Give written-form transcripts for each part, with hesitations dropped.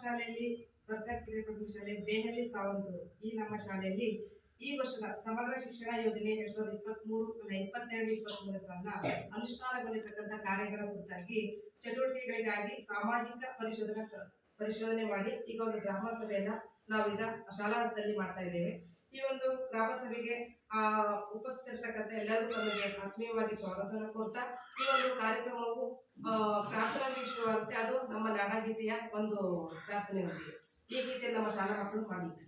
ಶಾಲೆಯಲ್ಲಿ ಸರ್ಕಾರಿ ಕಿರಿಯ ಪ್ರಾಥಮಿಕ ಶಾಲೆ ಬೇನಹಳ್ಳಿ ಸಾವಂತೂರು ಈ ನಮ್ಮ ಶಾಲೆಯಲ್ಲಿ ಈ ವರ್ಷದ ಸಮಗ್ರ ಶಿಕ್ಷಣ ಯೋಜನೆ 2022-23 ಸಾಲಿನ ಅನುಷ್ಠಾನಗೊಂಡಿರ್ತಕ್ಕಂಥ ಕಾರ್ಯಗಳ ಕುರಿತಾಗಿ ಚಟುವಟಿಕೆಗಳಿಗಾಗಿ ಸಾಮಾಜಿಕ ಪರಿಶೋಧನೆ ಮಾಡಿ ಈಗ ಒಂದು ಗ್ರಾಮ ಸಭೆಯನ್ನ ನಾವೀಗ ಶಾಲಾ ಹಂತದಲ್ಲಿ ಮಾಡ್ತಾ ಇದ್ದೇವೆ. ಈ ಒಂದು ಗ್ರಾಮ ಸಭೆಗೆ ಉಪಸ್ಥಿತರಿರ್ತಕ್ಕಂಥ ಎಲ್ಲರಿಗೂ ನಮಗೆ ಆತ್ಮೀಯವಾಗಿ ಸ್ವಾಗತವನ್ನು ಕೊಡ್ತಾ ಈ ಒಂದು ಕಾರ್ಯಕ್ರಮವು ಪ್ರಾರ್ಥನೆ ಶುರುವಾಗುತ್ತೆ. ಅದು ನಮ್ಮ ನಾಡಗೀತೆಯ ಒಂದು ಪ್ರಾರ್ಥನೆ ಹೊಂದಿದೆ. ಈ ಗೀತೆ ನಮ್ಮ ಶಾಲಾ ಮಕ್ಕಳು ಮಾಡಿದ್ದಾರೆ.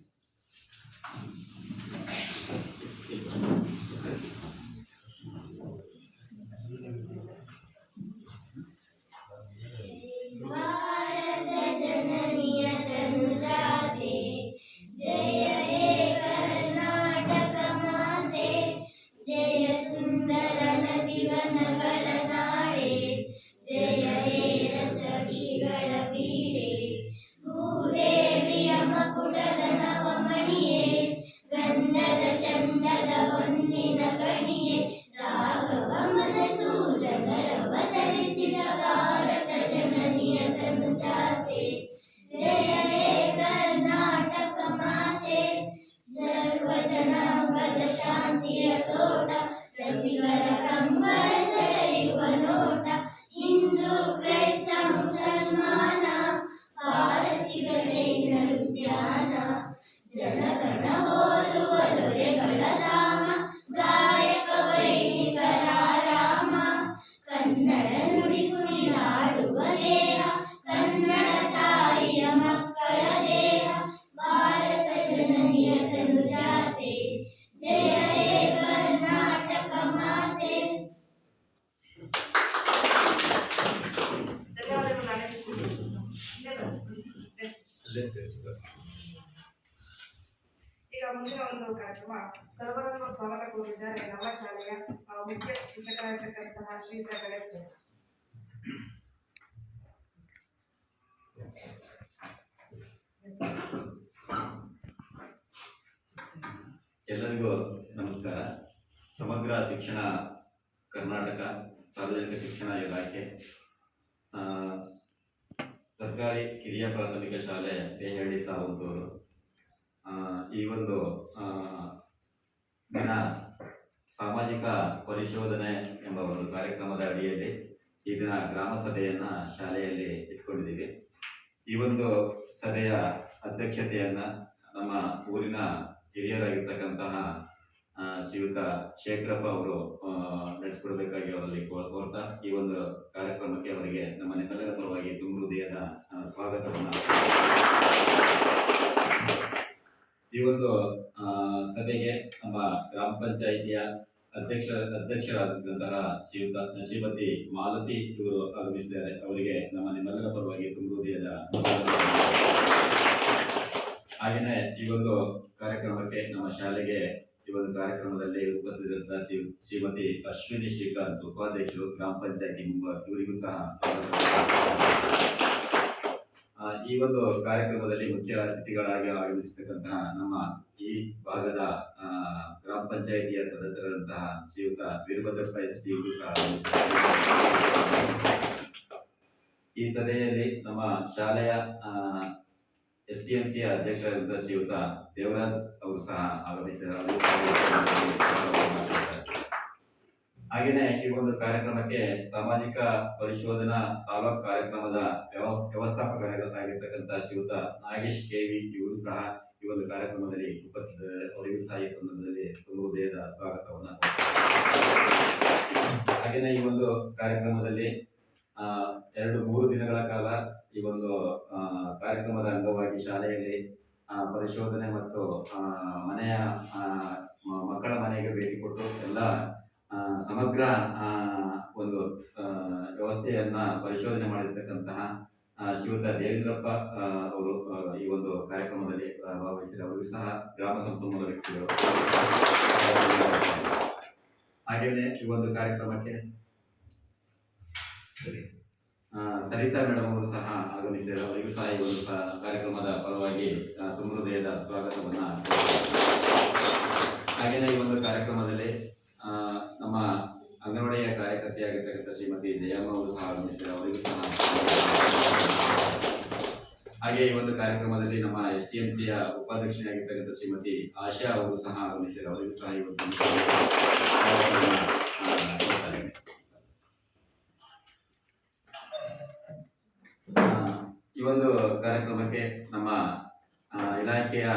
ಈಗ ಮುಂದಿನ ಒಂದು ಕಾರ್ಯಕ್ರಮ ಸರ್ವರನ್ನು ಸ್ವಾಗತ ಕೋರಿದ್ದಾರೆ ನಮ್ಮ ಶಾಲೆಯ ಮುಖ್ಯ ಶಿಕ್ಷಕರಾಗಿರ್ತಕ್ಕಂತಹ ಶ್ರೀಯುತ ಗಣೇಶ್. ಎಲ್ಲರಿಗೂ ನಮಸ್ಕಾರ. ಸಮಗ್ರ ಶಿಕ್ಷಣ ಕರ್ನಾಟಕ ಸಾರ್ವಜನಿಕ ಶಿಕ್ಷಣ ಇಲಾಖೆ ಸರ್ಕಾರಿ ಕಿರಿಯ ಪ್ರಾಥಮಿಕ ಶಾಲೆ ಬೇನಹಳ್ಳಿ ಸಾವಂತೂರು ಈ ಒಂದು ದಿನ ಸಾಮಾಜಿಕ ಪರಿಶೋಧನೆ ಎಂಬ ಒಂದು ಕಾರ್ಯಕ್ರಮದ ಅಡಿಯಲ್ಲಿ ಈ ದಿನ ಗ್ರಾಮ ಸಭೆಯನ್ನು ಶಾಲೆಯಲ್ಲಿ ಇಟ್ಕೊಂಡಿದ್ದೀವಿ. ಈ ಒಂದು ಸಭೆಯ ಅಧ್ಯಕ್ಷತೆಯನ್ನು ನಮ್ಮ ಊರಿನ ಹಿರಿಯರಾಗಿರ್ತಕ್ಕಂತಹ ಶ್ರೀಯುತ ಶೇಖರಪ್ಪ ಅವರು ನಡೆಸಿಕೊಡ್ಬೇಕಾಗಿ ಅವರಲ್ಲಿ ಕೋರ್ತಾ ಈ ಒಂದು ಕಾರ್ಯಕ್ರಮಕ್ಕೆ ಅವರಿಗೆ ನಮ್ಮ ನಿಮ್ಮೆಲ್ಲರ ಪರವಾಗಿ ತುಂಬ ಹೃದಯದ ಸ್ವಾಗತವನ್ನು. ಈ ಒಂದು ಸಭೆಗೆ ನಮ್ಮ ಗ್ರಾಮ ಪಂಚಾಯಿತಿಯ ಅಧ್ಯಕ್ಷರಾದಂತಹ ಶ್ರೀಮತಿ ಮಾಲತಿ ಇವರು ಆಗಮಿಸಿದ್ದಾರೆ. ಅವರಿಗೆ ನಮ್ಮ ನಿಮ್ಮೆಲ್ಲರ ಪರವಾಗಿ ತುಂಬ ಹೃದಯದ ಹಾಗೆಯೇ ಈ ಒಂದು ಕಾರ್ಯಕ್ರಮಕ್ಕೆ ನಮ್ಮ ಶಾಲೆಗೆ ಈ ಒಂದು ಕಾರ್ಯಕ್ರಮದಲ್ಲಿ ಉಪಸ್ಥಿತರಿದ್ದ ಶ್ರೀಮತಿ ಅಶ್ವಿನಿ ಶ್ರೀಕಾಂತ್ ಉಪಾಧ್ಯಕ್ಷರು ಗ್ರಾಮ ಪಂಚಾಯತಿ ಇವರಿಗೂ ಸಹ ಸ್ವಾಗತ. ಈ ಒಂದು ಕಾರ್ಯಕ್ರಮದಲ್ಲಿ ಮುಖ್ಯ ಅತಿಥಿಗಳಾಗಿ ಆಗಮಿಸತಕ್ಕಂತಹ ನಮ್ಮ ಈ ಭಾಗದ ಗ್ರಾಮ ಪಂಚಾಯಿತಿಯ ಸದಸ್ಯರಾದಂತಹ ಶ್ರೀಯುತ ವೀರಭದ್ರಪ್ಪ ಎಸ್ ಟಿ ಸಹ ಈ ಸಭೆಯಲ್ಲಿ ನಮ್ಮ ಶಾಲೆಯ STMC ಅಧ್ಯಕ್ಷರಾದ ಶ್ರೀಯುತ ದೇವರಾಜ್ ಅವರು ಸಹ ಆಗಮಿಸಿದ್ದಾರೆ. ಹಾಗೆಯೇ ಈ ಒಂದು ಕಾರ್ಯಕ್ರಮಕ್ಕೆ ಸಾಮಾಜಿಕ ಪರಿಶೋಧನಾ ತಾಲೂಕು ಕಾರ್ಯಕ್ರಮದ ವ್ಯವಸ್ಥಾಪಕರಾಗಿರ್ತಕ್ಕಂಥ ಶ್ರೀಯುತ ನಾಗೇಶ್ KV ಇವರು ಸಹ ಈ ಒಂದು ಕಾರ್ಯಕ್ರಮದಲ್ಲಿ ಉಪಸ್ಥಿತರಿದ್ದಾರೆ. ಅವರಿಗೂ ಸಹ ಈ ಸಂದರ್ಭದಲ್ಲಿ ತುಂಬ ಹೃದಯದ ಸ್ವಾಗತವನ್ನು. ಹಾಗೆಯೇ ಈ ಒಂದು ಕಾರ್ಯಕ್ರಮದಲ್ಲಿ 2-3 ದಿನಗಳ ಕಾಲ ಈ ಒಂದು ಕಾರ್ಯಕ್ರಮದ ಅಂಗವಾಗಿ ಶಾಲೆಯಲ್ಲಿ ಪರಿಶೋಧನೆ ಮತ್ತು ಮನೆಯ ಮಕ್ಕಳ ಮನೆಗೆ ಭೇಟಿ ಕೊಟ್ಟು ಎಲ್ಲ ಸಮಗ್ರ ಒಂದು ವ್ಯವಸ್ಥೆಯನ್ನ ಪರಿಶೋಧನೆ ಮಾಡಿರ್ತಕ್ಕಂತಹ ಶ್ರೀಯುತ ದೇವೇಂದ್ರಪ್ಪ ಅವರು ಈ ಒಂದು ಕಾರ್ಯಕ್ರಮದಲ್ಲಿ ಭಾಗವಹಿಸಿದ್ದಾರೆ. ಅವರಿಗೂ ಸಹ ಗ್ರಾಮ ಸಂಪನ್ಮೂಲ ವ್ಯಕ್ತಿಗಳು. ಹಾಗೆಯೇ ಈ ಒಂದು ಕಾರ್ಯಕ್ರಮಕ್ಕೆ ಸರಿತಾ ಮೇಡಮ್ ಅವರು ಸಹ ಆಗಮಿಸಿದ್ದಾರೆ. ಅವರಿಗೂ ಸಹ ಈ ಒಂದು ಕಾರ್ಯಕ್ರಮದ ಪರವಾಗಿ ತುಂಬ ಹೃದಯದ ಸ್ವಾಗತವನ್ನ. ಹಾಗೆಯೇ ಈ ಒಂದು ಕಾರ್ಯಕ್ರಮದಲ್ಲಿ ನಮ್ಮ ಅಂಗನವಾಡಿಯ ಕಾರ್ಯಕರ್ತೆಯಾಗಿರ್ತಕ್ಕಂಥ ಶ್ರೀಮತಿ ಜಯಮ್ಮ ಅವರು ಸಹ ಆಗಮಿಸಿದ್ದಾರೆ. ಅವರಿಗೂ ಸಹ ಹಾಗೆ ಈ ಒಂದು ಕಾರ್ಯಕ್ರಮದಲ್ಲಿ ನಮ್ಮ STMCಯ ಉಪಾಧ್ಯಕ್ಷರಾಗಿರ್ತಕ್ಕಂಥ ಶ್ರೀಮತಿ ಆಶಾ ಅವರು ಸಹ ಆಗಮಿಸಿದ್ದಾರೆ. ಅವರಿಗೂ ಸಹ ಈ ಒಂದು ಕಾರ್ಯಕ್ರಮವನ್ನ, ಕೊಡ್ತಾ ಇದ್ದೇನೆ. ಈ ಒಂದು ಕಾರ್ಯಕ್ರಮಕ್ಕೆ ನಮ್ಮ ಇಲಾಖೆಯ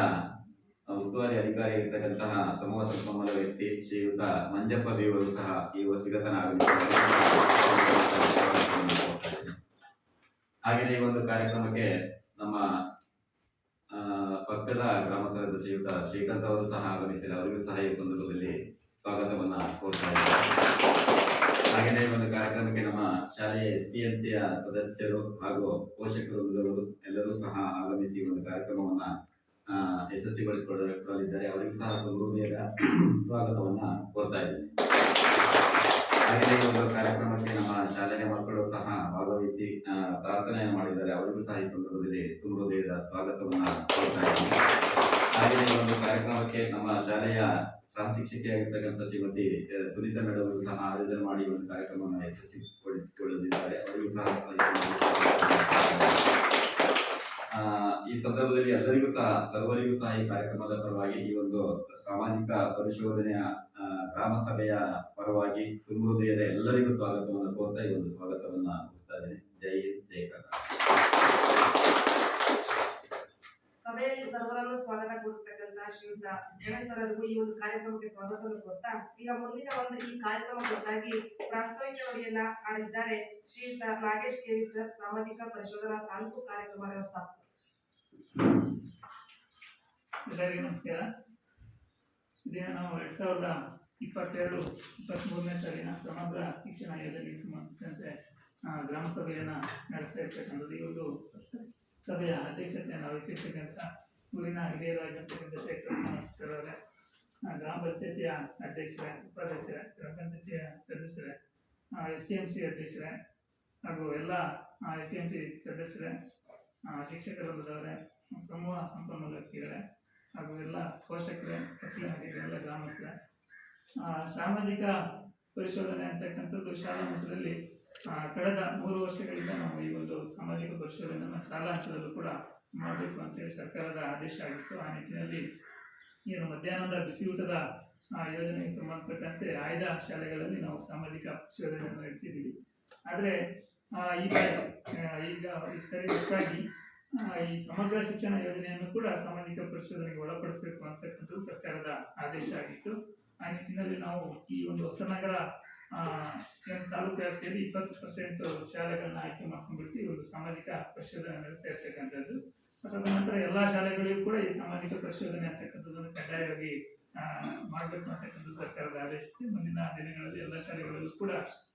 ಉಸ್ತುವಾರಿ ಅಧಿಕಾರಿ ಇರತಕ್ಕಂತಹ ಸಮೂಹ ಸಂಪನ್ಮೂಲ ವ್ಯಕ್ತಿ ಶ್ರೀಯುತ ಮಂಜಪ್ಪ ಬೇವರು ಸಹ ಈ ಇವತ್ತಿನ ಆಗಮಿಸಿದ್ದಾರೆ. ಹಾಗೆಯೇ ಈ ಒಂದು ಕಾರ್ಯಕ್ರಮಕ್ಕೆ ನಮ್ಮ ಪಕ್ಕದ ಗ್ರಾಮಸ್ಥರಾದ ಶ್ರೀಯುತ ಶ್ರೀಕಾಂತ್ ಅವರು ಸಹ ಆಗಮಿಸಿದ್ದಾರೆ. ಅವರಿಗೂ ಸಹ ಈ ಸಂದರ್ಭದಲ್ಲಿ ಸ್ವಾಗತವನ್ನ ಕೋರ್ತಾ ಇದ್ದಾರೆ. ಹಾಗೆಯೇ ಈ ಒಂದು ಕಾರ್ಯಕ್ರಮಕ್ಕೆ ನಮ್ಮ ಶಾಲೆಯ STMCಯ ಸದಸ್ಯರು ಹಾಗೂ ಪೋಷಕರು ಎಲ್ಲರೂ ಸಹ ಆಗಮಿಸಿ ಈ ಒಂದು ಕಾರ್ಯಕ್ರಮವನ್ನ ಯಶಸ್ವಿಗೊಳಿಸಿಕೊಳ್ಳಲಿದ್ದಾರೆ. ಅವರಿಗೂ ಸಹ ಹೃದಯದ ಸ್ವಾಗತವನ್ನ ಕೋರ್ತಾ ಇದ್ದೇನೆ. ಹಾಗೆಯೇ ಈ ಒಂದು ಕಾರ್ಯಕ್ರಮಕ್ಕೆ ನಮ್ಮ ಶಾಲೆಯ ಮಕ್ಕಳು ಸಹ ಭಾಗವಹಿಸಿ ಪ್ರಾರ್ಥನೆಯನ್ನು ಮಾಡಿದ್ದಾರೆ. ಅವರಿಗೂ ಸಹ ಈ ಸಂದರ್ಭದಲ್ಲಿ ತುಂಬ ಹೃದಯದ ಸ್ವಾಗತವನ್ನ ಕೋರ್ತಾ ಇದ್ದೇನೆ. ಹಾಗೆಯೇ ಈ ಒಂದು ಕಾರ್ಯಕ್ರಮಕ್ಕೆ ನಮ್ಮ ಶಾಲೆಯ ಸಹ ಶಿಕ್ಷಕಿಯಾಗಿರ್ತಕ್ಕಂಥ ಶ್ರೀಮತಿ ಸುನೀತಾ ಮೇಡಮ್ ಅವರು ಸಹ ಆಯೋಜನೆ ಮಾಡಿ ಒಂದು ಕಾರ್ಯಕ್ರಮವನ್ನು ಯಶಸ್ವಿಗೊಳಿಸಿಕೊಳ್ಳಲಿದ್ದಾರೆ. ಅವರಿಗೂ ಸಹ ಈ ಸಂದರ್ಭದಲ್ಲಿ ಎಲ್ಲರಿಗೂ ಸಹ ಸರ್ವರಿಗೂ ಸಹ ಈ ಕಾರ್ಯಕ್ರಮದ ಪರವಾಗಿ ಈ ಒಂದು ಸಾಮಾಜಿಕ ಪರಿಶೋಧನೆಯ ಗ್ರಾಮ ಸಭೆಯ ಪರವಾಗಿ ತುಂಬ ಹೃದಯದ ಎಲ್ಲರಿಗೂ ಸ್ವಾಗತವನ್ನು ಕೋರ್ತಾ ಈ ಒಂದು ಸ್ವಾಗತವನ್ನ ಮುಗಿಸ್ತಾ ಇದ್ದೇನೆ. ಜೈ ಹಿಂದ್, ಜೈ ಕರ್ನಾಟಕ. ಸಭೆಯಲ್ಲಿ ಸರ್ವರನ್ನು ಸ್ವಾಗತ ಕೊಡ್ತಕ್ಕಂತಹ ಶ್ರೀಯುತ ಗಣೇಶರರಿಗೂ ಈ ಒಂದು ಕಾರ್ಯಕ್ರಮಕ್ಕೆ ಸ್ವಾಗತವನ್ನು ಕೊಡ್ತಾ ಈಗ ಮುಂದಿನ ಒಂದು ಈ ಕಾರ್ಯಕ್ರಮ ಕುರಿತಾಗಿ ಪ್ರಾಸ್ತಾವಿಕ ನುಡಿಯನ್ನ ಆಡಿದ್ದಾರೆ ಶ್ರೀಯುತ ನಾಗೇಶ್ KV ಸರ್, ಸಾಮಾಜಿಕ ಪರಿಶೋಧನಾ ತಾಲೂಕು ಕಾರ್ಯಕ್ರಮ ವ್ಯವಸ್ಥಾಪಕ. ಎಲ್ಲರಿಗೂ ನಮಸ್ಕಾರ. ಇದೇ ನಾವು 2022-23ನೇ ಸಾಲಿನ ಸಮಗ್ರ ಶಿಕ್ಷಣ ಯೋಜನೆಗೆ ಸಂಬಂಧಿಸಿದಂತೆ ಗ್ರಾಮ ಸಭೆಯನ್ನು ನಡೆಸ್ತಾ ಇರ್ತಕ್ಕಂಥದ್ದು. ಈ ಒಂದು ಸಭೆಯ ಅಧ್ಯಕ್ಷತೆಯನ್ನು ವಹಿಸಿರ್ತಕ್ಕಂಥ ಊರಿನ ಹಿರಿಯರಾಗಿರ್ತಕ್ಕಂಥ ಶೇಖರ್ ಅವರೇ, ಗ್ರಾಮ ಪಂಚಾಯತಿಯ ಅಧ್ಯಕ್ಷರೇ, ಉಪಾಧ್ಯಕ್ಷರೇ, ಗ್ರಾಮ ಪಂಚಾಯತಿಯ ಸದಸ್ಯರೇ, STMC ಅಧ್ಯಕ್ಷರೇ ಹಾಗೂ ಎಲ್ಲ STMC ಸದಸ್ಯರೇ, ಶಿಕ್ಷಕರಲ್ಲದವರೇ, ಸಮೂಹ ಸಂಪನ್ಮೂಲ ವ್ಯಕ್ತಿಗಳೇ ಹಾಗೂ ಎಲ್ಲ ಪೋಷಕರೇ, ಎಲ್ಲ ಗ್ರಾಮಸ್ಥರೇ, ಸಾಮಾಜಿಕ ಪರಿಶೋಧನೆ ಅಂತಕ್ಕಂಥದ್ದು ಶಾಲಾ ಮಟ್ಟದಲ್ಲಿ ಕಳೆದ 3 ವರ್ಷಗಳಿಂದ ನಾವು ಈ ಒಂದು ಸಾಮಾಜಿಕ ಪರಿಶೋಧನೆಯನ್ನು ಶಾಲಾ ಹಂತದಲ್ಲೂ ಕೂಡ ಮಾಡಬೇಕು ಅಂತೇಳಿ ಸರ್ಕಾರದ ಆದೇಶ ಆಗಿತ್ತು. ಆ ನಿಟ್ಟಿನಲ್ಲಿ ಏನು ಮಧ್ಯಾಹ್ನದ ಬಿಸಿಯೂಟದ ಯೋಜನೆಗೆ ಸಂಬಂಧಪಟ್ಟಂತೆ ಆಯ್ದ ಶಾಲೆಗಳಲ್ಲಿ ನಾವು ಸಾಮಾಜಿಕ ಪರಿಶೋಧನೆಯನ್ನು ನಡೆಸಿದ್ದೀವಿ. ಆದರೆ ಈಗ ಈ ಸರಿ ಹೊಸದಾಗಿ ಈ ಸಮಗ್ರ ಶಿಕ್ಷಣ ಯೋಜನೆಯನ್ನು ಕೂಡ ಸಾಮಾಜಿಕ ಪರಿಶೋಧನೆಗೆ ಒಳಪಡಿಸಬೇಕು ಅಂತಕ್ಕಂಥದ್ದು ಸರ್ಕಾರದ ಆದೇಶ ಆಗಿತ್ತು. ಆ ನಿಟ್ಟಿನಲ್ಲಿ ನಾವು ಈ ಒಂದು ಹೊಸನಗರ ತಾಲೂಕು ವ್ಯಾಪ್ತಿಯಲ್ಲಿ 20% ಶಾಲೆಗಳನ್ನ ಆಯ್ಕೆ ಮಾಡ್ಕೊಂಡ್ಬಿಟ್ಟು ಈ ಒಂದು ಸಾಮಾಜಿಕ ಪರಿಶೋಧನೆ ನಡೆಸ್ತಾ ಇರ್ತಕ್ಕಂಥದ್ದು. ತದನಂತರ ಎಲ್ಲ ಶಾಲೆಗಳಿಗೂ ಕೂಡ ಈ ಸಾಮಾಜಿಕ ಪರಿಶೋಧನೆ ಅಂತಕ್ಕಂಥದ್ದನ್ನು ಕಡ್ಡಾಯವಾಗಿ ಮಾಡಬೇಕು ಅಂತಕ್ಕಂಥದ್ದು ಸರ್ಕಾರದ ಆದೇಶ. ಮುಂದಿನ ದಿನಗಳಲ್ಲಿ ಎಲ್ಲ ಶಾಲೆಗಳಲ್ಲೂ ಕೂಡ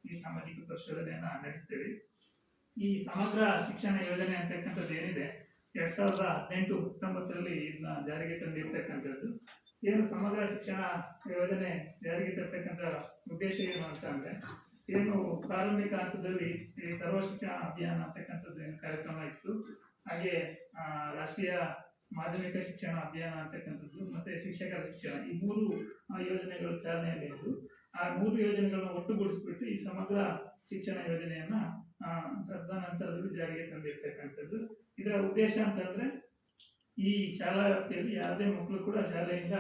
ಈ ಸಾಮಾಜಿಕ ಪರಿಶೋಧನೆಯನ್ನು ನಡೆಸ್ತೇವೆ. ಈ ಸಮಗ್ರ ಶಿಕ್ಷಣ ಯೋಜನೆ ಅಂತಕ್ಕಂಥದ್ದು ಏನಿದೆ 2018-19ರಲ್ಲಿ ಇದನ್ನ ಜಾರಿಗೆ ತಂದಿರ್ತಕ್ಕಂಥದ್ದು. ಏನು ಸಮಗ್ರ ಶಿಕ್ಷಣ ಯೋಜನೆ ಜಾರಿಗೆ ತರ್ತಕ್ಕಂಥ ಉದ್ದೇಶ ಏನು ಅಂತಂದ್ರೆ, ಏನು ಪ್ರಾರಂಭಿಕ ಹಂತದಲ್ಲಿ ಈ ಸರ್ವ ಶಿಕ್ಷಣ ಅಭಿಯಾನ ಅಂತಕ್ಕಂಥದ್ದು ಏನು ಕಾರ್ಯಕ್ರಮ ಇತ್ತು, ಹಾಗೆ ರಾಷ್ಟ್ರೀಯ ಮಾಧ್ಯಮಿಕ ಶಿಕ್ಷಣ ಅಭಿಯಾನ ಅಂತಕ್ಕಂಥದ್ದು ಮತ್ತೆ ಶಿಕ್ಷಕರ ಶಿಕ್ಷಣ, ಈ 3 ಯೋಜನೆಗಳು ಚಾಲನೆಯಲ್ಲಿ ಇದ್ದು ಆ 3 ಯೋಜನೆಗಳನ್ನು ಒಟ್ಟುಗೂಡಿಸ್ಬಿಟ್ಟು ಈ ಸಮಗ್ರ ಶಿಕ್ಷಣ ಯೋಜನೆಯನ್ನ ತದನಂತರದಲ್ಲಿ ಜಾರಿಗೆ ತಂದಿರ್ತಕ್ಕಂಥದ್ದು. ಇದರ ಉದ್ದೇಶ ಅಂತಂದ್ರೆ ಈ ಶಾಲಾ ವ್ಯಾಪ್ತಿಯಲ್ಲಿ ಯಾವುದೇ ಮಕ್ಕಳು ಕೂಡ ಶಾಲೆಯಿಂದ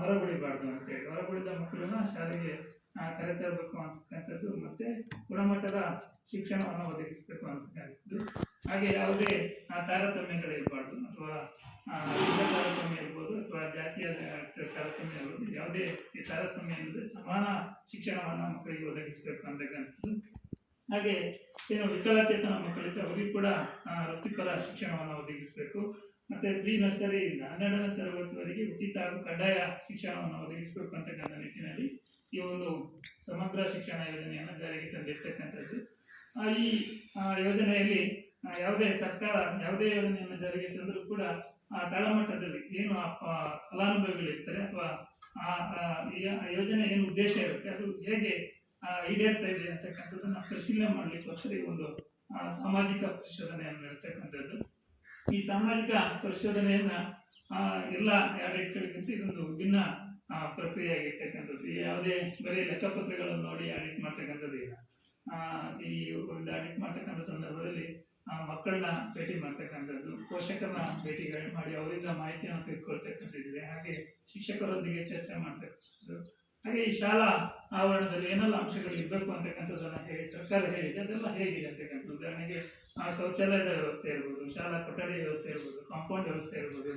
ಹೊರಗುಳಿಬಾರ್ದು ಅಂತೇಳಿ, ಹೊರಗುಳಿದ ಮಕ್ಕಳನ್ನ ಶಾಲೆಗೆ ಕರೆತರಬೇಕು ಅಂತಕ್ಕಂಥದ್ದು, ಮತ್ತೆ ಗುಣಮಟ್ಟದ ಶಿಕ್ಷಣವನ್ನು ಒದಗಿಸಬೇಕು ಅಂತಕ್ಕಂಥದ್ದು. ಹಾಗೆ ಯಾವುದೇ ತಾರತಮ್ಯಗಳಿರಬಾರ್ದು, ಅಥವಾ ತಾರತಮ್ಯ ಇರ್ಬೋದು ಅಥವಾ ಜಾತಿಯ ತಾರತಮ್ಯ ಇರ್ಬೋದು, ಯಾವುದೇ ತಾರತಮ್ಯ ಇಲ್ಲದೆ ಸಮಾನ ಶಿಕ್ಷಣವನ್ನು ಮಕ್ಕಳಿಗೆ ಒದಗಿಸಬೇಕು ಅಂತಕ್ಕಂಥದ್ದು. ಹಾಗೆ ಏನು ವಿಕಲಚೇತನ ಮಕ್ಕಳಿದ್ರೆ ಅವರಿಗೆ ಕೂಡ ವೃತ್ತಿಪರ ಶಿಕ್ಷಣವನ್ನು ಒದಗಿಸಬೇಕು. ಮತ್ತೆ ಪ್ರೀ ನರ್ಸರಿಯಿಂದ 12ನೇ ತರಗತಿವರೆಗೆ ಉಚಿತ ಹಾಗೂ ಕಡ್ಡಾಯ ಶಿಕ್ಷಣವನ್ನು ಒದಗಿಸಬೇಕು ಅಂತಕ್ಕಂಥ ನಿಟ್ಟಿನಲ್ಲಿ ಈ ಒಂದು ಸಮಗ್ರ ಶಿಕ್ಷಣ ಯೋಜನೆಯನ್ನು ಜಾರಿಗೆ ತಂದಿರ್ತಕ್ಕಂಥದ್ದು. ಈ ಯೋಜನೆಯಲ್ಲಿ ಯಾವುದೇ ಸರ್ಕಾರ ಯಾವುದೇ ಯೋಜನೆಯನ್ನು ಜಾರಿಗೆ ತಂದರೂ ಕೂಡ ತಳಮಟ್ಟದಲ್ಲಿ ಏನು ಫಲಾನುಭವಿಗಳಿರ್ತಾರೆ ಅಥವಾ ಈ ಯೋಜನೆ ಏನು ಉದ್ದೇಶ ಇರುತ್ತೆ ಅದು ಹೇಗೆ ಈಡೇರ್ತಾ ಇದೆ ಅಂತಕ್ಕಂಥದ್ದನ್ನ ಪರಿಶೀಲನೆ ಮಾಡಲಿಕ್ಕೋಸ್ಕರ ಈ ಒಂದು ಸಾಮಾಜಿಕ ಪರಿಶೋಧನೆಯನ್ನು ನಡೆಸ್ತಕ್ಕಂಥದ್ದು. ಈ ಸಾಮಾಜಿಕ ಪರಿಶೋಧನೆಯನ್ನ ಎಲ್ಲ ಆಡಿಟ್ಗಳಿಗಿಂತ ಇದೊಂದು ವಿಭಿನ್ನ ಪ್ರಕ್ರಿಯೆ ಆಗಿರ್ತಕ್ಕಂಥದ್ದು. ಯಾವುದೇ ಬರೀ ಲೆಕ್ಕಪತ್ರಗಳನ್ನು ನೋಡಿ ಆಡಿಟ್ ಮಾಡ್ತಕ್ಕಂಥದ್ದು ಇಲ್ಲ. ಈ ಒಂದು ಆಡಿಟ್ ಮಾಡ್ತಕ್ಕಂಥ ಸಂದರ್ಭದಲ್ಲಿ ಮಕ್ಕಳನ್ನ ಭೇಟಿ ಮಾಡ್ತಕ್ಕಂಥದ್ದು, ಪೋಷಕರನ್ನ ಭೇಟಿ ಮಾಡಿ ಅವರಿಂದ ಮಾಹಿತಿಯನ್ನು ತೆಗೆದುಕೊಳ್ತಕ್ಕಂಥದ್ದಿದೆ. ಹಾಗೆ ಶಿಕ್ಷಕರೊಂದಿಗೆ ಚರ್ಚೆ ಮಾಡ್ತಕ್ಕಂಥದ್ದು. ಹಾಗೆ ಈ ಶಾಲಾ ಆವರಣದಲ್ಲಿ ಏನೆಲ್ಲ ಅಂಶಗಳು ಇರಬೇಕು ಅಂತಕ್ಕಂಥದ್ದನ್ನು ಹೇಗೆ ಸರ್ಕಾರ ಹೇಳಿದೆ ಅದೆಲ್ಲ ಹೇಗಿದೆ ಅಂತಕ್ಕಂಥದ್ದು. ಉದಾಹರಣೆಗೆ ಶೌಚಾಲಯದ ವ್ಯವಸ್ಥೆ ಇರ್ಬೋದು, ಶಾಲಾ ಕೊಠಡಿ ವ್ಯವಸ್ಥೆ ಇರ್ಬೋದು, ಕಾಂಪೌಂಡ್ ವ್ಯವಸ್ಥೆ ಇರ್ಬೋದು,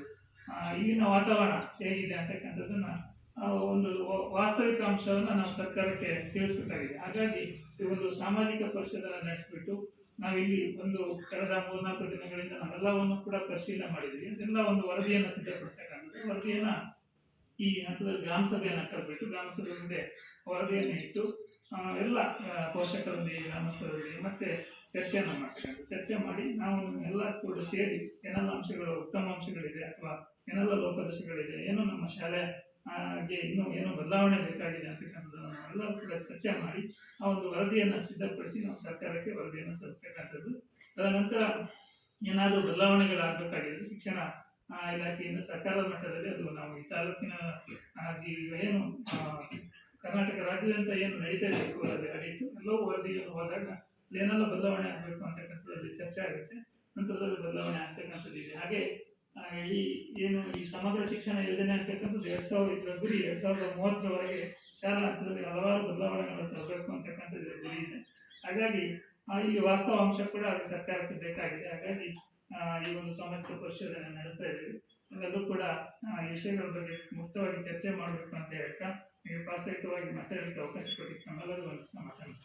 ಇಲ್ಲಿನ ವಾತಾವರಣ ಹೇಗಿದೆ ಅಂತಕ್ಕಂಥದ್ದನ್ನ ಒಂದು ವಾಸ್ತವಿಕ ಅಂಶವನ್ನು ನಾವು ಸರ್ಕಾರಕ್ಕೆ ತಿಳಿಸ್ಬೇಕಾಗಿದೆ. ಹಾಗಾಗಿ ಈ ಒಂದು ಸಾಮಾಜಿಕ ಪರಿಶೋಧನೆ ನಡೆಸಿಬಿಟ್ಟು ನಾವಿಲ್ಲಿ ಒಂದು ಕಳೆದ 3-4 ದಿನಗಳಿಂದ ನಾವೆಲ್ಲವನ್ನು ಕೂಡ ಪರಿಶೀಲನೆ ಮಾಡಿದ್ವಿ. ಅದೆಲ್ಲ ಒಂದು ವರದಿಯನ್ನು ಸಿದ್ಧಪಡಿಸ್ತಕ್ಕಂಥದ್ದು. ವರದಿಯನ್ನ ಈ ಹಂತದಲ್ಲಿ ಗ್ರಾಮ ಸಭೆಯನ್ನು ಕರೆದ್ಬಿಟ್ಟು ಗ್ರಾಮ ಸಭೆ ಮುಂದೆ ವರದಿಯನ್ನು ಇಟ್ಟು ಎಲ್ಲ ಪೋಷಕರೊಂದಿಗೆ, ಗ್ರಾಮಸ್ಥರೊಂದಿಗೆ ಮತ್ತೆ ಚರ್ಚೆಯನ್ನು ಮಾಡ್ತಕ್ಕಂಥ. ಚರ್ಚೆ ಮಾಡಿ ನಾವು ಎಲ್ಲ ಕೂಡ ಸೇರಿ ಏನೆಲ್ಲ ಅಂಶಗಳು, ಉತ್ತಮ ಅಂಶಗಳಿದೆ ಅಥವಾ ಏನೆಲ್ಲ ಲೋಪದೋಷಗಳಿದೆ, ಏನು ನಮ್ಮ ಶಾಲೆಗೆ ಇನ್ನೂ ಏನು ಬದಲಾವಣೆ ಬೇಕಾಗಿದೆ ಅಂತಕ್ಕಂಥದ್ದನ್ನು ನಾವೆಲ್ಲರೂ ಕೂಡ ಚರ್ಚೆ ಮಾಡಿ ಆ ಒಂದು ವರದಿಯನ್ನು ಸಿದ್ಧಪಡಿಸಿ ನಾವು ಸರ್ಕಾರಕ್ಕೆ ವರದಿಯನ್ನು ಸಲ್ಲಿಸ್ತಕ್ಕಂಥದ್ದು. ತದನಂತರ ಏನಾದರೂ ಬದಲಾವಣೆಗಳಾಗಬೇಕಾಗಿದ್ರೆ ಶಿಕ್ಷಣ ಇಲಾಖೆಯಿಂದ ಸರ್ಕಾರದ ಮಟ್ಟದಲ್ಲಿ ಅದು ನಾವು ಈ ತಾಲೂಕಿನ ಏನು ಕರ್ನಾಟಕ ರಾಜ್ಯದಂತ ಏನು ನಡೀತಾ ಇದೆ ಸ್ಕೂಲಲ್ಲಿ ಅಡಿಯಿತು ಎಲ್ಲವೂ ವರದಿಯನ್ನು ಹೋದಾಗ ಏನೆಲ್ಲ ಬದಲಾವಣೆ ಆಗಬೇಕು ಅಂತಕ್ಕಂಥದ್ದಲ್ಲಿ ಚರ್ಚೆ ಆಗುತ್ತೆ. ನಂತರದಲ್ಲಿ ಬದಲಾವಣೆ ಆಗ್ತಕ್ಕಂಥದ್ದು ಇದೆ. ಹಾಗೆ ಈ ಸಮಗ್ರ ಶಿಕ್ಷಣ ಯೋಜನೆ ಅಂತಕ್ಕಂಥದ್ದು 2000 ಗುರಿ 2030ರವರೆಗೆ ಶಾಲಾ ಹಂತದಲ್ಲಿ ಹಲವಾರು ಬದಲಾವಣೆಗಳನ್ನು ತರಬೇಕು ಅಂತಕ್ಕಂಥದ್ದು ಗುರಿ ಇದೆ. ಹಾಗಾಗಿ ಇಲ್ಲಿ ವಾಸ್ತವ ಅಂಶ ಕೂಡ ಅದು ಸರ್ಕಾರಕ್ಕೆ ಬೇಕಾಗಿದೆ. ಹಾಗಾಗಿ ಈ ಒಂದು ಸಾಮಾಜಿಕ ಪರಿಶೋಧನೆ ನಡೆಸ್ತಾ ಇದ್ದೀವಿ. ಅದು ಕೂಡ ಈ ವಿಷಯಗಳ ಬಗ್ಗೆ ಮುಕ್ತವಾಗಿ ಚರ್ಚೆ ಮಾಡಬೇಕು ಅಂತ ಹೇಳ್ತಾ ಈಗ ಪ್ರಾಸ್ತಾವಿಕವಾಗಿ ಮಾತಾಡಲಿಕ್ಕೆ ಅವಕಾಶ ಕೊಟ್ಟಿದ್ದು ನಮ್ಮೆಲ್ಲರೂ ಅನಿಸ್ತಾ ಮಾತಾಡ್ತೀವಿ.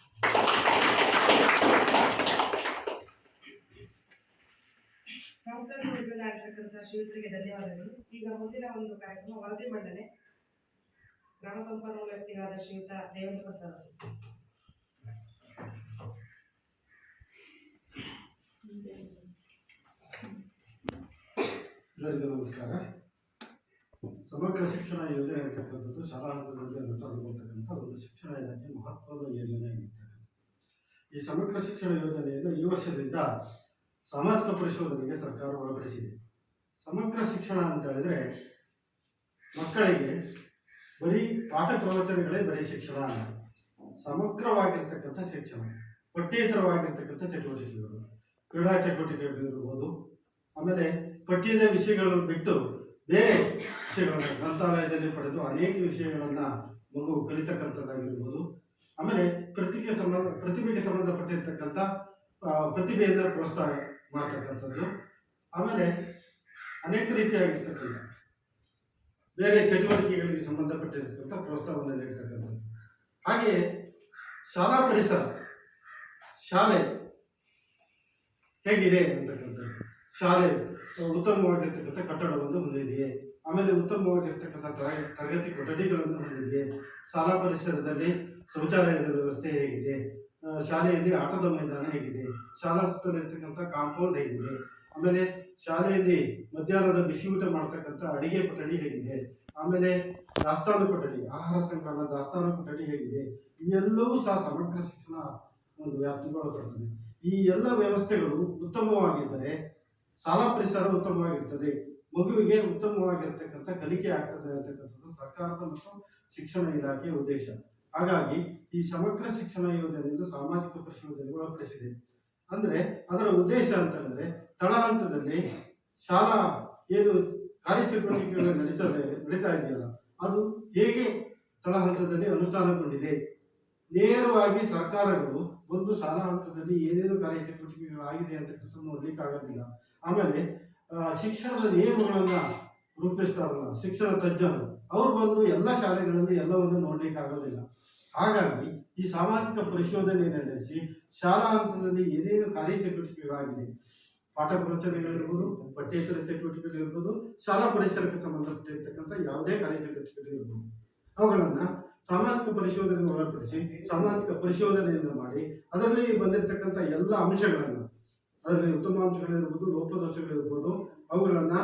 ಆಗಿರ್ತಕ್ಕಂಥ ಶ್ರೀಯುತರಿಗೆ ಧನ್ಯವಾದಗಳು. ಈಗ ಮುಂದಿನ ಒಂದು ಕಾರ್ಯಕ್ರಮ ವರದಿ ಮಂಡನೆ. ಗ್ರಾಮ ಸಂಪನ್ಮೂಲ ವ್ಯಕ್ತಿಗಳಾದ ಶ್ರೀಯುತ ದೇವೇಂದ್ರ ಪ್ರಸಾದ್. ಎಲ್ಲರಿಗೂ ನಮಸ್ಕಾರ. ಸಮಗ್ರ ಶಿಕ್ಷಣ ಯೋಜನೆ ಅಂತಕ್ಕಂಥದ್ದು ಶಾಲಾ ಹಂತದಲ್ಲಿ ಅನುಷ್ಠಾನಗೊಳ್ತಕ್ಕಂಥ ಒಂದು ಶಿಕ್ಷಣ ಇಲಾಖೆ ಮಹತ್ವದ ಯೋಜನೆ ಆಗಿರ್ತಕ್ಕಂಥ ಈ ಸಮಗ್ರ ಶಿಕ್ಷಣ ಯೋಜನೆಯನ್ನು ಈ ವರ್ಷದಿಂದ ಸಾಮಾಜಿಕ ಪರಿಶೋಧನೆಗೆ ಸರ್ಕಾರ ಒಳಪಡಿಸಿದೆ. ಸಮಗ್ರ ಶಿಕ್ಷಣ ಅಂತ ಹೇಳಿದ್ರೆ ಮಕ್ಕಳಿಗೆ ಬರೀ ಪಾಠ ಪ್ರವಚನಗಳೇ ಬರೀ ಶಿಕ್ಷಣ ಅಲ್ಲ, ಸಮಗ್ರವಾಗಿರ್ತಕ್ಕಂಥ ಶಿಕ್ಷಣ, ಪಠ್ಯೇತರವಾಗಿರ್ತಕ್ಕಂಥ ಚಟುವಟಿಕೆಗಳು, ಕ್ರೀಡಾ ಚಟುವಟಿಕೆಗಳಿರ್ಬೋದು, ಆಮೇಲೆ ಪಠ್ಯದ ವಿಷಯಗಳನ್ನು ಬಿಟ್ಟು ಬೇರೆ ವಿಷಯಗಳನ್ನು ಗ್ರಂಥಾಲಯದಲ್ಲಿ ಪಡೆದು ಅನೇಕ ವಿಷಯಗಳನ್ನು ಮಗು ಕಲಿತಕ್ಕಂಥದ್ದಾಗಿರ್ಬೋದು, ಆಮೇಲೆ ಪ್ರತಿಭೆಗೆ ಸಂಬಂಧಪಟ್ಟಿರ್ತಕ್ಕಂಥ ಪ್ರತಿಭೆಯನ್ನು ಪ್ರೋತ್ಸಾಹ ಮಾಡ್ತಕ್ಕಂಥದ್ದು, ಆಮೇಲೆ ಅನೇಕ ರೀತಿಯಾಗಿರ್ತಕ್ಕಂಥ ಬೇರೆ ಚಟುವಟಿಕೆಗಳಿಗೆ ಸಂಬಂಧಪಟ್ಟಿರ್ತಕ್ಕಂಥ ಪ್ರೋತ್ಸಾಹವನ್ನು ನೀಡ್ತಕ್ಕಂಥದ್ದು. ಹಾಗೆಯೇ ಶಾಲಾ ಪರಿಸರ, ಶಾಲೆ ಹೇಗಿದೆ ಅಂತಕ್ಕಂಥದ್ದು, ಶಾಲೆ ಉತ್ತಮವಾಗಿರ್ತಕ್ಕಂಥ ಕಟ್ಟಡವನ್ನು ಹೊಂದಿದೆಯೇ, ಆಮೇಲೆ ಉತ್ತಮವಾಗಿರ್ತಕ್ಕಂಥ ತರಗತಿ ಕೊಠಡಿಗಳನ್ನು ಹೊಂದಿದೆಯೇ, ಶಾಲಾ ಪರಿಸರದಲ್ಲಿ ಶೌಚಾಲಯದ ವ್ಯವಸ್ಥೆ ಹೇಗಿದೆ, ಶಾಲೆಯಲ್ಲಿ ಆಟದ ಮೈದಾನ ಹೇಗಿದೆ, ಶಾಲಾ ಸುತ್ತಲಿರ್ತಕ್ಕಂಥ ಕಾಂಪೌಂಡ್ ಹೇಗಿದೆ, ಆಮೇಲೆ ಶಾಲೆಯಲ್ಲಿ ಮಧ್ಯಾಹ್ನದ ಬಿಸಿ ಊಟ ಮಾಡ್ತಕ್ಕಂಥ ಅಡಿಗೆ ಕೊಠಡಿ ಹೇಗಿದೆ, ಆಮೇಲೆ ದಾಸ್ತಾನು ಕೊಠಡಿ, ಆಹಾರ ಸಂಗ್ರಹಣ ದಾಸ್ತಾನು ಕೊಠಡಿ ಹೇಗಿದೆ, ಇವೆಲ್ಲವೂ ಸಹ ಸಮಗ್ರ ಶಿಕ್ಷಣ ಒಂದು ವ್ಯಾಪ್ತಿಗೊಳಪಡುತ್ತದೆ. ಈ ಎಲ್ಲ ವ್ಯವಸ್ಥೆಗಳು ಉತ್ತಮವಾಗಿದ್ದರೆ ಶಾಲಾ ಪರಿಸರ ಉತ್ತಮವಾಗಿರ್ತದೆ, ಮಗುವಿಗೆ ಉತ್ತಮವಾಗಿರ್ತಕ್ಕಂಥ ಕಲಿಕೆ ಆಗ್ತದೆ ಅಂತಕ್ಕಂಥದ್ದು ಸರ್ಕಾರದ ಮತ್ತು ಶಿಕ್ಷಣ ಇಲಾಖೆಯ ಉದ್ದೇಶ. ಹಾಗಾಗಿ ಈ ಸಮಗ್ರ ಶಿಕ್ಷಣ ಯೋಜನೆಯನ್ನು ಸಾಮಾಜಿಕ ಪರಿಶೋಧನೆಗೆ ಒಳಪಡಿಸಿದೆ. ಅಂದರೆ ಅದರ ಉದ್ದೇಶ ಅಂತ ಹೇಳಿದ್ರೆ ತಳ ಹಂತದಲ್ಲಿ ಶಾಲಾ ಏನು ಕಾರ್ಯಚಟುವಟಿಕೆಗಳು ನಡೀತಾ ಇದೆಯಲ್ಲ ಅದು ಹೇಗೆ ತಳ ಹಂತದಲ್ಲಿ ಅನುಷ್ಠಾನಗೊಂಡಿದೆ, ನೇರವಾಗಿ ಸರ್ಕಾರಗಳು ಒಂದು ಶಾಲಾ ಹಂತದಲ್ಲಿ ಏನೇನು ಕಾರ್ಯಚಟುವಟಿಕೆಗಳಾಗಿದೆ ಅಂತಕ್ಕಂಥ ನೋಡ್ಲಿಕ್ಕೆ ಆಗೋದಿಲ್ಲ. ಆಮೇಲೆ ಶಿಕ್ಷಣದ ನಿಯಮಗಳನ್ನು ರೂಪಿಸ್ತಾರಲ್ಲ ಶಿಕ್ಷಣ ತಜ್ಞರು, ಅವ್ರು ಬಂದು ಎಲ್ಲ ಶಾಲೆಗಳಲ್ಲಿ ಎಲ್ಲವನ್ನು ನೋಡ್ಲಿಕ್ಕೆ ಆಗೋದಿಲ್ಲ. ಹಾಗಾಗಿ ಈ ಸಾಮಾಜಿಕ ಪರಿಶೋಧನೆ ನಡೆಸಿ ಶಾಲಾ ಹಂತದಲ್ಲಿ ಏನೇನು ಕಾರ್ಯಚಟುವಟಿಕೆಗಳಾಗಿದೆ, ಪಾಠ ಪ್ರವಚನಗಳಿರ್ಬೋದು, ಪಠ್ಯೇತರ ಚಟುವಟಿಕೆಗಳಿರ್ಬೋದು, ಶಾಲಾ ಪರಿಸರಕ್ಕೆ ಸಂಬಂಧಪಟ್ಟಿರ್ತಕ್ಕಂಥ ಯಾವುದೇ ಕಾರ್ಯಚಟುವಟಿಕೆಗಳಿರ್ಬೋದು, ಅವುಗಳನ್ನು ಸಾಮಾಜಿಕ ಪರಿಶೋಧನೆಗೆ ಒಳಪಡಿಸಿ ಸಾಮಾಜಿಕ ಪರಿಶೋಧನೆಯನ್ನು ಮಾಡಿ ಅದರಲ್ಲಿ ಬಂದಿರತಕ್ಕಂಥ ಎಲ್ಲ ಅಂಶಗಳನ್ನು, ಅದರಲ್ಲಿ ಉತ್ತಮ ಅಂಶಗಳಿರ್ಬೋದು, ಲೋಪದೋಷಗಳಿರ್ಬೋದು, ಅವುಗಳನ್ನು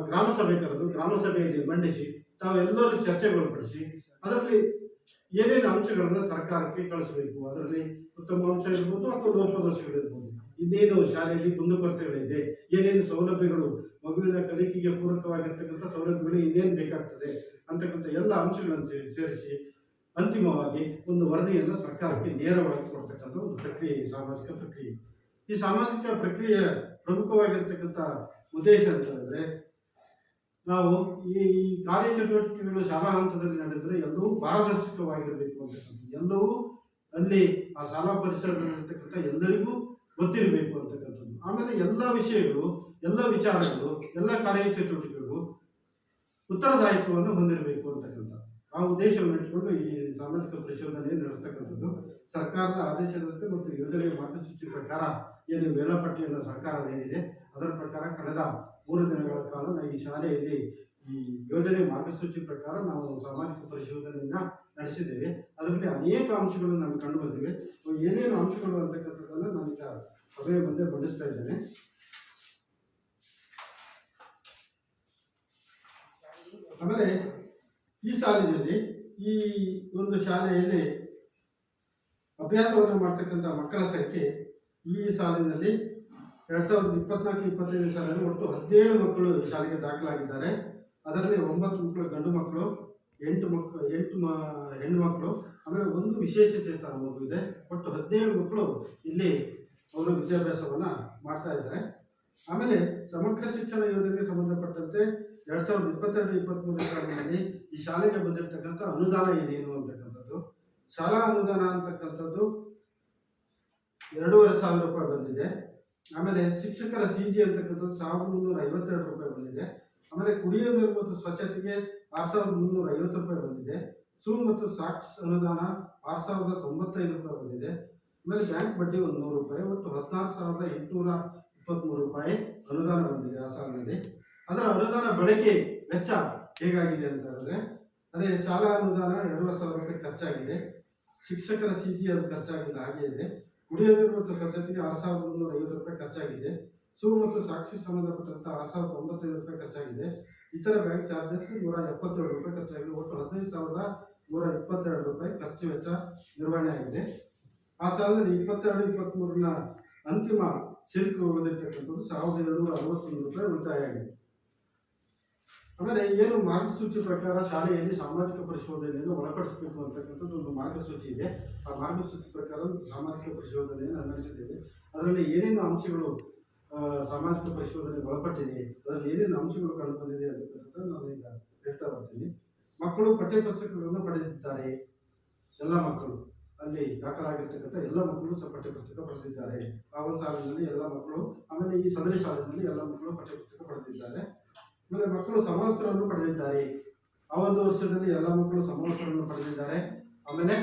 ಗ್ರಾಮ ಸಭೆ ಕರೆದು ಗ್ರಾಮ ಸಭೆಯಲ್ಲಿ ಮಂಡಿಸಿ ತಾವೆಲ್ಲರೂ ಚರ್ಚೆಗೊಳಪಡಿಸಿ ಅದರಲ್ಲಿ ಏನೇನು ಅಂಶಗಳನ್ನು ಸರ್ಕಾರಕ್ಕೆ ಕಳಿಸಬೇಕು, ಅದರಲ್ಲಿ ಉತ್ತಮ ಅಂಶ ಇರ್ಬೋದು ಅಥವಾ ಲೋಪದೋಷಗಳಿರ್ಬೋದು, ಇನ್ನೇನು ಶಾಲೆಯಲ್ಲಿ ಕುಂದುಕೊರತೆಗಳಿದೆ, ಏನೇನು ಸೌಲಭ್ಯಗಳು, ಮಗುವಿನ ಕಲಿಕೆಗೆ ಪೂರಕವಾಗಿರ್ತಕ್ಕಂಥ ಸೌಲಭ್ಯಗಳು ಇನ್ನೇನು ಬೇಕಾಗ್ತದೆ ಅಂತಕ್ಕಂಥ ಎಲ್ಲ ಅಂಶಗಳನ್ನು ಸೇರಿಸಿ ಅಂತಿಮವಾಗಿ ಒಂದು ವರದಿಯನ್ನು ಸರ್ಕಾರಕ್ಕೆ ನೇರವಾಗಿ ಕೊಡ್ತಕ್ಕಂಥ ಒಂದು ಪ್ರಕ್ರಿಯೆ, ಸಾಮಾಜಿಕ ಪ್ರಕ್ರಿಯೆ. ಈ ಸಾಮಾಜಿಕ ಪ್ರಕ್ರಿಯೆ ಪ್ರಮುಖವಾಗಿರ್ತಕ್ಕಂಥ ಉದ್ದೇಶ ಅಂತ ಹೇಳಿದ್ರೆ, ನಾವು ಈ ಕಾರ್ಯಚಟುವಟಿಕೆಗಳು ಶಾಲಾ ಹಂತದಲ್ಲಿ ನಡೆದರೆ ಎಲ್ಲವೂ ಪಾರದರ್ಶಕವಾಗಿರಬೇಕು ಅಂತಕ್ಕಂಥದ್ದು, ಎಲ್ಲವೂ ಅಲ್ಲಿ ಆ ಶಾಲಾ ಪರಿಸರದಲ್ಲಿರ್ತಕ್ಕಂಥ ಎಲ್ಲರಿಗೂ ಗೊತ್ತಿರಬೇಕು ಅಂತಕ್ಕಂಥದ್ದು. ಆಮೇಲೆ ಎಲ್ಲ ವಿಷಯಗಳು, ಎಲ್ಲ ವಿಚಾರಗಳು, ಎಲ್ಲ ಕಾರ್ಯಚಟುವಟಿಕೆಗಳು ಉತ್ತರದಾಯಿತ್ವವನ್ನು ಹೊಂದಿರಬೇಕು ಅಂತಕ್ಕಂಥ ಆ ಉದ್ದೇಶವನ್ನು ಇಟ್ಕೊಂಡು ಈ ಸಾಮಾಜಿಕ ಪರಿಶೋಧನೆ ನಡೆಸ್ತಕ್ಕಂಥದ್ದು. ಸರ್ಕಾರದ ಆದೇಶದಂತೆ ಮತ್ತು ಯೋಜನೆಯ ಮಾರ್ಗಸೂಚಿ ಪ್ರಕಾರ ಏನು ವೇಳಾಪಟ್ಟಿಯನ್ನು ಸರ್ಕಾರ ನೀಡಿದೆ, ಅದರ ಪ್ರಕಾರ ಕಳೆದ 3 ದಿನಗಳ ಕಾಲ ನಾವು ಈ ಶಾಲೆಯಲ್ಲಿ ಈ ಯೋಜನೆ ಮಾರ್ಗಸೂಚಿ ಪ್ರಕಾರ ನಾವು ಸಾಮಾಜಿಕ ಪರಿಶೋಧನೆಯನ್ನು ನಡೆಸಿದ್ದೇವೆ. ಅದರಲ್ಲಿ ಅನೇಕ ಅಂಶಗಳು ನಮಗೆ ಕಂಡು ಬಂದಿವೆ. ಏನೇನು ಅಂಶಗಳು ಅಂತಕ್ಕಂಥದ್ದನ್ನು ನಾನೀಗ ಸಭೆಯ ಮುಂದೆ ಮಂಡಿಸ್ತಾ ಇದ್ದೇನೆ. ಆಮೇಲೆ ಈ ಸಾಲಿನಲ್ಲಿ, ಈ ಒಂದು ಶಾಲೆಯಲ್ಲಿ ಅಭ್ಯಾಸವನ್ನು ಮಾಡ್ತಕ್ಕಂಥ ಮಕ್ಕಳ ಸಂಖ್ಯೆ ಈ ಸಾಲಿನಲ್ಲಿ 2024-25 ಸಾಲಿನಲ್ಲಿ ಒಟ್ಟು 17 ಮಕ್ಕಳು ಈ ಶಾಲೆಗೆ ದಾಖಲಾಗಿದ್ದಾರೆ. ಅದರಲ್ಲಿ 9 ಮಕ್ಕಳು ಗಂಡು ಮಕ್ಕಳು, 8 ಹೆಣ್ಣು ಮಕ್ಕಳು, ಆಮೇಲೆ 1 ವಿಶೇಷ ಚೇತನ ಮಗು ಇದೆ. ಒಟ್ಟು 17 ಮಕ್ಕಳು ಇಲ್ಲಿ ಅವರು ವಿದ್ಯಾಭ್ಯಾಸವನ್ನು ಮಾಡ್ತಾ ಇದ್ದಾರೆ. ಆಮೇಲೆ ಸಮಗ್ರ ಶಿಕ್ಷಣ ಯೋಜನೆಗೆ ಸಂಬಂಧಪಟ್ಟಂತೆ 2022-23 ಸಾಲಿನಲ್ಲಿ ಈ ಶಾಲೆಗೆ ಬಂದಿರತಕ್ಕಂಥ ಅನುದಾನ ಏನೇನು ಅಂತಕ್ಕಂಥದ್ದು, ಶಾಲಾ ಅನುದಾನ ಅಂತಕ್ಕಂಥದ್ದು 2,500 ರೂಪಾಯಿ ಬಂದಿದೆ. ಆಮೇಲೆ ಶಿಕ್ಷಕರ CG ಅಂತಕ್ಕಂಥದ್ದು 1,352 ರೂಪಾಯಿ ಬಂದಿದೆ. ಆಮೇಲೆ ಕುಡಿಯುವ ನೀರು ಮತ್ತು ಸ್ವಚ್ಛತೆಗೆ 6,350 ರೂಪಾಯಿ ಬಂದಿದೆ. ಸೂ ಮತ್ತು ಸಾಕ್ಸ್ ಅನುದಾನ 6,095 ರೂಪಾಯಿ ಬಂದಿದೆ. ಆಮೇಲೆ ಬ್ಯಾಂಕ್ ಬಡ್ಡಿ 100 ರೂಪಾಯಿ, ಒಟ್ಟು 16,823 ರೂಪಾಯಿ ಅನುದಾನ ಬಂದಿದೆ ಆ ಸಾಲಿನಲ್ಲಿ. ಅದರ ಅನುದಾನ ಬಳಕೆ ವೆಚ್ಚ ಹೇಗಾಗಿದೆ ಅಂತ ಹೇಳಿದ್ರೆ, ಅದೇ ಶಾಲಾ ಅನುದಾನ 2,000 ರೂಪಾಯಿ ಖರ್ಚಾಗಿದೆ. ಶಿಕ್ಷಕರ CG ಅದು ಖರ್ಚಾಗಿದೆ, ಹಾಗೆ ಇದೆ. ಕುಡಿಯುವ ನೀರು ಮತ್ತು ಸ್ವಚ್ಛತೆಗೆ 6,350 ರೂಪಾಯಿ ಖರ್ಚಾಗಿದೆ. ಸೂ ಮತ್ತು ಸಾಕ್ಷಿ ಸಂಬಂಧಪಟ್ಟಂಥ 6,095 ರೂಪಾಯಿ ಖರ್ಚಾಗಿದೆ. ಇತರ ಬ್ಯಾಂಕ್ ಚಾರ್ಜಸ್ 177 ರೂಪಾಯಿ ಖರ್ಚಾಗಿದೆ. ಒಟ್ಟು 15,122 ರೂಪಾಯಿ ಖರ್ಚು ವೆಚ್ಚ ನಿರ್ವಹಣೆ ಆಗಿದೆ. ಆ ಸಾಲಿನಲ್ಲಿ 22-23ನ ಅಂತಿಮ ಶುಲ್ಕ ಉಳಿದಿರ್ತಕ್ಕಂಥದ್ದು 1,761 ರೂಪಾಯಿ ಉಳಿತಾಯ ಆಗಿದೆ. ಆಮೇಲೆ ಏನು ಮಾರ್ಗಸೂಚಿ ಪ್ರಕಾರ ಶಾಲೆಯಲ್ಲಿ ಸಾಮಾಜಿಕ ಪರಿಶೋಧನೆಯನ್ನು ಒಳಪಡಿಸಬೇಕು ಅಂತಕ್ಕಂಥದ್ದು ಒಂದು ಮಾರ್ಗಸೂಚಿ ಇದೆ. ಆ ಮಾರ್ಗಸೂಚಿ ಪ್ರಕಾರ ಸಾಮಾಜಿಕ ಪರಿಶೋಧನೆಯನ್ನು ನಡೆಸಿದ್ದೇವೆ. ಅದರಲ್ಲಿ ಏನೇನು ಅಂಶಗಳು ಸಾಮಾಜಿಕ ಪರಿಶೋಧನೆಗೆ ಒಳಪಟ್ಟಿದೆ, ಅದರಲ್ಲಿ ಏನೇನು ಅಂಶಗಳು ಕಂಡು ಬಂದಿದೆ ಅಂತಕ್ಕಂಥದ್ದು ನಾನು ಈಗ ಹೇಳ್ತಾ ಬರ್ತೀನಿ. ಮಕ್ಕಳು ಪಠ್ಯಪುಸ್ತಕಗಳನ್ನು ಪಡೆದಿದ್ದಾರೆ. ಎಲ್ಲ ಮಕ್ಕಳು ಅಲ್ಲಿ ದಾಖಲಾಗಿರ್ತಕ್ಕಂಥ ಎಲ್ಲ ಮಕ್ಕಳು ಪಠ್ಯಪುಸ್ತಕ ಪಡೆದಿದ್ದಾರೆ. ಆ ಒಂದು ಸಾಲಿನಲ್ಲಿ ಎಲ್ಲ ಮಕ್ಕಳು, ಆಮೇಲೆ ಈ ಸದರಿ ಸಾಲಿನಲ್ಲಿ ಎಲ್ಲ ಮಕ್ಕಳು ಪಠ್ಯಪುಸ್ತಕ ಪಡೆದಿದ್ದಾರೆ. ಆಮೇಲೆ ಮಕ್ಕಳು ಸಮವಸ್ತ್ರವನ್ನು ಪಡೆದಿದ್ದಾರೆ. ಆ ಒಂದು ವರ್ಷದಲ್ಲಿ ಎಲ್ಲ ಮಕ್ಕಳು ಸಮವಸ್ತ್ರವನ್ನು ಪಡೆದಿದ್ದಾರೆ. ಆಮೇಲೆ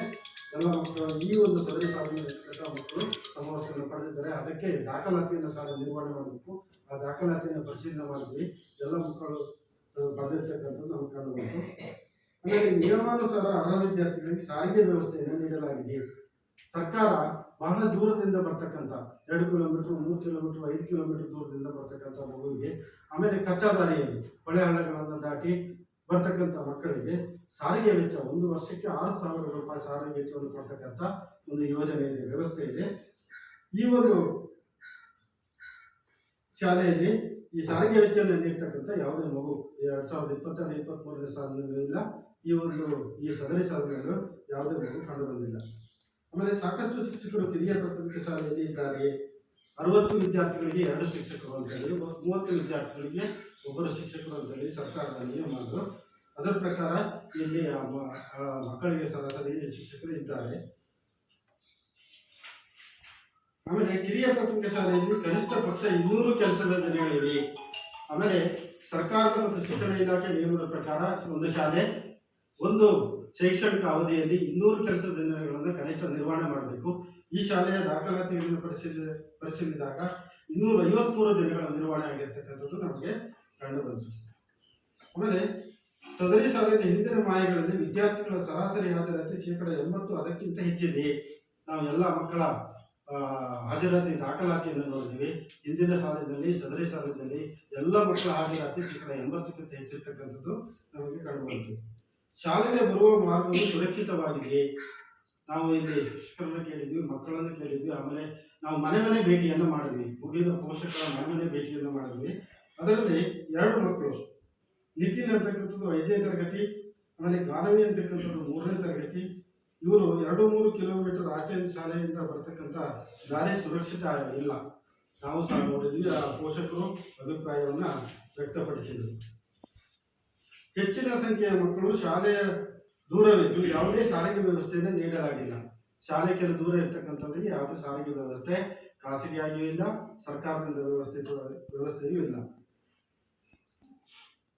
ಎಲ್ಲ ಮಕ್ಕಳು ಈ ಒಂದು ಸದರಿ ಸಾಲಿನಲ್ಲಿರ್ತಕ್ಕಂಥ ಮಕ್ಕಳು ಸಮವಸ್ತ್ರವನ್ನು ಪಡೆದಿದ್ದಾರೆ. ಅದಕ್ಕೆ ದಾಖಲಾತಿಯನ್ನು ಸಹ ನಿರ್ವಹಣೆ ಮಾಡಬೇಕು. ಆ ದಾಖಲಾತಿಯನ್ನು ಪರಿಶೀಲನೆ ಮಾಡಿದ್ವಿ. ಎಲ್ಲ ಮಕ್ಕಳು ಪಡೆದಿರ್ತಕ್ಕಂಥದ್ದು ನಮಗೆ ಕಂಡು ಬಂತು. ಆಮೇಲೆ ನಿಯಮಾನುಸಾರ ಅರ್ಹ ವಿದ್ಯಾರ್ಥಿಗಳಿಗೆ ಸಾರಿಗೆ ವ್ಯವಸ್ಥೆಯನ್ನು ನೀಡಲಾಗಿದೆ. ಸರ್ಕಾರ ಬಹಳ ದೂರದಿಂದ ಬರ್ತಕ್ಕಂಥ 2 ಕಿಲೋಮೀಟರ್, 3 ಕಿಲೋಮೀಟರ್, 5 ಕಿಲೋಮೀಟರ್ ದೂರದಿಂದ ಬರ್ತಕ್ಕಂಥ ಮಗುವಿಗೆ, ಆಮೇಲೆ ಕಚ್ಚಾ ದಾರಿಯಲ್ಲಿ ಹೊಳೆ ಹಳ್ಳಗಳನ್ನು ದಾಟಿ ಬರ್ತಕ್ಕಂಥ ಮಕ್ಕಳಿಗೆ ಸಾರಿಗೆ ವೆಚ್ಚ 1 ವರ್ಷಕ್ಕೆ 6,000 ರೂಪಾಯಿ ಸಾರಿಗೆ ವೆಚ್ಚವನ್ನು ಕೊಡ್ತಕ್ಕಂಥ ಒಂದು ಯೋಜನೆ ಇದೆ, ವ್ಯವಸ್ಥೆ ಇದೆ. ಈ ಒಂದು ಶಾಲೆಯಲ್ಲಿ ಈ ಸಾರಿಗೆ ವೆಚ್ಚವನ್ನು ನೀಡ್ತಕ್ಕಂಥ ಯಾವುದೇ ಮಗು 2022-23 ಸಾಲಿನಲ್ಲೂ ಇಲ್ಲ. ಈ ಸದರಿ ಸಾಲಿನಲ್ಲೂ ಯಾವುದೇ ಮಗು ಕಂಡು ಬಂದಿಲ್ಲ. ಆಮೇಲೆ ಸಾಕಷ್ಟು ಶಿಕ್ಷಕರು ಕಿರಿಯ ಪ್ರಾಥಮಿಕ ಶಾಲೆಯಲ್ಲಿ ಇದ್ದಾರೆ. 60 ವಿದ್ಯಾರ್ಥಿಗಳಿಗೆ 2 ಶಿಕ್ಷಕರು ಅಂತೇಳಿ, 30 ವಿದ್ಯಾರ್ಥಿಗಳಿಗೆ 1 ಶಿಕ್ಷಕರು ಅಂತೇಳಿ ಸರ್ಕಾರದ ನಿಯಮ ಅದು. ಅದರ ಪ್ರಕಾರ ಇಲ್ಲಿ ಮಕ್ಕಳಿಗೆ ಸರಾಸರಿ ಶಿಕ್ಷಕರು ಇದ್ದಾರೆ. ಆಮೇಲೆ ಕಿರಿಯ ಪ್ರಾಥಮಿಕ ಶಾಲೆಯಲ್ಲಿ ಕನಿಷ್ಠ ಪಕ್ಷ 200 ಕೆಲಸದ ದಿನಗಳಿವೆ. ಆಮೇಲೆ ಸರ್ಕಾರದ ಮತ್ತು ಶಿಕ್ಷಣ ಇಲಾಖೆ ನಿಯಮದ ಪ್ರಕಾರ ಒಂದು ಶಾಲೆ ಒಂದು ಶೈಕ್ಷಣಿಕ ಅವಧಿಯಲ್ಲಿ 200 ಕೆಲಸದ ದಿನಗಳನ್ನು ಕನಿಷ್ಠ ನಿರ್ವಹಣೆ ಮಾಡಬೇಕು. ಈ ಶಾಲೆಯ ದಾಖಲಾತಿಗಳನ್ನು ಪರಿಶೀಲಿಸಿದಾಗ 253 ದಿನಗಳ ನಿರ್ವಹಣೆ ಆಗಿರ್ತಕ್ಕಂಥದ್ದು ನಮಗೆ ಕಂಡು ಬಂತು. ಆಮೇಲೆ ಸದರಿ ಶಾಲೆಯ ಹಿಂದಿನ ಮಾಹಿತಿಗಳಲ್ಲಿ ವಿದ್ಯಾರ್ಥಿಗಳ ಸರಾಸರಿ ಹಾಜರಾತಿ 80% ಅದಕ್ಕಿಂತ ಹೆಚ್ಚಿದೆ. ನಾವು ಎಲ್ಲ ಮಕ್ಕಳ ಹಾಜರಾತಿ ದಾಖಲಾತಿಯನ್ನು ನೋಡಿದ್ವಿ. ಹಿಂದಿನ ಸಾಲಿನಲ್ಲಿ, ಸದರಿ ಸಾಲಿನಲ್ಲಿ ಎಲ್ಲ ಮಕ್ಕಳ ಹಾಜರಾತಿ 80%ಕ್ಕಿಂತ ಹೆಚ್ಚಿರ್ತಕ್ಕಂಥದ್ದು ನಮಗೆ ಕಂಡು ಬಂತು. ಶಾಲೆಗೆ ಬರುವ ಮಾರ್ಗವು ಸುರಕ್ಷಿತವಾಗಿದೆ. ನಾವು ಇಲ್ಲಿ ಶಿಕ್ಷಕರನ್ನು ಕೇಳಿದ್ವಿ, ಮಕ್ಕಳನ್ನು ಕೇಳಿದ್ವಿ. ಆಮೇಲೆ ನಾವು ಮನೆ ಭೇಟಿಯನ್ನು ಮಾಡಿದ್ವಿ, ಮಗುವಿನ ಪೋಷಕರ ಮನೆ ಭೇಟಿಯನ್ನು ಮಾಡಿದ್ವಿ. ಅದರಲ್ಲಿ 2 ಮಕ್ಕಳು, ನಿತಿನ್ ಅಂತಕ್ಕಂಥದ್ದು 5ನೇ ತರಗತಿ, ಆಮೇಲೆ ಗಾನವಿ ಅಂತಕ್ಕಂಥದ್ದು 3ನೇ ತರಗತಿ, ಇವರು 2-3 ಕಿಲೋಮೀಟರ್ ಆಚೆ ಶಾಲೆಯಿಂದ ಬರ್ತಕ್ಕಂಥ ದಾರಿ ಸುರಕ್ಷಿತ ಇಲ್ಲ. ನಾವು ಸಹ ನೋಡಿದ್ವಿ, ಆ ಪೋಷಕರು ಅಭಿಪ್ರಾಯವನ್ನು ವ್ಯಕ್ತಪಡಿಸಿದರು. ಹೆಚ್ಚಿನ ಸಂಖ್ಯೆಯ ಮಕ್ಕಳು ಶಾಲೆಯ ದೂರವಿದ್ದು ಯಾವುದೇ ಸಾರಿಗೆ ವ್ಯವಸ್ಥೆಯನ್ನು ನೀಡಲಾಗಿಲ್ಲ. ಶಾಲೆ ಕೆಲವು ದೂರ ಇರ್ತಕ್ಕಂಥವರಿಗೆ ಯಾವುದೇ ಸಾರಿಗೆ ವ್ಯವಸ್ಥೆ ಖಾಸಗಿಯಾಗಿಯೂ ಇಲ್ಲ, ಸರ್ಕಾರದಿಂದ ವ್ಯವಸ್ಥೆಯೂ ಇಲ್ಲ.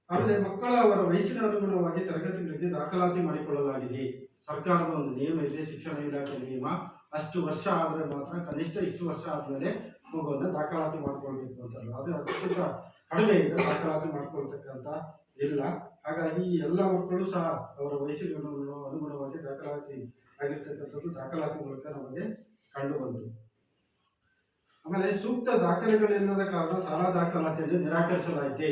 ಆಮೇಲೆ ಮಕ್ಕಳ ಅವರ ವಯಸ್ಸಿನ ಅನುಗುಣವಾಗಿ ತರಗತಿಗಳಿಗೆ ದಾಖಲಾತಿ ಮಾಡಿಕೊಳ್ಳಲಾಗಿದೆ. ಸರ್ಕಾರದ ಒಂದು ನಿಯಮ ಇದೆ, ಶಿಕ್ಷಣ ಇಲಾಖೆ ನಿಯಮ. ಅಷ್ಟು ವರ್ಷ ಆದರೆ ಮಾತ್ರ, ಕನಿಷ್ಠ ಇಷ್ಟು ವರ್ಷ ಆದಮೇಲೆ ಮಗುವನ್ನು ದಾಖಲಾತಿ ಮಾಡ್ಕೊಳ್ಬೇಕು ಅಂತಲ್ಲ. ಅದು ಅದಕ್ಕಿಂತ ಕಡಿಮೆ ಇದ್ದರೆ ದಾಖಲಾತಿ ಮಾಡ್ಕೊಳ್ತಕ್ಕಂಥ ಇಲ್ಲ. ಹಾಗಾಗಿ ಎಲ್ಲ ಮಕ್ಕಳು ಸಹ ಅವರ ವಯಸ್ಸಿಗೆ ಅನುಗುಣವಾಗಿ ದಾಖಲಾತಿ ಆಗಿರ್ತಕ್ಕಂಥದ್ದು ದಾಖಲಾತಿ ಮೂಲಕ ನಮಗೆ ಕಂಡು ಬಂತು. ಆಮೇಲೆ ಸೂಕ್ತ ದಾಖಲೆಗಳಿಲ್ಲದ ಕಾರಣ ಶಾಲಾ ದಾಖಲಾತಿಯನ್ನು ನಿರಾಕರಿಸಲಾಯಿತು.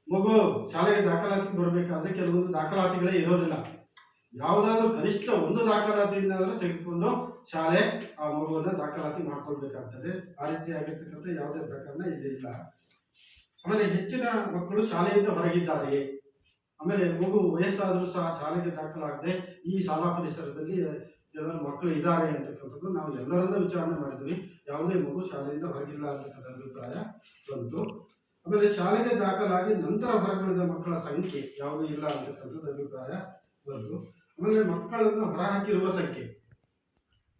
ಮಗು ಶಾಲೆಗೆ ದಾಖಲಾತಿ ಬರಬೇಕಾದ್ರೆ ಕೆಲವೊಂದು ದಾಖಲಾತಿಗಳೇ ಇರೋದಿಲ್ಲ. ಯಾವುದಾದ್ರೂ ಕನಿಷ್ಠ ಒಂದು ದಾಖಲಾತಿಯಿಂದಾದರೂ ತೆಗೆದುಕೊಂಡು ಶಾಲೆ ಆ ಮಗುವನ್ನು ದಾಖಲಾತಿ ಮಾಡ್ಕೊಳ್ಬೇಕಾಗ್ತದೆ. ಆ ರೀತಿಯಾಗಿರ್ತಕ್ಕಂಥ ಯಾವುದೇ ಪ್ರಕರಣ ಇಲ್ಲಿ ಇಲ್ಲ. ಆಮೇಲೆ ಹೆಚ್ಚಿನ ಮಕ್ಕಳು ಶಾಲೆಯಿಂದ ಹೊರಗಿದ್ದಾರೆ. ಆಮೇಲೆ ಮಗು ವಯಸ್ಸಾದರೂ ಸಹ ಶಾಲೆಗೆ ದಾಖಲಾಗದೆ ಈ ಶಾಲಾ ಪರಿಸರದಲ್ಲಿ ಎಲ್ಲರೂ ಮಕ್ಕಳು ಇದ್ದಾರೆ ಅಂತಕ್ಕಂಥದ್ದು ನಾವು ಎಲ್ಲರನ್ನ ವಿಚಾರಣೆ ಮಾಡಿದ್ವಿ. ಯಾವುದೇ ಮಗು ಶಾಲೆಯಿಂದ ಹೊರಗಿಲ್ಲ ಅಂತಕ್ಕಂಥ ಅಭಿಪ್ರಾಯ ಬಂತು. ಆಮೇಲೆ ಶಾಲೆಗೆ ದಾಖಲಾಗಿ ನಂತರ ಹೊರಗುಳಿದ ಮಕ್ಕಳ ಸಂಖ್ಯೆ ಯಾವುದೂ ಇಲ್ಲ ಅಂತಕ್ಕಂಥದ್ದು ಅಭಿಪ್ರಾಯ ಬಂತು. ಆಮೇಲೆ ಮಕ್ಕಳನ್ನು ಹೊರಹಾಕಿರುವ ಸಂಖ್ಯೆ,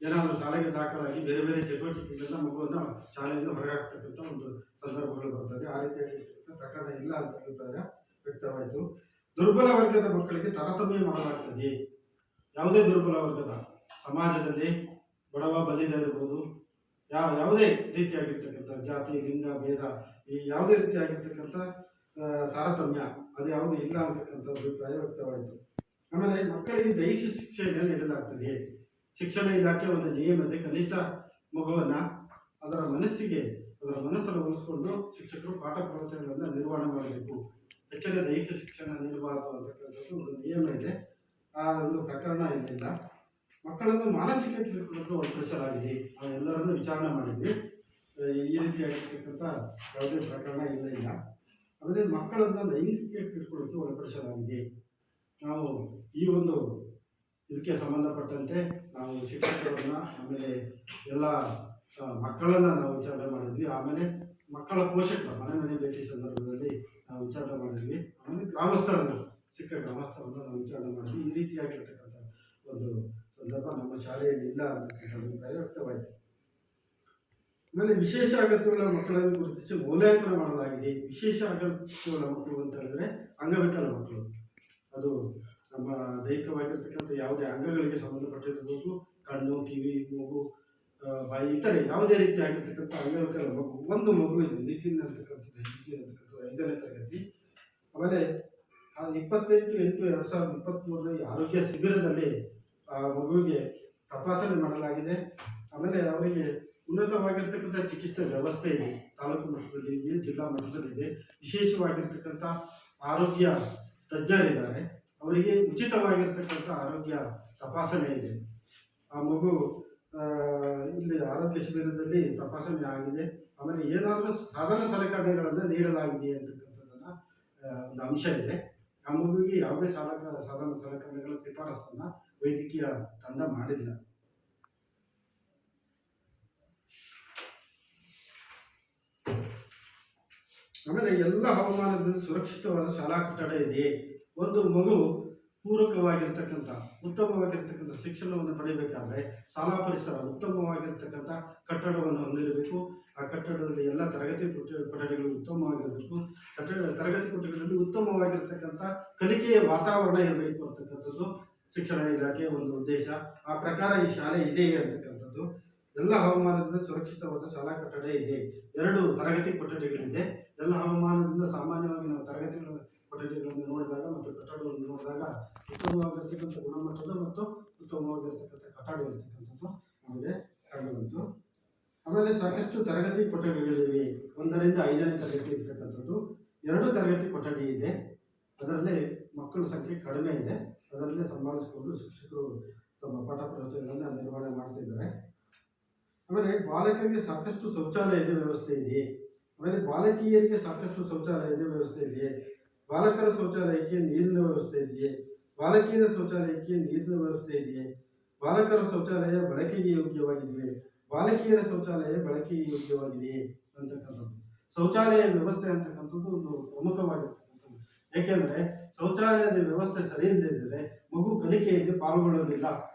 ಏನಾದರೂ ಶಾಲೆಗೆ ದಾಖಲಾಗಿ ಬೇರೆ ಬೇರೆ ಚಟುವಟಿಕೆಗಳಿಂದ ಮಗುವನ್ನು ಶಾಲೆಯಿಂದ ಹೊರಹಾಕ್ತಕ್ಕಂಥ ಒಂದು ಸಂದರ್ಭಗಳು ಬರ್ತದೆ. ಆ ರೀತಿಯಾಗಿರ್ತಕ್ಕಂಥ ಪ್ರಕರಣ ಇಲ್ಲ ಅಂತ ಅಭಿಪ್ರಾಯ ವ್ಯಕ್ತವಾಯಿತು. ದುರ್ಬಲ ವರ್ಗದ ಮಕ್ಕಳಿಗೆ ತಾರತಮ್ಯ ಮಾಡಲಾಗ್ತದೆ. ಯಾವುದೇ ದುರ್ಬಲ ವರ್ಗದ ಸಮಾಜದಲ್ಲಿ ಬಡವ ಬಲಿದ ಇರ್ಬೋದು, ಯಾವುದೇ ರೀತಿಯಾಗಿರ್ತಕ್ಕಂಥ ಜಾತಿ ಲಿಂಗ ಭೇದ, ಈ ಯಾವುದೇ ರೀತಿಯಾಗಿರ್ತಕ್ಕಂಥ ತಾರತಮ್ಯ ಅದು ಯಾವುದು ಇಲ್ಲ ಅಂತಕ್ಕಂಥ ಅಭಿಪ್ರಾಯ ವ್ಯಕ್ತವಾಯಿತು. ಆಮೇಲೆ ಮಕ್ಕಳಿಗೆ ದೈಹಿಕ ಶಿಕ್ಷೆಯನ್ನು ನೀಡಲಾಗ್ತದೆ. ಶಿಕ್ಷಣ ಇಲಾಖೆ ಒಂದು ನಿಯಮ ಇದೆ, ಕನಿಷ್ಠ ಮಗುವನ್ನು ಅದರ ಮನಸ್ಸನ್ನು ಉಳಿಸ್ಕೊಂಡು ಶಿಕ್ಷಕರು ಪಾಠ ಪ್ರವಚನಗಳನ್ನು ನಿರ್ವಹಣೆ ಮಾಡಬೇಕು. ಹೆಚ್ಚಿನ ದೈಹಿಕ ಶಿಕ್ಷಣ ನೀಡಬಾರದು ಅಂತಕ್ಕಂಥದ್ದು ಒಂದು ನಿಯಮ ಇದೆ. ಆ ಒಂದು ಪ್ರಕರಣ ಇಲ್ಲಿಲ್ಲ. ಮಕ್ಕಳನ್ನು ಮಾನಸಿಕ ಕಿರುಕುಳಕ್ಕೆ ಒಳಪಡಿಸಲಾಗಿದೆ. ನಾವೆಲ್ಲರನ್ನು ವಿಚಾರಣೆ ಮಾಡಿದ್ವಿ. ಈ ರೀತಿಯಾಗಿರ್ತಕ್ಕಂಥ ಯಾವುದೇ ಪ್ರಕರಣ ಇಲ್ಲ. ಆಮೇಲೆ ಮಕ್ಕಳನ್ನು ಲೈಂಗಿಕ ಕಿರುಕುಳಕ್ಕೆ ಒಳಪಡಿಸಲಾಗಿದೆ. ನಾವು ಈ ಒಂದು ಇದಕ್ಕೆ ಸಂಬಂಧಪಟ್ಟಂತೆ ನಾವು ಶಿಕ್ಷಕರನ್ನ, ಆಮೇಲೆ ಎಲ್ಲ ಮಕ್ಕಳನ್ನು ನಾವು ವಿಚಾರಣೆ ಮಾಡಿದ್ವಿ. ಆಮೇಲೆ ಮಕ್ಕಳ ಪೋಷಕರ ಮನೆ ಭೇಟಿ ಸಂದರ್ಭದಲ್ಲಿ ನಾವು ವಿಚಾರಣೆ ಮಾಡಿದ್ವಿ. ಆಮೇಲೆ ಸಿಕ್ಕ ಗ್ರಾಮಸ್ಥರನ್ನು ನಾವು ವಿಚಾರಣೆ ಮಾಡಿದ್ವಿ. ಈ ರೀತಿಯಾಗಿರ್ತಕ್ಕಂಥ ಒಂದು ಸಂದರ್ಭ ನಮ್ಮ ಶಾಲೆಯಲ್ಲಿ ಇಲ್ಲ ಅಂತಕ್ಕಂಥ ಅಭಿಪ್ರಾಯ ವ್ಯಕ್ತವಾಯಿತು. ಆಮೇಲೆ ವಿಶೇಷ ಅಗತ್ಯಗಳ ಮಕ್ಕಳನ್ನು ಗುರುತಿಸಿ ಮೌಲ್ಯಾಂಕನ ಮಾಡಲಾಗಿದೆ. ವಿಶೇಷ ಅಗತ್ಯಗಳ ಮಕ್ಕಳು ಅಂತ ಹೇಳಿದ್ರೆ ಅಂಗವಿಕಲ ಮಕ್ಕಳು. ಅದು ನಮ್ಮ ದೈಹಿಕವಾಗಿರ್ತಕ್ಕಂಥ ಯಾವುದೇ ಅಂಗಗಳಿಗೆ ಸಂಬಂಧಪಟ್ಟಿರಬಹುದು, ಕಣ್ಣು, ಕಿವಿ, ಮೂಗು, ಬಾಯಿ, ಇತರೆ ಯಾವುದೇ ರೀತಿ ಆಗಿರ್ತಕ್ಕಂಥ ಅಂಗವಿಕಲ ಮಗು. ಒಂದು ಮಗು ಇದೆ, ನಿತಿನ್ ಅಂತಕ್ಕಂಥದ್ದು, 5ನೇ ತರಗತಿ. ಆಮೇಲೆ 28/8/2023 ಆರೋಗ್ಯ ಶಿಬಿರದಲ್ಲಿ ಆ ಮಗುವಿಗೆ ತಪಾಸಣೆ ಮಾಡಲಾಗಿದೆ. ಆಮೇಲೆ ಅವರಿಗೆ ಉನ್ನತವಾಗಿರ್ತಕ್ಕಂಥ ಚಿಕಿತ್ಸೆ ವ್ಯವಸ್ಥೆ ಇದೆ. ತಾಲೂಕು ಮಟ್ಟದಲ್ಲಿ ಇದೆ, ಜಿಲ್ಲಾ ಮಟ್ಟದಲ್ಲಿ ಇದೆ. ವಿಶೇಷವಾಗಿರ್ತಕ್ಕಂಥ ಆರೋಗ್ಯ ತಜ್ಞರಿದ್ದಾರೆ. ಅವರಿಗೆ ಉಚಿತವಾಗಿರ್ತಕ್ಕಂಥ ಆರೋಗ್ಯ ತಪಾಸಣೆ ಇದೆ. ಆ ಮಗು ಇಲ್ಲಿ ಆರೋಗ್ಯ ಶಿಬಿರದಲ್ಲಿ ತಪಾಸಣೆ ಆಗಿದೆ. ಆಮೇಲೆ ಏನಾದರೂ ಸಾಧನ ಸಲಕರಣೆಗಳನ್ನು ನೀಡಲಾಗಿದೆ ಅಂತಕ್ಕಂಥದ್ದನ್ನು ಒಂದು ಅಂಶ ಇದೆ. ಆ ಮಗುವಿಗೆ ಯಾವುದೇ ಸಾಧನ ಸಲಕರಣೆಗಳ ಶಿಫಾರಸನ್ನು ವೈದ್ಯಕೀಯ ತಂಡ ಮಾಡಿಲ್ಲ. ಆಮೇಲೆ ಎಲ್ಲ ಹವಾಮಾನದಲ್ಲಿ ಸುರಕ್ಷಿತವಾದ ಶಾಲಾ ಕಟ್ಟಡ ಇದೆ. ಒಂದು ಮಗು ಪೂರಕವಾಗಿರ್ತಕ್ಕಂಥ ಉತ್ತಮವಾಗಿರ್ತಕ್ಕಂಥ ಶಿಕ್ಷಣವನ್ನು ಪಡೆಯಬೇಕಾದ್ರೆ ಶಾಲಾ ಪರಿಸರ ಉತ್ತಮವಾಗಿರ್ತಕ್ಕಂಥ ಕಟ್ಟಡವನ್ನು ಹೊಂದಿರಬೇಕು. ಆ ಕಟ್ಟಡದಲ್ಲಿ ಎಲ್ಲ ತರಗತಿ ಕೊಠಡಿಗಳು ಉತ್ತಮವಾಗಿರಬೇಕು. ತರಗತಿ ಕೊಠಡಿಗಳಲ್ಲಿ ಉತ್ತಮವಾಗಿರ್ತಕ್ಕಂಥ ಕಲಿಕೆಯ ವಾತಾವರಣ ಇರಬೇಕು ಅಂತಕ್ಕಂಥದ್ದು ಶಿಕ್ಷಣ ಇಲಾಖೆಯ ಒಂದು ಉದ್ದೇಶ. ಆ ಪ್ರಕಾರ ಈ ಶಾಲೆ ಇದೆ ಅಂತಕ್ಕಂಥದ್ದು. ಎಲ್ಲ ಹವಾಮಾನದಿಂದ ಸುರಕ್ಷಿತವಾದ ಶಾಲಾ ಕಟ್ಟಡ ಇದೆ. 2 ತರಗತಿ ಕೊಠಡಿಗಳಿದೆ. ಎಲ್ಲ ಹವಾಮಾನದಿಂದ ಸಾಮಾನ್ಯವಾಗಿ ನಾವು ಕೊಠಡಿಗಳನ್ನು ನೋಡಿದಾಗ ಮತ್ತು ಕಟ್ಟಡವನ್ನು ನೋಡಿದಾಗ ಉತ್ತಮವಾಗಿರ್ತಕ್ಕಂಥ ಗುಣಮಟ್ಟದ ಮತ್ತು ಉತ್ತಮವಾಗಿರ್ತಕ್ಕಂಥ ಕಟ್ಟಡ ಇರತಕ್ಕಂಥದ್ದು ನಮಗೆ ಕಂಡುಬಂತು. ಆಮೇಲೆ ಸಾಕಷ್ಟು ತರಗತಿ ಕೊಠಡಿಗಳಿವೆ. 1ರಿಂದ 5ನೇ ತರಗತಿ ಇರ್ತಕ್ಕಂಥದ್ದು. 2 ತರಗತಿ ಕೊಠಡಿ ಇದೆ. ಅದರಲ್ಲಿ ಮಕ್ಕಳ ಸಂಖ್ಯೆ ಕಡಿಮೆ ಇದೆ. ಅದರಲ್ಲೇ ಸಂಭಾಳಿಸಿಕೊಂಡು ಶಿಕ್ಷಕರು ತಮ್ಮ ಪಾಠ ಪ್ರವಚನಗಳನ್ನು ನಿರ್ವಹಣೆ ಮಾಡ್ತಿದ್ದಾರೆ. ಆಮೇಲೆ ಬಾಲಕರಿಗೆ ಸಾಕಷ್ಟು ಶೌಚಾಲಯದ ವ್ಯವಸ್ಥೆ ಇದೆ. ಆಮೇಲೆ ಬಾಲಕಿಯರಿಗೆ ಸಾಕಷ್ಟು ಶೌಚಾಲಯದ ವ್ಯವಸ್ಥೆ ಇದೆ. ಬಾಲಕರ ಶೌಚಾಲಯಕ್ಕೆ ನೀರಿನ ವ್ಯವಸ್ಥೆ ಇದೆಯೇ, ಬಾಲಕಿಯರ ಶೌಚಾಲಯಕ್ಕೆ ನೀರಿನ ವ್ಯವಸ್ಥೆ ಇದೆಯೇ, ಬಾಲಕರ ಶೌಚಾಲಯ ಬಳಕೆಗೆ ಯೋಗ್ಯವಾಗಿದೆಯೇ, ಬಾಲಕಿಯರ ಶೌಚಾಲಯ ಬಳಕೆಗೆ ಯೋಗ್ಯವಾಗಿದೆಯೇ ಅಂತಕ್ಕಂಥದ್ದು. ಶೌಚಾಲಯ ವ್ಯವಸ್ಥೆ ಅಂತಕ್ಕಂಥದ್ದು ಒಂದು ಪ್ರಮುಖವಾಗಿರ್ತಕ್ಕಂಥದ್ದು. ಏಕೆಂದರೆ ಶೌಚಾಲಯದ ವ್ಯವಸ್ಥೆ ಸರಿ ಇಲ್ಲದಿದ್ದರೆ ಮಗು ಕಲಿಕೆಯಲ್ಲಿ ಪಾಲ್ಗೊಳ್ಳೋದಿಲ್ಲ.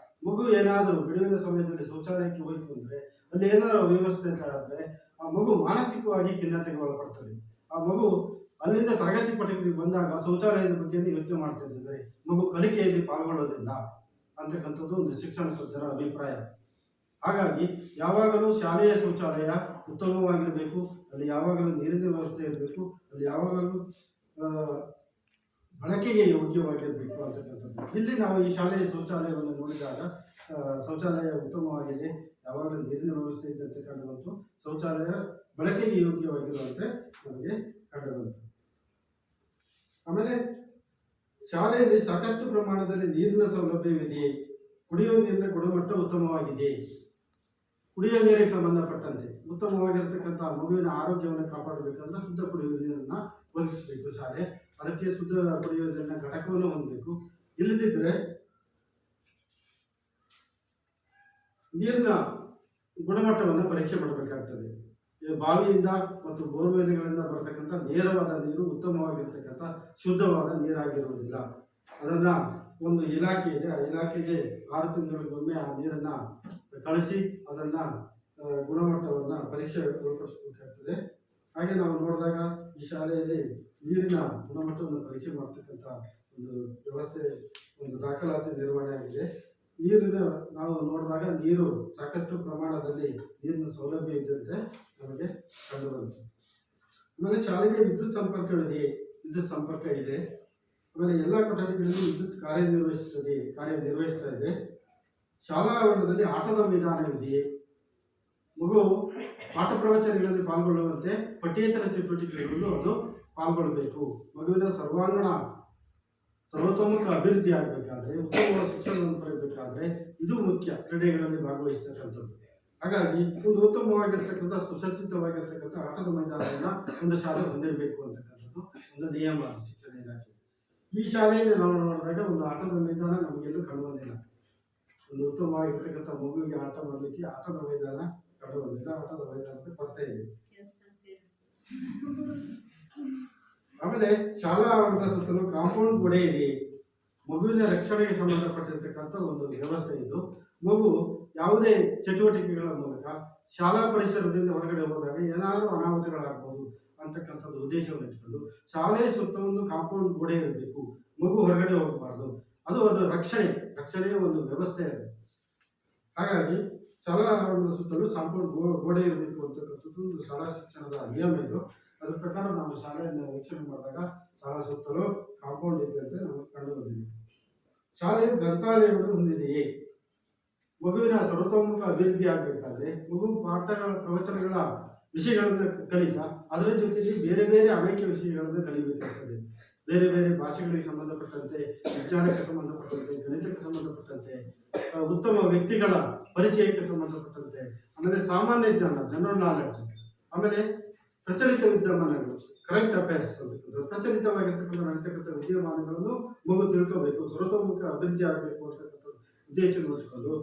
ಮಗು ಏನಾದರೂ ಬಿಡುವಿನ ಸಮಯದಲ್ಲಿ ಶೌಚಾಲಯಕ್ಕೆ ಹೋಯಿತು ಅಂದರೆ ಅಲ್ಲಿ ಏನಾದರೂ ವ್ಯವಸ್ಥೆ ಅಂತ ಆದರೆ ಆ ಮಗು ಮಾನಸಿಕವಾಗಿ ಖಿನ್ನತೆಗೆ ಒಳಪಡ್ತದೆ. ಆ ಮಗು ಅಲ್ಲಿಂದ ತರಗತಿ ಪಠ್ಯಗಳಿಗೆ ಬಂದಾಗ ಶೌಚಾಲಯದ ಬಗ್ಗೆ ಯೋಚನೆ ಮಾಡ್ತಿದ್ದರೆ ಮಗು ಕಲಿಕೆಯಲ್ಲಿ ಪಾಲ್ಗೊಳ್ಳೋದಿಲ್ಲ ಅಂತಕ್ಕಂಥದ್ದು ಒಂದು ಶಿಕ್ಷಣ ತಜ್ಞರ ಅಭಿಪ್ರಾಯ. ಹಾಗಾಗಿ ಯಾವಾಗಲೂ ಶಾಲೆಯ ಶೌಚಾಲಯ ಉತ್ತಮವಾಗಿರಬೇಕು, ಅಲ್ಲಿ ಯಾವಾಗಲೂ ನೀರಿನ ವ್ಯವಸ್ಥೆ ಇರಬೇಕು, ಅಲ್ಲಿ ಯಾವಾಗಲೂ ಬಳಕೆಗೆ ಯೋಗ್ಯವಾಗಿರಬೇಕು ಅಂತಕ್ಕಂಥದ್ದು. ಇಲ್ಲಿ ನಾವು ಈ ಶಾಲೆಯ ಶೌಚಾಲಯವನ್ನು ನೋಡಿದಾಗ ಶೌಚಾಲಯ ಉತ್ತಮವಾಗಿದೆ, ಯಾವಾಗಲೂ ನೀರಿನ ವ್ಯವಸ್ಥೆ ಇದ್ದಂತೆ ಕಂಡುಬಂತು, ಶೌಚಾಲಯ ಬಳಕೆಗೆ ಯೋಗ್ಯವಾಗಿರುವಂತೆ ನಮಗೆ ಕಂಡುಬಂತು. ಆಮೇಲೆ ಶಾಲೆಯಲ್ಲಿ ಸಾಕಷ್ಟು ಪ್ರಮಾಣದಲ್ಲಿ ನೀರಿನ ಸೌಲಭ್ಯವಿದೆಯೇ, ಕುಡಿಯುವ ನೀರಿನ ಗುಣಮಟ್ಟ ಉತ್ತಮವಾಗಿದೆ. ಕುಡಿಯುವ ನೀರಿಗೆ ಸಂಬಂಧಪಟ್ಟಂತೆ ಉತ್ತಮವಾಗಿರ್ತಕ್ಕಂಥ ಮಗುವಿನ ಆರೋಗ್ಯವನ್ನು ಕಾಪಾಡಬೇಕಂದ್ರೆ ಶುದ್ಧ ಕುಡಿಯುವ ನೀರನ್ನು ಒದಗಿಸಬೇಕು ಶಾಲೆ. ಅದಕ್ಕೆ ಶುದ್ಧ ಕುಡಿಯುವ ನೀರಿನ ಘಟಕವನ್ನು ಹೊಂದಬೇಕು. ಇಲ್ಲದಿದ್ದರೆ ನೀರಿನ ಗುಣಮಟ್ಟವನ್ನು ಪರೀಕ್ಷೆ ಮಾಡಬೇಕಾಗ್ತದೆ. ಬಾವಿಯಿಂದ ಮತ್ತು ಬೋರ್ವೆಲ್ಗಳಿಂದ ಬರತಕ್ಕಂಥ ನೇರವಾದ ನೀರು ಉತ್ತಮವಾಗಿರ್ತಕ್ಕಂಥ ಶುದ್ಧವಾದ ನೀರಾಗಿರುವುದಿಲ್ಲ. ಅದನ್ನು ಒಂದು ಇಲಾಖೆ ಇದೆ, ಆ ಇಲಾಖೆಗೆ 6 ತಿಂಗಳಿಗೊಮ್ಮೆ ಆ ನೀರನ್ನು ಕಳಿಸಿ ಅದನ್ನು ಗುಣಮಟ್ಟವನ್ನು ಪರೀಕ್ಷೆ ಒಳಪಡಿಸಬೇಕಾಗ್ತದೆ. ಹಾಗೆ ನಾವು ನೋಡಿದಾಗ ಈ ಶಾಲೆಯಲ್ಲಿ ನೀರಿನ ಗುಣಮಟ್ಟವನ್ನು ಪರೀಕ್ಷೆ ಮಾಡ್ತಕ್ಕಂಥ ಒಂದು ವ್ಯವಸ್ಥೆ, ಒಂದು ದಾಖಲಾತಿ ನಿರ್ವಹಣೆ ಆಗಿದೆ. ನೀರಿನ ನಾವು ನೋಡಿದಾಗ ನೀರು ಸಾಕಷ್ಟು ಪ್ರಮಾಣದಲ್ಲಿ ನೀರಿನ ಸೌಲಭ್ಯ ಇದ್ದಂತೆ ನಮಗೆ ಕಂಡುಬಂತು. ಆಮೇಲೆ ಶಾಲೆಗೆ ವಿದ್ಯುತ್ ಸಂಪರ್ಕವಿದೆಯೇ, ವಿದ್ಯುತ್ ಸಂಪರ್ಕ ಇದೆ. ಆಮೇಲೆ ಎಲ್ಲ ಕೊಠಡಿಗಳಲ್ಲಿ ವಿದ್ಯುತ್ ಕಾರ್ಯನಿರ್ವಹಿಸ್ತಾ ಇದೆ. ಶಾಲಾ ಆವರಣದಲ್ಲಿ ಆಟದ ಮೈದಾನವಿದೆಯೇ, ಮಗು ಪಾಠ ಪ್ರವಚನಗಳಲ್ಲಿ ಪಾಲ್ಗೊಳ್ಳುವಂತೆ ಪಠ್ಯೇತರ ಚಟುವಟಿಕೆಗಳಲ್ಲೂ ಅದು ಪಾಲ್ಗೊಳ್ಳಬೇಕು. ಮಗುವಿನ ಸರ್ವತೋಮುಖ ಅಭಿವೃದ್ಧಿ ಆಗಬೇಕಾದ್ರೆ, ಉತ್ತಮವಾದ ಶಿಕ್ಷಣವನ್ನು ಪಡೆಯಬೇಕಾದ್ರೆ ಇದು ಮುಖ್ಯ, ಕ್ರೀಡೆಗಳಲ್ಲಿ ಭಾಗವಹಿಸ್ತಕ್ಕಂಥದ್ದು. ಹಾಗಾಗಿ ಒಂದು ಉತ್ತಮವಾಗಿರ್ತಕ್ಕಂಥ ಸುಸಜ್ಜಿತವಾಗಿರ್ತಕ್ಕಂಥ ಆಟದ ಮೈದಾನವನ್ನು ಒಂದು ಶಾಲೆ ಹೊಂದಿರಬೇಕು ಅಂತಕ್ಕಂಥದ್ದು ಒಂದು ನಿಯಮ ಶಿಕ್ಷಣ ಇಲಾಖೆ. ಈ ಶಾಲೆಯಲ್ಲಿ ನಾವು ನೋಡಿದಾಗ ಒಂದು ಆಟದ ಮೈದಾನ ನಮಗೆಲ್ಲೂ ಕಂಡುಬಂದಿಲ್ಲ. ಒಂದು ಉತ್ತಮವಾಗಿರ್ತಕ್ಕಂಥ ಮಗುವಿಗೆ ಆಟ ಮಾಡಲಿಕ್ಕೆ ಆಟದ ಮೈದಾನ ಕಂಡುಬಂದಿಲ್ಲ. ಆಟದ ಮೈದಾನಕ್ಕೆ ಕೊರತೆ ಇದೆ. ಆಮೇಲೆ ಶಾಲಾ ಆವರಣದ ಸುತ್ತಲೂ ಕಾಂಪೌಂಡ್ ಗೋಡೆ ಇದೆ. ಮಗುವಿನ ರಕ್ಷಣೆಗೆ ಸಂಬಂಧಪಟ್ಟಿರ್ತಕ್ಕಂಥ ಒಂದು ವ್ಯವಸ್ಥೆ ಇದು. ಮಗು ಯಾವುದೇ ಚಟುವಟಿಕೆಗಳ ಮೂಲಕ ಶಾಲಾ ಪರಿಸರದಿಂದ ಹೊರಗಡೆ ಹೋದಾಗ ಏನಾದರೂ ಅನಾಹುತಗಳಾಗಬಹುದು ಅಂತಕ್ಕಂಥದ್ದು ಉದ್ದೇಶವನ್ನು ಇಟ್ಕೊಂಡು ಶಾಲೆಯ ಸುತ್ತ ಒಂದು ಕಾಂಪೌಂಡ್ ಗೋಡೆ ಇರಬೇಕು. ಮಗು ಹೊರಗಡೆ ಹೋಗಬಾರ್ದು. ಅದು ರಕ್ಷಣೆಯ ಒಂದು ವ್ಯವಸ್ಥೆ ಅದು. ಹಾಗಾಗಿ ಶಾಲಾ ಆವರಣದ ಸುತ್ತಲೂ ಕಾಂಪೌಂಡ್ ಗೋಡೆ ಇರಬೇಕು ಅಂತಕ್ಕಂಥದ್ದು ಒಂದು ಶಾಲಾ ಶಿಕ್ಷಣದ ನಿಯಮ ಇದು. ಅದರ ಪ್ರಕಾರ ನಾವು ಶಾಲೆಯನ್ನು ವೀಕ್ಷಣೆ ಮಾಡಿದಾಗ ಶಾಲಾ ಸುತ್ತಲೂ ಕಾಂಪೌಂಡ್ ಇದ್ದಂತೆ ನಮಗೆ ಕಂಡು ಬಂದಿದೆ. ಶಾಲೆಯು ಗ್ರಂಥಾಲಯವನ್ನು ಹೊಂದಿದೆಯೇ, ಮಗುವಿನ ಸರ್ವತೋಮುಖ ಅಭಿವೃದ್ಧಿ ಆಗಬೇಕಾದ್ರೆ ಮಗು ಪಾಠಗಳ ಪ್ರವಚನಗಳ ವಿಷಯಗಳನ್ನು ಕಲಿತಾ ಅದರ ಜೊತೆಗೆ ಬೇರೆ ಬೇರೆ ಅನೇಕ ವಿಷಯಗಳನ್ನು ಕಲಿಬೇಕಾಗ್ತದೆ. ಬೇರೆ ಬೇರೆ ಭಾಷೆಗಳಿಗೆ ಸಂಬಂಧಪಟ್ಟಂತೆ, ವಿಜ್ಞಾನಕ್ಕೆ ಸಂಬಂಧಪಟ್ಟಂತೆ, ಗಣಿತಕ್ಕೆ ಸಂಬಂಧಪಟ್ಟಂತೆ, ಉತ್ತಮ ವ್ಯಕ್ತಿಗಳ ಪರಿಚಯಕ್ಕೆ ಸಂಬಂಧಪಟ್ಟಂತೆ, ಆಮೇಲೆ ಸಾಮಾನ್ಯ ಜ್ಞಾನ, ಜನರಲ್ ನಾಲೆಡ್ಜ್, ಆಮೇಲೆ ಪ್ರಚಲಿತ ವಿದ್ಯಮಾನಗಳು, ಕರೆಂಟ್ ಅಫೇರ್ಸ್ ಅಂತಕ್ಕಂಥ ಪ್ರಚಲಿತವಾಗಿರ್ತಕ್ಕಂಥ ನಡೀತಕ್ಕಂಥ ವಿದ್ಯಮಾನಗಳನ್ನು ಮಗು ತಿಳ್ಕೋಬೇಕು, ಸರ್ವತೋಮುಖ ಅಭಿವೃದ್ಧಿ ಆಗಬೇಕು ಅಂತಕ್ಕಂಥ ಉದ್ದೇಶವನ್ನು ಇಟ್ಕೊಂಡು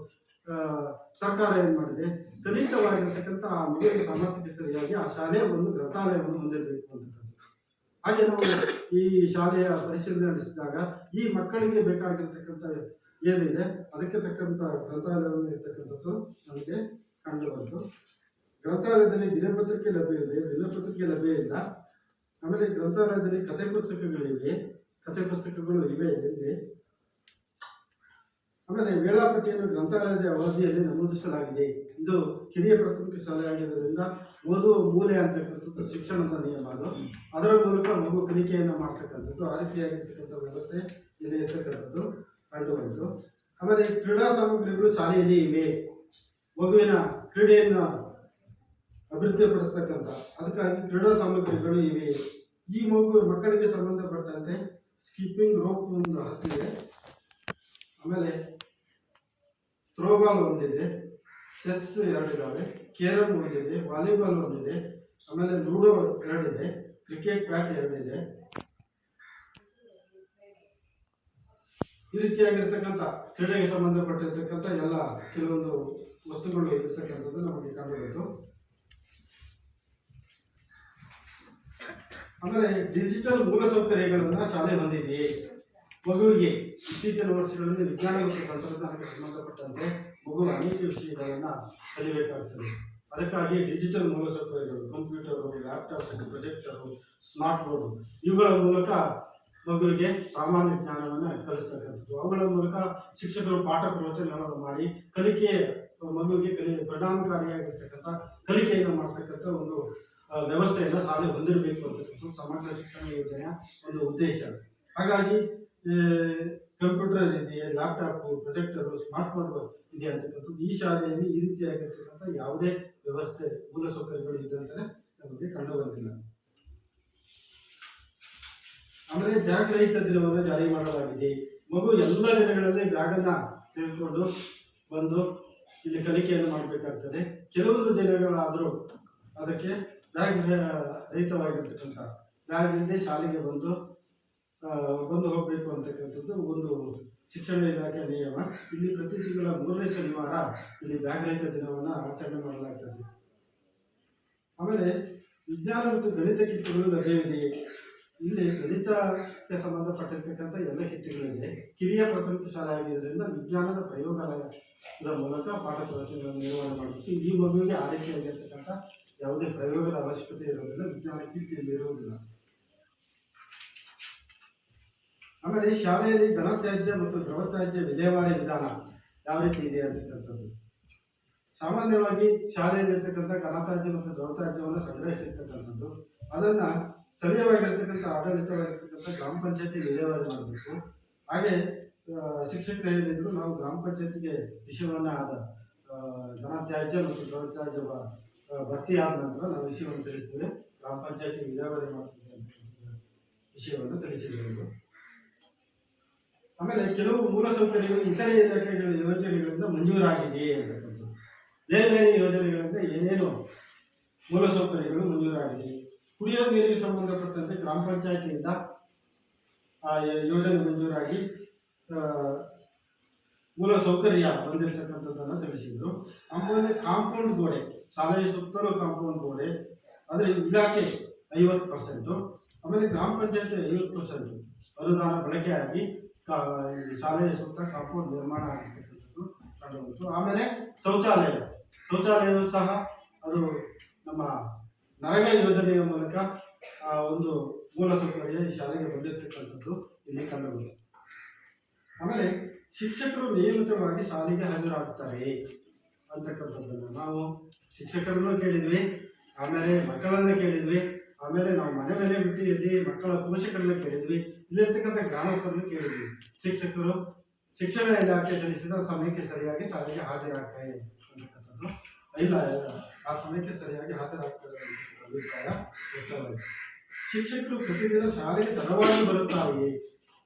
ಸರ್ಕಾರ ಏನು ಮಾಡಿದೆ, ಕನಿಷ್ಠವಾಗಿರ್ತಕ್ಕಂಥ ಆ ಮಗುವಿನ ಸಾಮರ್ಥ್ಯಕ್ಕೆ ಸರಿಯಾಗಿ ಆ ಶಾಲೆಯ ಒಂದು ಗ್ರಂಥಾಲಯವನ್ನು ಹೊಂದಿರಬೇಕು ಅಂತಕ್ಕಂಥ. ಹಾಗೆ ನಾವು ಈ ಶಾಲೆಯ ಪರಿಶೀಲನೆ ನಡೆಸಿದಾಗ ಈ ಮಕ್ಕಳಿಗೆ ಬೇಕಾಗಿರ್ತಕ್ಕಂಥ ಏನಿದೆ ಅದಕ್ಕೆ ತಕ್ಕಂಥ ಗ್ರಂಥಾಲಯವನ್ನು ಇರ್ತಕ್ಕಂಥದ್ದು ನಮಗೆ ಕಂಡು ಬಂತು. ಗ್ರಂಥಾಲಯದಲ್ಲಿ ದಿನಪತ್ರಿಕೆ ಲಭ್ಯ ಇದೆ, ದಿನಪತ್ರಿಕೆ ಲಭ್ಯ ಇಲ್ಲ. ಆಮೇಲೆ ಗ್ರಂಥಾಲಯದಲ್ಲಿ ಕಥೆ ಪುಸ್ತಕಗಳು ಇವೆ ಇಲ್ಲಿ. ಆಮೇಲೆ ವೇಳಾಪಟ್ಟಿಯನ್ನು ಗ್ರಂಥಾಲಯದ ಅವಧಿಯಲ್ಲಿ ನಮೂದಿಸಲಾಗಿದೆ. ಇದು ಕಿರಿಯ ಪ್ರಾಥಮಿಕ ಶಾಲೆ ಆಗಿರೋದ್ರಿಂದ ಓದುವ ಮೂಲೆ ಅಂತಕ್ಕಂಥದ್ದು ಶಿಕ್ಷಣದ ನಿಯಮ. ಅದರ ಮೂಲಕ ಮಗು ಕಲಿಕೆಯನ್ನು ಮಾಡ್ತಕ್ಕಂಥದ್ದು ಆ ರೀತಿಯಾಗಿರ್ತಕ್ಕಂಥ ವ್ಯವಸ್ಥೆ ಇಲ್ಲಿ ಇರ್ತಕ್ಕಂಥದ್ದು ಕಂಡು ಬಂತು. ಆಮೇಲೆ ಕ್ರೀಡಾ ಸಾಮಗ್ರಿಗಳು ಶಾಲೆಯಲ್ಲಿ ಇವೆ. ಮಗುವಿನ ಕ್ರೀಡೆಯನ್ನು ಅಭಿವೃದ್ಧಿಪಡಿಸ್ತಕ್ಕಂಥ ಅದಕ್ಕಾಗಿ ಕ್ರೀಡಾ ಸಾಮಗ್ರಿಗಳು ಇವೆ. ಈ ಮಕ್ಕಳಿಗೆ ಸಂಬಂಧಪಟ್ಟಂತೆ ಸ್ಕಿಪ್ಪಿಂಗ್ ರೋಪ್ ಒಂದು ಹತ್ತಿದೆ, ಆಮೇಲೆ ಥ್ರೋಬಾಲ್ ಒಂದಿದೆ, ಚೆಸ್ 2 ಇದ್ದಾವೆ, ಕೇರಮ್ ಒಂದಿದೆ, ವಾಲಿಬಾಲ್ ಒಂದಿದೆ, ಆಮೇಲೆ ಲೂಡೋ 2 ಇದೆ, ಕ್ರಿಕೆಟ್ ಬ್ಯಾಟ್ 2 ಇದೆ. ಈ ರೀತಿಯಾಗಿರ್ತಕ್ಕಂಥ ಕ್ರೀಡೆಗೆ ಸಂಬಂಧಪಟ್ಟಿರ್ತಕ್ಕಂಥ ಎಲ್ಲ ಕೆಲವೊಂದು ವಸ್ತುಗಳು ಇರ್ತಕ್ಕಂಥದ್ದು ನಮಗೆ ಕಂಡುಬಂತು. ಆಮೇಲೆ ಡಿಜಿಟಲ್ ಮೂಲಸೌಕರ್ಯಗಳನ್ನು ಶಾಲೆ ಹೊಂದಿದೆಯೇ? ಮಗುವಿಗೆ ಇತ್ತೀಚಿನ ವರ್ಷಗಳಲ್ಲಿ ವಿಜ್ಞಾನ ಮತ್ತು ತಂತ್ರಜ್ಞಾನಕ್ಕೆ ಸಂಬಂಧಪಟ್ಟಂತೆ ಮಗು ಅನೇಕ ವಿಷಯಗಳನ್ನು ಕಲಿಬೇಕಾಗ್ತದೆ. ಅದಕ್ಕಾಗಿ ಡಿಜಿಟಲ್ ಮೂಲಸೌಕರ್ಯಗಳು, computer, laptop, projector, smart board ಇವುಗಳ ಮೂಲಕ ಮಗುವಿಗೆ ಸಾಮಾನ್ಯ ಜ್ಞಾನವನ್ನು ಕಲಿಸ್ತಕ್ಕಂಥದ್ದು. ಅವುಗಳ ಮೂಲಕ ಶಿಕ್ಷಕರು ಪಾಠ ಪ್ರವಚನಗಳನ್ನು ಮಾಡಿ ಮಗುವಿಗೆ ಪರಿಣಾಮಕಾರಿಯಾಗಿರ್ತಕ್ಕಂಥ ಕಲಿಕೆಯನ್ನು ಮಾಡ್ತಕ್ಕಂಥ ಒಂದು ವ್ಯವಸ್ಥೆಯನ್ನು ಶಾಲೆ ಹೊಂದಿರಬೇಕು ಅಂತಕ್ಕಂಥದ್ದು ಸಮಗ್ರ ಶಿಕ್ಷಣ ಯೋಜನೆಯ ಒಂದು ಉದ್ದೇಶ. ಹಾಗಾಗಿ ಕಂಪ್ಯೂಟರ್ ಇದೆ, ಲ್ಯಾಪ್ಟಾಪು, ಪ್ರೊಜೆಕ್ಟರು, ಸ್ಮಾರ್ಟ್ ಬೋರ್ಡ್ ಇದೆ ಅಂತಕ್ಕಂಥದ್ದು. ಈ ಶಾಲೆಯಲ್ಲಿ ಈ ರೀತಿಯಾಗಿರ್ತಕ್ಕಂಥ ಯಾವುದೇ ವ್ಯವಸ್ಥೆ ಮೂಲಸೌಕರ್ಯಗಳು ಇದ್ದಂತೆ ನಮಗೆ ಕಂಡು ಬಂದಿಲ್ಲ. ಆಮೇಲೆ ಬ್ಯಾಗ್ ರಹಿತ ದಿನವನ್ನು ಜಾರಿ ಮಾಡಲಾಗಿದೆ. ಮಗು ಎಲ್ಲ ದಿನಗಳಲ್ಲಿ ಬ್ಯಾಗನ್ನು ತೆಗೆದುಕೊಂಡು ಬಂದು ಇಲ್ಲಿ ಕಲಿಕೆಯನ್ನು ಮಾಡಬೇಕಾಗ್ತದೆ. ಕೆಲವೊಂದು ದಿನಗಳಾದರೂ ಅದಕ್ಕೆ ಬ್ಯಾಗ್ ರಹಿತವಾಗಿರ್ತಕ್ಕಂಥ ಬ್ಯಾಗ್ ಇಲ್ಲದೆ ಶಾಲೆಗೆ ಬಂದು ಹೋಗಬೇಕು ಅಂತಕ್ಕಂಥದ್ದು ಒಂದು ಶಿಕ್ಷಣ ಇಲಾಖೆಯ ನಿಯಮ. ಇಲ್ಲಿ ಪ್ರತಿ ತಿಂಗಳ 3ನೇ ಶನಿವಾರ ಇಲ್ಲಿ ಬ್ಯಾಗ್ ರಹಿತ ದಿನವನ್ನು ಆಚರಣೆ ಮಾಡಲಾಗ್ತದೆ. ಆಮೇಲೆ ವಿಜ್ಞಾನ ಮತ್ತು ಗಣಿತ ಕಿಟ್ಗಳು ಲಭ್ಯವಿದೆ. ಇಲ್ಲಿ ಗಣಿತಕ್ಕೆ ಸಂಬಂಧಪಟ್ಟಿರ್ತಕ್ಕಂಥ ಎಲ್ಲ ಕಿಟ್ಗಳಿದೆ. ಕಿರಿಯ ಪ್ರಾಥಮಿಕ ಶಾಲೆ ಆಗಿದ್ದರಿಂದ ವಿಜ್ಞಾನದ ಪ್ರಯೋಗಾಲಯದ ಮೂಲಕ ಪಾಠ ಪ್ರವಚನಗಳನ್ನು ನಿರ್ವಹಣೆ ಮಾಡಬೇಕು. ಈ ಮಗುವಿಗೆ ಆ ರೀತಿಯಾಗಿರ್ತಕ್ಕಂಥ ಯಾವುದೇ ಪ್ರಯೋಗದ ಅವಶ್ಯಕತೆ ಇರೋದಿಲ್ಲ, ವಿಜ್ಞಾನ ಕಿಟ್ ಇಲ್ಲಿ ಇರುವುದಿಲ್ಲ. ಆಮೇಲೆ ಶಾಲೆಯಲ್ಲಿ ಘನತ್ಯಾಜ್ಯ ಮತ್ತು ದ್ರವತ್ಯಾಜ್ಯ ವಿಲೇವಾರಿ ವಿಧಾನ ಯಾವ ರೀತಿ ಇದೆ ಅಂತಕ್ಕಂಥದ್ದು. ಸಾಮಾನ್ಯವಾಗಿ ಶಾಲೆಯಲ್ಲಿರ್ತಕ್ಕಂಥ ಘನತ್ಯಾಜ್ಯ ಮತ್ತು ದ್ರವತ್ಯಾಜ್ಯವನ್ನು ಸಂಗ್ರಹಿಸಿರ್ತಕ್ಕಂಥದ್ದು, ಅದನ್ನು ಸ್ಥಳೀಯವಾಗಿರ್ತಕ್ಕಂಥ ಆಡಳಿತವಾಗಿರ್ತಕ್ಕಂಥ ಗ್ರಾಮ ಪಂಚಾಯತಿ ವಿಲೇವಾರಿ ಮಾಡಬೇಕು. ಹಾಗೆ ಶಿಕ್ಷಕರು ಹೇಳಿದ್ರು, ನಾವು ಗ್ರಾಮ ಪಂಚಾಯತಿಗೆ ವಿಷಯವನ್ನು ಘನತ್ಯಾಜ್ಯ ಮತ್ತು ದ್ರವತ್ಯಾಜ್ಯ ಭರ್ತಿ ಆದ ನಂತರ ನಾವು ವಿಷಯವನ್ನು ತಿಳಿಸ್ತೇವೆ, ಗ್ರಾಮ ಪಂಚಾಯತಿ ವಿಲೇವಾರಿ ಮಾಡ್ತೀವಿ ಅಂತ ವಿಷಯವನ್ನು ತಿಳಿಸಿದ್ದೇವೆ. ಆಮೇಲೆ ಕೆಲವು ಮೂಲಸೌಕರ್ಯಗಳು ಇತರೆ ಇಲಾಖೆಗಳ ಯೋಜನೆಗಳಿಂದ ಮಂಜೂರಾಗಿದೆ ಅಂತಕ್ಕಂಥದ್ದು. ಬೇರೆ ಬೇರೆ ಯೋಜನೆಗಳಿಂದ ಏನೇನು ಮೂಲಸೌಕರ್ಯಗಳು ಮಂಜೂರಾಗಿದೆ. ಕುಡಿಯೋ ನೀರಿಗೆ ಸಂಬಂಧಪಟ್ಟಂತೆ ಗ್ರಾಮ ಪಂಚಾಯತಿಯಿಂದ ಆ ಯೋಜನೆ ಮಂಜೂರಾಗಿ ಮೂಲಸೌಕರ್ಯ ಬಂದಿರತಕ್ಕಂಥದ್ದನ್ನು ತಿಳಿಸಿದರು. ಆಮೇಲೆ ಕಾಂಪೌಂಡ್ ಗೋಡೆ, ಶಾಲೆಯ ಸುತ್ತಲೂ ಕಾಂಪೌಂಡ್ ಗೋಡೆ, ಅದರ ಇಲಾಖೆ 50%, ಆಮೇಲೆ ಗ್ರಾಮ ಪಂಚಾಯತಿ 50% ಅನುದಾನ ಬಳಕೆಯಾಗಿ ಶಾಲೆಯ ಸುತ್ತ ಕಾಂಪೌಂಡ್ ನಿರ್ಮಾಣ ಆಗಿರ್ತಕ್ಕಂಥದ್ದು ಕಂಡುಬಂತು. ಆಮೇಲೆ ಶೌಚಾಲಯವು ಸಹ ಅದು ನಮ್ಮ ನರೇಗಾ ಯೋಜನೆಯ ಮೂಲಕ ಒಂದು ಮೂಲಸೌಕರ್ಯ ಈ ಶಾಲೆಗೆ ಬಂದಿರತಕ್ಕಂಥದ್ದು ಇಲ್ಲಿ ಕಂಡುಬಂತು. ಆಮೇಲೆ ಶಿಕ್ಷಕರು ನಿಯಮಿತವಾಗಿ ಶಾಲೆಗೆ ಹಾಜರಾಗುತ್ತಾರೆ ಅಂತಕ್ಕಂಥದ್ದನ್ನು ನಾವು ಶಿಕ್ಷಕರನ್ನು ಕೇಳಿದ್ವಿ, ಆಮೇಲೆ ಮಕ್ಕಳನ್ನು ಕೇಳಿದ್ವಿ, ಆಮೇಲೆ ನಾವು ಮನೆ ಬಿಟ್ಟು ಇಲ್ಲಿ ಮಕ್ಕಳ ಪೋಷಕರನ್ನು ಕೇಳಿದ್ವಿ, ಇಲ್ಲಿರ್ತಕ್ಕಂಥ ಗ್ರಾಮಸ್ಥರನ್ನು ಕೇಳಿದ್ವಿ. ಶಿಕ್ಷಕರು ಶಿಕ್ಷಣ ಇಲಾಖೆ ತಿಳಿಸಿದ ಸಮಯಕ್ಕೆ ಸರಿಯಾಗಿ ಶಾಲೆಗೆ ಹಾಜರಾಗ್ತಾರೆ ಅಂತಕ್ಕಂಥದ್ದು ಇಲ್ಲ, ಆ ಸಮಯಕ್ಕೆ ಸರಿಯಾಗಿ ಹಾಜರಾಗ್ತಾರೆ ಅಂತ ಅಭಿಪ್ರಾಯ ವ್ಯಕ್ತವಾಗಿದೆ. ಶಿಕ್ಷಕರು ಪ್ರತಿದಿನ ಶಾಲೆಗೆ ತಡವಾಗಿ ಬರುತ್ತಾರೆಯೇ?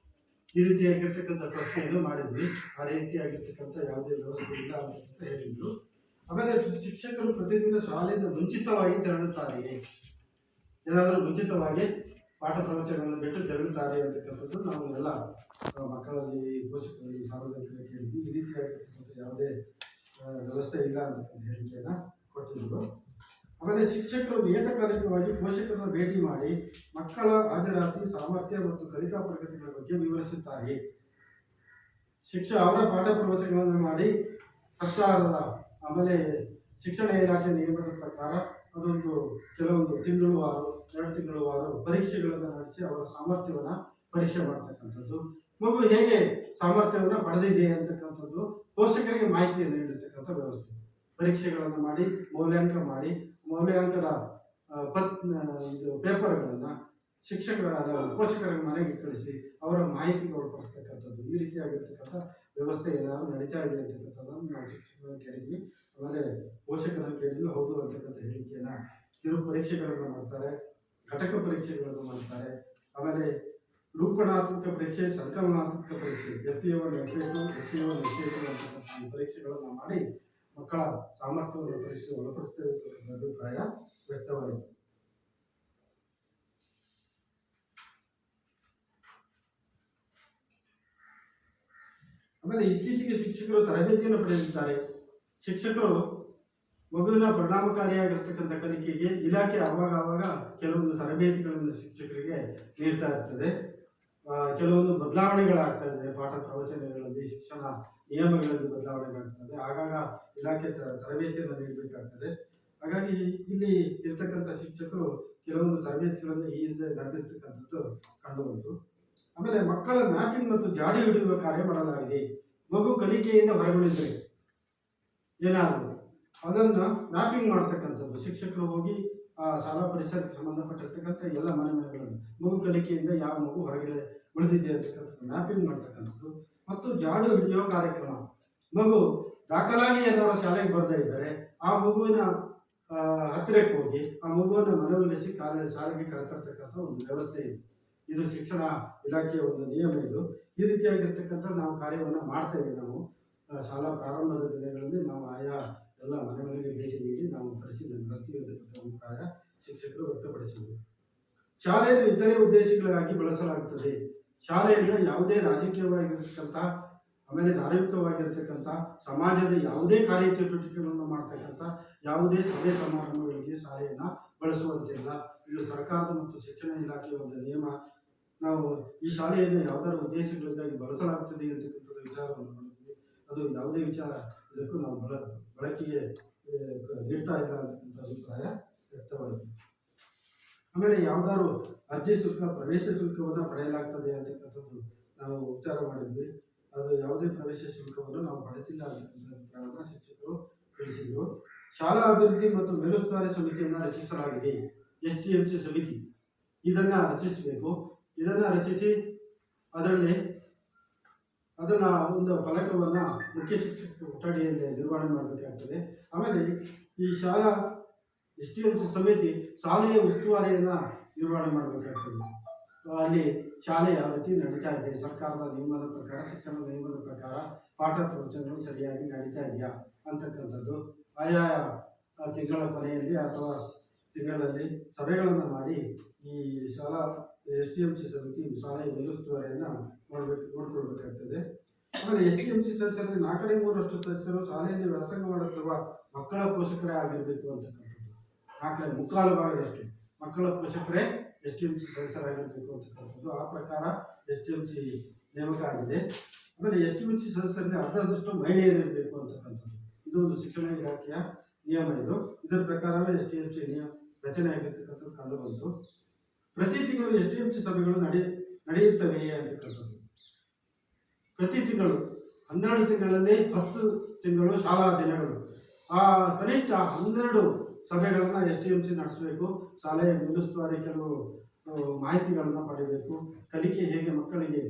ಈ ರೀತಿಯಾಗಿರ್ತಕ್ಕಂಥ ಪ್ರಶ್ನೆಯನ್ನು ಮಾಡಿದ್ವಿ. ಆ ರೀತಿಯಾಗಿರ್ತಕ್ಕಂಥ ಯಾವುದೇ ವ್ಯವಸ್ಥೆ ಇಲ್ಲ ಅಂತ ಹೇಳಿದ್ರು. ಆಮೇಲೆ ಶಿಕ್ಷಕರು ಪ್ರತಿದಿನ ಶಾಲೆಯಿಂದ ಮುಂಚಿತವಾಗಿ ತೆರಳುತ್ತಾರೆಯೇ? ಏನಾದರೂ ಮುಂಚಿತವಾಗಿ ಪಾಠ ಪ್ರವಚನಗಳನ್ನು ಬಿಟ್ಟು ತೆರಳುತ್ತಾರೆ ಅಂತಕ್ಕಂಥದ್ದು ನಾವು ಎಲ್ಲ ಮಕ್ಕಳಲ್ಲಿ, ಪೋಷಕರಲ್ಲಿ, ಸಾರ್ವಜನಿಕರಿಗೆ ಕೇಳಿದ್ವಿ. ಈ ರೀತಿಯಾಗಿರ್ತಕ್ಕಂಥ ಯಾವುದೇ ವ್ಯವಸ್ಥೆ ಇಲ್ಲ ಅಂತಕ್ಕಂಥ ಹೇಳಿಕೆಯನ್ನು ಕೊಟ್ಟಿದ್ರು. ಆಮೇಲೆ ಶಿಕ್ಷಕರು ನಿಯತಕಾಲಿಕವಾಗಿ ಪೋಷಕರನ್ನು ಭೇಟಿ ಮಾಡಿ ಮಕ್ಕಳ ಹಾಜರಾತಿ, ಸಾಮರ್ಥ್ಯ ಮತ್ತು ಕಲಿಕಾ ಪ್ರಗತಿಗಳ ಬಗ್ಗೆ ವಿವರಿಸುತ್ತಾರೆ. ಅವರ ಪಾಠ ಪ್ರವಚನಗಳನ್ನು ಮಾಡಿ ಸರ್ಕಾರದ ಆಮೇಲೆ ಶಿಕ್ಷಣ ಇಲಾಖೆ ನಿಯಮದ ಪ್ರಕಾರ ಅದೊಂದು ಕೆಲವೊಂದು ತಿಂಗಳುವಾರು, 2 ತಿಂಗಳುವಾರು ಪರೀಕ್ಷೆಗಳನ್ನು ನಡೆಸಿ ಅವರ ಸಾಮರ್ಥ್ಯವನ್ನು ಪರೀಕ್ಷೆ ಮಾಡ್ತಕ್ಕಂಥದ್ದು. ಮಗು ಹೇಗೆ ಸಾಮರ್ಥ್ಯವನ್ನು ಪಡೆದಿದೆ ಅಂತಕ್ಕಂಥದ್ದು ಪೋಷಕರಿಗೆ ಮಾಹಿತಿಯನ್ನು ನೀಡಿರ್ತಕ್ಕಂಥ ವ್ಯವಸ್ಥೆ. ಪರೀಕ್ಷೆಗಳನ್ನು ಮಾಡಿ ಮೌಲ್ಯಾಂಕದ ಪೇಪರ್ಗಳನ್ನು ಪೋಷಕರ ಮನೆಗೆ ಕಳಿಸಿ ಅವರ ಮಾಹಿತಿಗೆ ಒಳಪಡಿಸ್ತಕ್ಕಂಥದ್ದು. ಈ ರೀತಿಯಾಗಿರ್ತಕ್ಕಂಥ ವ್ಯವಸ್ಥೆ ಏನಾದರೂ ನಡೀತಾ ಇದೆ ಅಂತಕ್ಕಂಥದ್ದನ್ನು ನಾವು ಶಿಕ್ಷಕರನ್ನು ಕೇಳಿದ್ವಿ. ಆಮೇಲೆ ಪೋಷಕರನ್ನು ಕೇಳಿದ್ವಿ. ಹೌದು ಅಂತಕ್ಕಂಥ ಹೇಳಿಕೆಯನ್ನು ಕಿರು ಪರೀಕ್ಷೆಗಳನ್ನು ಮಾಡ್ತಾರೆ, ಘಟಕ ಪರೀಕ್ಷೆಗಳನ್ನು ಮಾಡ್ತಾರೆ. ಆಮೇಲೆ ರೂಪಣಾತ್ಮಕ ಪರೀಕ್ಷೆ, ಸಂಕಲನಾತ್ಮಕ ಪರೀಕ್ಷೆ, FA1, FA2, SA1, SA2 ಅಂತಕ್ಕಂಥ ಈ ಪರೀಕ್ಷೆಗಳನ್ನು ಮಾಡಿ ಮಕ್ಕಳ ಸಾಮರ್ಥ್ಯವನ್ನು ಒಳಪಡಿಸ್ತಕ್ಕಂಥ ಅಭಿಪ್ರಾಯ ವ್ಯಕ್ತವಾಯಿತು. ಆಮೇಲೆ ಇತ್ತೀಚೆಗೆ ಶಿಕ್ಷಕರು ತರಬೇತಿಯನ್ನು ಪಡೆದಿದ್ದಾರೆ. ಶಿಕ್ಷಕರು ಮಗುವಿನ ಪರಿಣಾಮಕಾರಿಯಾಗಿರ್ತಕ್ಕಂಥ ಕಲಿಕೆಗೆ ಇಲಾಖೆ ಆವಾಗ ಕೆಲವೊಂದು ತರಬೇತಿಗಳನ್ನು ಶಿಕ್ಷಕರಿಗೆ ನೀಡ್ತಾ ಇರ್ತದೆ. ಕೆಲವೊಂದು ಬದಲಾವಣೆಗಳಾಗ್ತಾ ಇದೆ. ಪಾಠ ಪ್ರವಚನಗಳಲ್ಲಿ, ಶಿಕ್ಷಣ ನಿಯಮಗಳಲ್ಲಿ ಬದಲಾವಣೆಗಳಾಗ್ತದೆ. ಆಗಾಗ ಇಲಾಖೆ ತರಬೇತಿಯನ್ನು ನೀಡಬೇಕಾಗ್ತದೆ. ಹಾಗಾಗಿ ಇಲ್ಲಿ ಇರ್ತಕ್ಕಂಥ ಶಿಕ್ಷಕರು ಕೆಲವೊಂದು ತರಬೇತಿಗಳನ್ನು ಈ ಹಿಂದೆ ನಡೆದಿರ್ತಕ್ಕಂಥದ್ದು ಕಂಡುಬಂತು. ಆಮೇಲೆ ಮಕ್ಕಳ ಮ್ಯಾಪಿಂಗ್ ಮತ್ತು ಜಾಡಿ ಹಿಡಿಯುವ ಕಾರ್ಯ ಮಾಡಲಾಗಿದೆ. ಮಗು ಕಲಿಕೆಯಿಂದ ಹೊರಗುಳಿದ್ರೆ ಏನಾದರೂ ಅದನ್ನು ಮ್ಯಾಪಿಂಗ್ ಮಾಡ್ತಕ್ಕಂಥದ್ದು, ಶಿಕ್ಷಕರು ಹೋಗಿ ಆ ಶಾಲಾ ಪರಿಸರಕ್ಕೆ ಸಂಬಂಧಪಟ್ಟಿರ್ತಕ್ಕಂಥ ಎಲ್ಲ ಮನೆಗಳನ್ನು ಮಗು ಕಲಿಕೆಯಿಂದ ಯಾವ ಮಗು ಹೊರಗಡೆ ಉಳಿದಿದೆ ಅಂತಕ್ಕಂಥದ್ದು ಮ್ಯಾಪಿಂಗ್ ಮಾಡ್ತಕ್ಕಂಥದ್ದು. ಮತ್ತು ಜಾಡು ಹಿಡಿಯುವ ಕಾರ್ಯಕ್ರಮ, ಮಗು ದಾಖಲಾಗಿ ಏನಾದ್ರು ಶಾಲೆಗೆ ಬರದೇ ಇದ್ದರೆ ಆ ಮಗುವಿನ ಹತ್ತಿರಕ್ಕೆ ಹೋಗಿ ಆ ಮಗುವನ್ನು ಮನವೊಲಿಸಿ ಶಾಲೆಗೆ ಕರೆತರ್ತಕ್ಕಂಥ ಒಂದು ವ್ಯವಸ್ಥೆ ಇದೆ. ಇದು ಶಿಕ್ಷಣ ಇಲಾಖೆಯ ಒಂದು ನಿಯಮ. ಇದು ಈ ರೀತಿಯಾಗಿರ್ತಕ್ಕಂಥ ನಾವು ಕಾರ್ಯವನ್ನು ಮಾಡ್ತೇವೆ. ನಾವು ಶಾಲಾ ಪ್ರಾರಂಭದ ದಿನಗಳಲ್ಲಿ ನಾವು ಆಯಾ ಎಲ್ಲ ಮನೆಗಳಿಗೆ ಭೇಟಿ ನೀಡಿ ನಾವು ಪರಿಶೀಲನೆ ನಡೆಸ್ತೀವಿ ಅಂತಕ್ಕಂಥ ಅಭಿಪ್ರಾಯ ಶಿಕ್ಷಕರು ವ್ಯಕ್ತಪಡಿಸಿದರು. ಶಾಲೆಯನ್ನು ಇತರೆ ಉದ್ದೇಶಗಳಿಗಾಗಿ ಬಳಸಲಾಗುತ್ತದೆ. ಶಾಲೆಯಿಂದ ಯಾವುದೇ ರಾಜಕೀಯವಾಗಿರ್ತಕ್ಕಂಥ, ಆಮೇಲೆ ಧಾರ್ಮಿಕವಾಗಿರ್ತಕ್ಕಂಥ, ಸಮಾಜದ ಯಾವುದೇ ಕಾರ್ಯಚಟುವಟಿಕೆಗಳನ್ನು ಮಾಡ್ತಕ್ಕಂಥ ಯಾವುದೇ ಸಭೆ ಸಮಾರಂಭಗಳಿಗೆ ಶಾಲೆಯನ್ನು ಬಳಸುವಂತಿಲ್ಲ. ಇದು ಸರ್ಕಾರದ ಮತ್ತು ಶಿಕ್ಷಣ ಇಲಾಖೆಯ ಒಂದು ನಿಯಮ. ನಾವು ಈ ಶಾಲೆಯನ್ನು ಯಾವುದಾದ್ರು ಉದ್ದೇಶಗಳಿಗಾಗಿ ಬಳಸಲಾಗುತ್ತದೆ ಅಂತಕ್ಕಂಥದ್ದು ವಿಚಾರವನ್ನು ಮಾಡಿದ್ವಿ. ಅದು ಯಾವುದೇ ವಿಚಾರ ಇದಕ್ಕೂ ನಾವು ಬಳಕೆಗೆ ನೀಡ್ತಾ ಇಲ್ಲ ಅಂತಕ್ಕಂಥ ಅಭಿಪ್ರಾಯ ವ್ಯಕ್ತವಾಗಿದೆ. ಆಮೇಲೆ ಯಾವುದಾದ್ರು ಅರ್ಜಿ ಶುಲ್ಕ, ಪ್ರವೇಶ ಶುಲ್ಕವನ್ನು ಪಡೆಯಲಾಗ್ತದೆ ಅಂತಕ್ಕಂಥದ್ದು ನಾವು ವಿಚಾರ ಮಾಡಿದ್ವಿ. ಅದು ಯಾವುದೇ ಪ್ರವೇಶ ಶುಲ್ಕವನ್ನು ನಾವು ಪಡೆದಿಲ್ಲ ಅಂತಕ್ಕಂಥ ಅಭಿಪ್ರಾಯವನ್ನು ಶಿಕ್ಷಕರು ತಿಳಿಸಿದರು. ಶಾಲಾ ಅಭಿವೃದ್ಧಿ ಮತ್ತು ಮೇಲುಸ್ತುವಾರಿ ಸಮಿತಿಯನ್ನು ರಚಿಸಲಾಗಿದೆ. STMC ಸಮಿತಿ ಇದನ್ನು ರಚಿಸಬೇಕು. ಇದನ್ನು ರಚಿಸಿ ಅದರಲ್ಲಿ ಅದನ್ನು ಒಂದು ಫಲಕವನ್ನು ಮುಖ್ಯ ಶಿಕ್ಷಕ ಕೊಠಡಿಯಲ್ಲಿ ನಿರ್ವಹಣೆ ಮಾಡಬೇಕಾಗ್ತದೆ. ಆಮೇಲೆ ಈ ಶಾಲಾ STMC ಸಮಿತಿ ಶಾಲೆಯ ಉಸ್ತುವಾರಿಯನ್ನು ನಿರ್ವಹಣೆ ಮಾಡಬೇಕಾಗ್ತದೆ. ಅಲ್ಲಿ ಶಾಲೆ ಯಾವ ರೀತಿ ನಡೀತಾ ಇದೆ, ಸರ್ಕಾರದ ನಿಯಮದ ಪ್ರಕಾರ, ಶಿಕ್ಷಣದ ನಿಯಮದ ಪ್ರಕಾರ ಪಾಠ ಪ್ರವಚನಗಳು ಸರಿಯಾಗಿ ನಡೀತಾ ಇದೆಯಾ ಅಂತಕ್ಕಂಥದ್ದು ಆಯಾಯ ತಿಂಗಳ ಕೊನೆಯಲ್ಲಿ ಅಥವಾ ತಿಂಗಳಲ್ಲಿ ಸಭೆಗಳನ್ನು ಮಾಡಿ ಈ ಶಾಲಾ STMC ಸಮಿತಿ ಶಾಲೆಯ ಮೇಲುಸ್ತುವಾರಿಯನ್ನು ನೋಡ್ಕೊಳ್ಬೇಕಾಗ್ತದೆ. ಆಮೇಲೆ STMC ಸದಸ್ಯರಲ್ಲಿ 4/3 ಸದಸ್ಯರು ಶಾಲೆಯಲ್ಲಿ ವ್ಯಾಸಂಗ ಮಾಡುತ್ತಿರುವ ಮಕ್ಕಳ ಪೋಷಕರೇ ಆಗಿರಬೇಕು ಅಂತಕ್ಕಂಥದ್ದು. 4/3 ಮಕ್ಕಳ ಪೋಷಕರೇ STMC ಸದಸ್ಯರಾಗಿರಬೇಕು ಅಂತಕ್ಕಂಥದ್ದು. ಆ ಪ್ರಕಾರ STMC ನೇಮಕ ಆಗಿದೆ. ಆಮೇಲೆ STMC ಸದಸ್ಯರಲ್ಲಿ ಅರ್ಧದಷ್ಟು ಮಹಿಳೆಯರಿರಬೇಕು ಅಂತಕ್ಕಂಥದ್ದು. ಇದು ಒಂದು ಶಿಕ್ಷಣ ಇಲಾಖೆಯ ನಿಯಮ. ಇದರ ಪ್ರಕಾರವೇ STMC ರಚನೆ ಆಗಿರ್ತಕ್ಕಂಥದ್ದು ಕಂಡುಬಂತು. ಪ್ರತಿ ತಿಂಗಳು STMC ಸಭೆಗಳು ನಡೆಯುತ್ತವೆಯೇ ಅಂತಕ್ಕಂಥದ್ದು. ಪ್ರತಿ ತಿಂಗಳು 12 ತಿಂಗಳಲ್ಲಿ 10 ತಿಂಗಳು ಶಾಲಾ ದಿನಗಳು, ಆ ಕನಿಷ್ಠ 12 ಸಭೆಗಳನ್ನು STMC ನಡೆಸಬೇಕು. ಶಾಲೆಯ ಮೇಲುಸ್ತುವಾರಿ ಕೆಲವು ಮಾಹಿತಿಗಳನ್ನು ಪಡೆಯಬೇಕು. ಕಲಿಕೆ ಹೇಗೆ ಮಕ್ಕಳಿಗೆ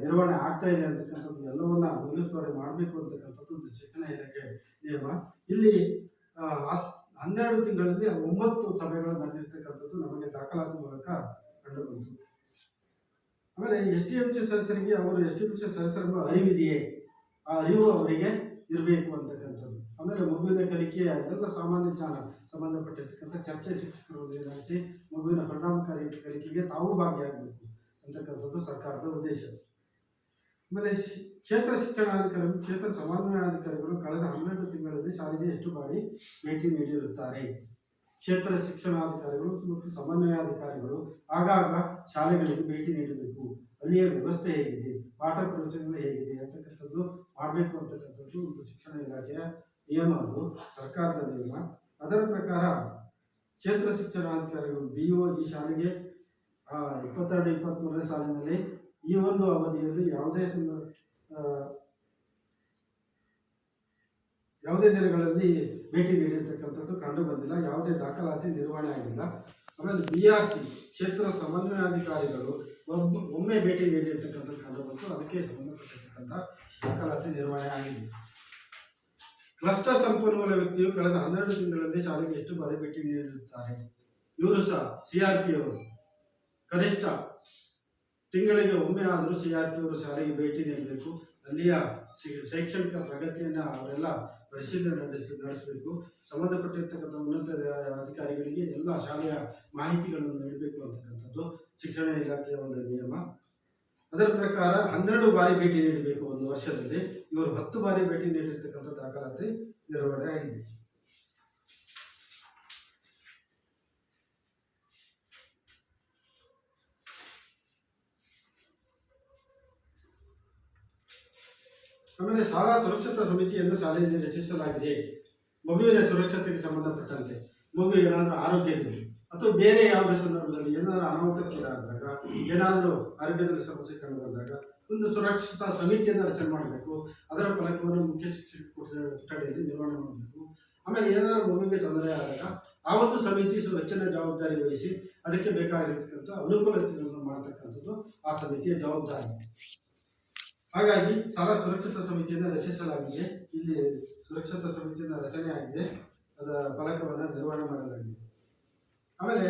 ನಿರ್ವಹಣೆ ಆಗ್ತಾ ಇದೆ ಅಂತಕ್ಕಂಥದ್ದು ಎಲ್ಲವನ್ನ ಮೇಲುಸ್ತುವಾರಿ ಮಾಡಬೇಕು ಅಂತಕ್ಕಂಥದ್ದು ಶಿಕ್ಷಣ ಇಲಾಖೆ ನಿಯಮ. ಇಲ್ಲಿ 12 ತಿಂಗಳಲ್ಲಿ 9 ಸಭೆಗಳು ನಡೆದಿರ್ತಕ್ಕಂಥದ್ದು ನಮಗೆ ದಾಖಲಾತಿ ಮೂಲಕ ಕಂಡುಬಂತು. ಆಮೇಲೆ STMC ಸದಸ್ಯರಿಗೆ ಅವರು STMC ಸದಸ್ಯರಿಗೂ ಅರಿವಿದೆಯೇ, ಆ ಅರಿವು ಅವರಿಗೆ ಇರಬೇಕು ಅಂತಕ್ಕಂಥದ್ದು. ಆಮೇಲೆ ಮಗುವಿನ ಕಲಿಕೆಯ ಎಲ್ಲ ಸಾಮಾನ್ಯ ಜ್ಞಾನ ಸಂಬಂಧಪಟ್ಟಿರ್ತಕ್ಕಂಥ ಚರ್ಚೆ ಶಿಕ್ಷಕರು ನಡೆಸಿ ಮಗುವಿನ ಪರಿಣಾಮಕಾರಿ ಕಲಿಕೆಗೆ ತಾವು ಭಾಗಿಯಾಗಬೇಕು ಅಂತಕ್ಕಂಥದ್ದು ಸರ್ಕಾರದ ಉದ್ದೇಶ. ಆಮೇಲೆ ಕ್ಷೇತ್ರ ಶಿಕ್ಷಣಾಧಿಕಾರಿಗಳು, ಕ್ಷೇತ್ರ ಸಮನ್ವಯಾಧಿಕಾರಿಗಳು ಕಳೆದ 12 ತಿಂಗಳಲ್ಲಿ ಶಾಲೆಗೆ ಎಷ್ಟು ಬಾರಿ ಭೇಟಿ ನೀಡಿರುತ್ತಾರೆ? ಕ್ಷೇತ್ರ ಶಿಕ್ಷಣಾಧಿಕಾರಿಗಳು ಮತ್ತು ಸಮನ್ವಯಾಧಿಕಾರಿಗಳು ಆಗಾಗ ಶಾಲೆಗಳಿಗೆ ಭೇಟಿ ನೀಡಬೇಕು. ಅಲ್ಲಿಯ ವ್ಯವಸ್ಥೆ ಹೇಗಿದೆ, ಪಾಠ ಪ್ರವಚನಗಳು ಹೇಗಿದೆ ಅಂತಕ್ಕಂಥದ್ದು ಮಾಡಬೇಕು ಅಂತಕ್ಕಂಥದ್ದು ಒಂದು ಶಿಕ್ಷಣ ಇಲಾಖೆಯ ನಿಯಮ. ಅದು ಸರ್ಕಾರದ ನಿಯಮ. ಅದರ ಪ್ರಕಾರ ಕ್ಷೇತ್ರ ಶಿಕ್ಷಣಾಧಿಕಾರಿಗಳು BO ಈ ಶಾಲೆಗೆ 22-23ನೇ ಸಾಲಿನಲ್ಲಿ ಈ ಒಂದು ಅವಧಿಯಲ್ಲಿ ಯಾವುದೇ ದಿನಗಳಲ್ಲಿ ಭೇಟಿ ನೀಡಿರ್ತಕ್ಕಂಥದ್ದು ಕಂಡು ಬಂದಿಲ್ಲ. ಯಾವುದೇ ದಾಖಲಾತಿ ನಿರ್ವಹಣೆ ಆಗಿಲ್ಲ. ಆಮೇಲೆ BRC ಕ್ಷೇತ್ರ ಸಮನ್ವಯಾಧಿಕಾರಿಗಳು ಒಮ್ಮೆ ಭೇಟಿ ನೀಡಿರ್ತಕ್ಕಂಥದ್ದು ಕಂಡು ಬಂತು. ಅದಕ್ಕೆ ಸಂಬಂಧಪಟ್ಟಿರ್ತಕ್ಕಂಥ ದಾಖಲಾತಿ ನಿರ್ವಹಣೆ ಆಗಿದೆ. ಕ್ಲಸ್ಟರ್ ಸಂಪನ್ಮೂಲ ವ್ಯಕ್ತಿಯು ಕಳೆದ 12 ತಿಂಗಳಲ್ಲಿ ಶಾಲೆಗೆ ಎಷ್ಟು ಬಾರಿ ಭೇಟಿ ನೀಡಿರುತ್ತಾರೆ? ಇವರು ಸಹ CRP ಅವರು ಕನಿಷ್ಠ ತಿಂಗಳಿಗೆ ಒಮ್ಮೆ ಆದರೂ CRP ಅವರು ಶಾಲೆಗೆ ಭೇಟಿ ನೀಡಬೇಕು. ಅಲ್ಲಿಯ ಶೈಕ್ಷಣಿಕ ಪ್ರಗತಿಯನ್ನು ಅವರೆಲ್ಲ ಪರಿಶೀಲನೆ ನಡೆಸಬೇಕು. ಸಂಬಂಧಪಟ್ಟಿರ್ತಕ್ಕಂಥ ಉನ್ನತ ಅಧಿಕಾರಿಗಳಿಗೆ ಎಲ್ಲ ಶಾಲೆಯ ಮಾಹಿತಿಗಳನ್ನು ನೀಡಬೇಕು ಅಂತಕ್ಕಂಥದ್ದು ಶಿಕ್ಷಣ ಇಲಾಖೆಯ ಒಂದು ನಿಯಮ. ಅದರ ಪ್ರಕಾರ 12 ಬಾರಿ ಭೇಟಿ ನೀಡಬೇಕು ಒಂದು ವರ್ಷದಲ್ಲಿ. ಇವರು 10 ಬಾರಿ ಭೇಟಿ ನೀಡಿರ್ತಕ್ಕಂಥ ದಾಖಲಾತಿ ನಿರ್ವಹಣೆ ಆಗಿದೆ. ಆಮೇಲೆ ಶಾಲಾ ಸುರಕ್ಷತಾ ಸಮಿತಿಯನ್ನು ಶಾಲೆಯಲ್ಲಿ ರಚಿಸಲಾಗಿದೆ. ಮಗುವಿನ ಸುರಕ್ಷತೆಗೆ ಸಂಬಂಧಪಟ್ಟಂತೆ ಮಗು ಏನಾದರೂ ಆರೋಗ್ಯದಲ್ಲಿ ಅಥವಾ ಬೇರೆ ಯಾವುದೇ ಸಂದರ್ಭದಲ್ಲಿ ಏನಾದರೂ ಅನಾಹುತಕ್ಕೀಡಾದಾಗ, ಏನಾದರೂ ಆರೋಗ್ಯದಲ್ಲಿ ಸಮಸ್ಯೆ ಕಂಡು ಬಂದಾಗ ಒಂದು ಸುರಕ್ಷತಾ ಸಮಿತಿಯನ್ನು ರಚನೆ ಮಾಡಬೇಕು. ಅದರ ಫಲಕವನ್ನು ಮುಖ್ಯ ಶಿಕ್ಷಕ ಕೊಠಡಿಯಲ್ಲಿ ನಿರ್ವಹಣೆ ಮಾಡಬೇಕು. ಆಮೇಲೆ ಏನಾದರೂ ಮಗುವಿಗೆ ತೊಂದರೆ ಆದಾಗ ಆ ಒಂದು ಸಮಿತಿ ಹೆಚ್ಚಿನ ಜವಾಬ್ದಾರಿ ವಹಿಸಿ ಅದಕ್ಕೆ ಬೇಕಾಗಿರ್ತಕ್ಕಂಥ ಅನುಕೂಲತೆಗಳನ್ನು ಮಾಡತಕ್ಕಂಥದ್ದು ಆ ಸಮಿತಿಯ ಜವಾಬ್ದಾರಿ. ಹಾಗಾಗಿ ಶಾಲಾ ಸುರಕ್ಷತಾ ಸಮಿತಿಯನ್ನು ರಚಿಸಲಾಗಿದೆ. ಇಲ್ಲಿ ಸುರಕ್ಷತಾ ಸಮಿತಿಯನ್ನು ರಚನೆ ಆಗಿದೆ, ಅದರ ಫಲಕವನ್ನು ನಿರ್ವಹಣೆ ಮಾಡಲಾಗಿದೆ. ಆಮೇಲೆ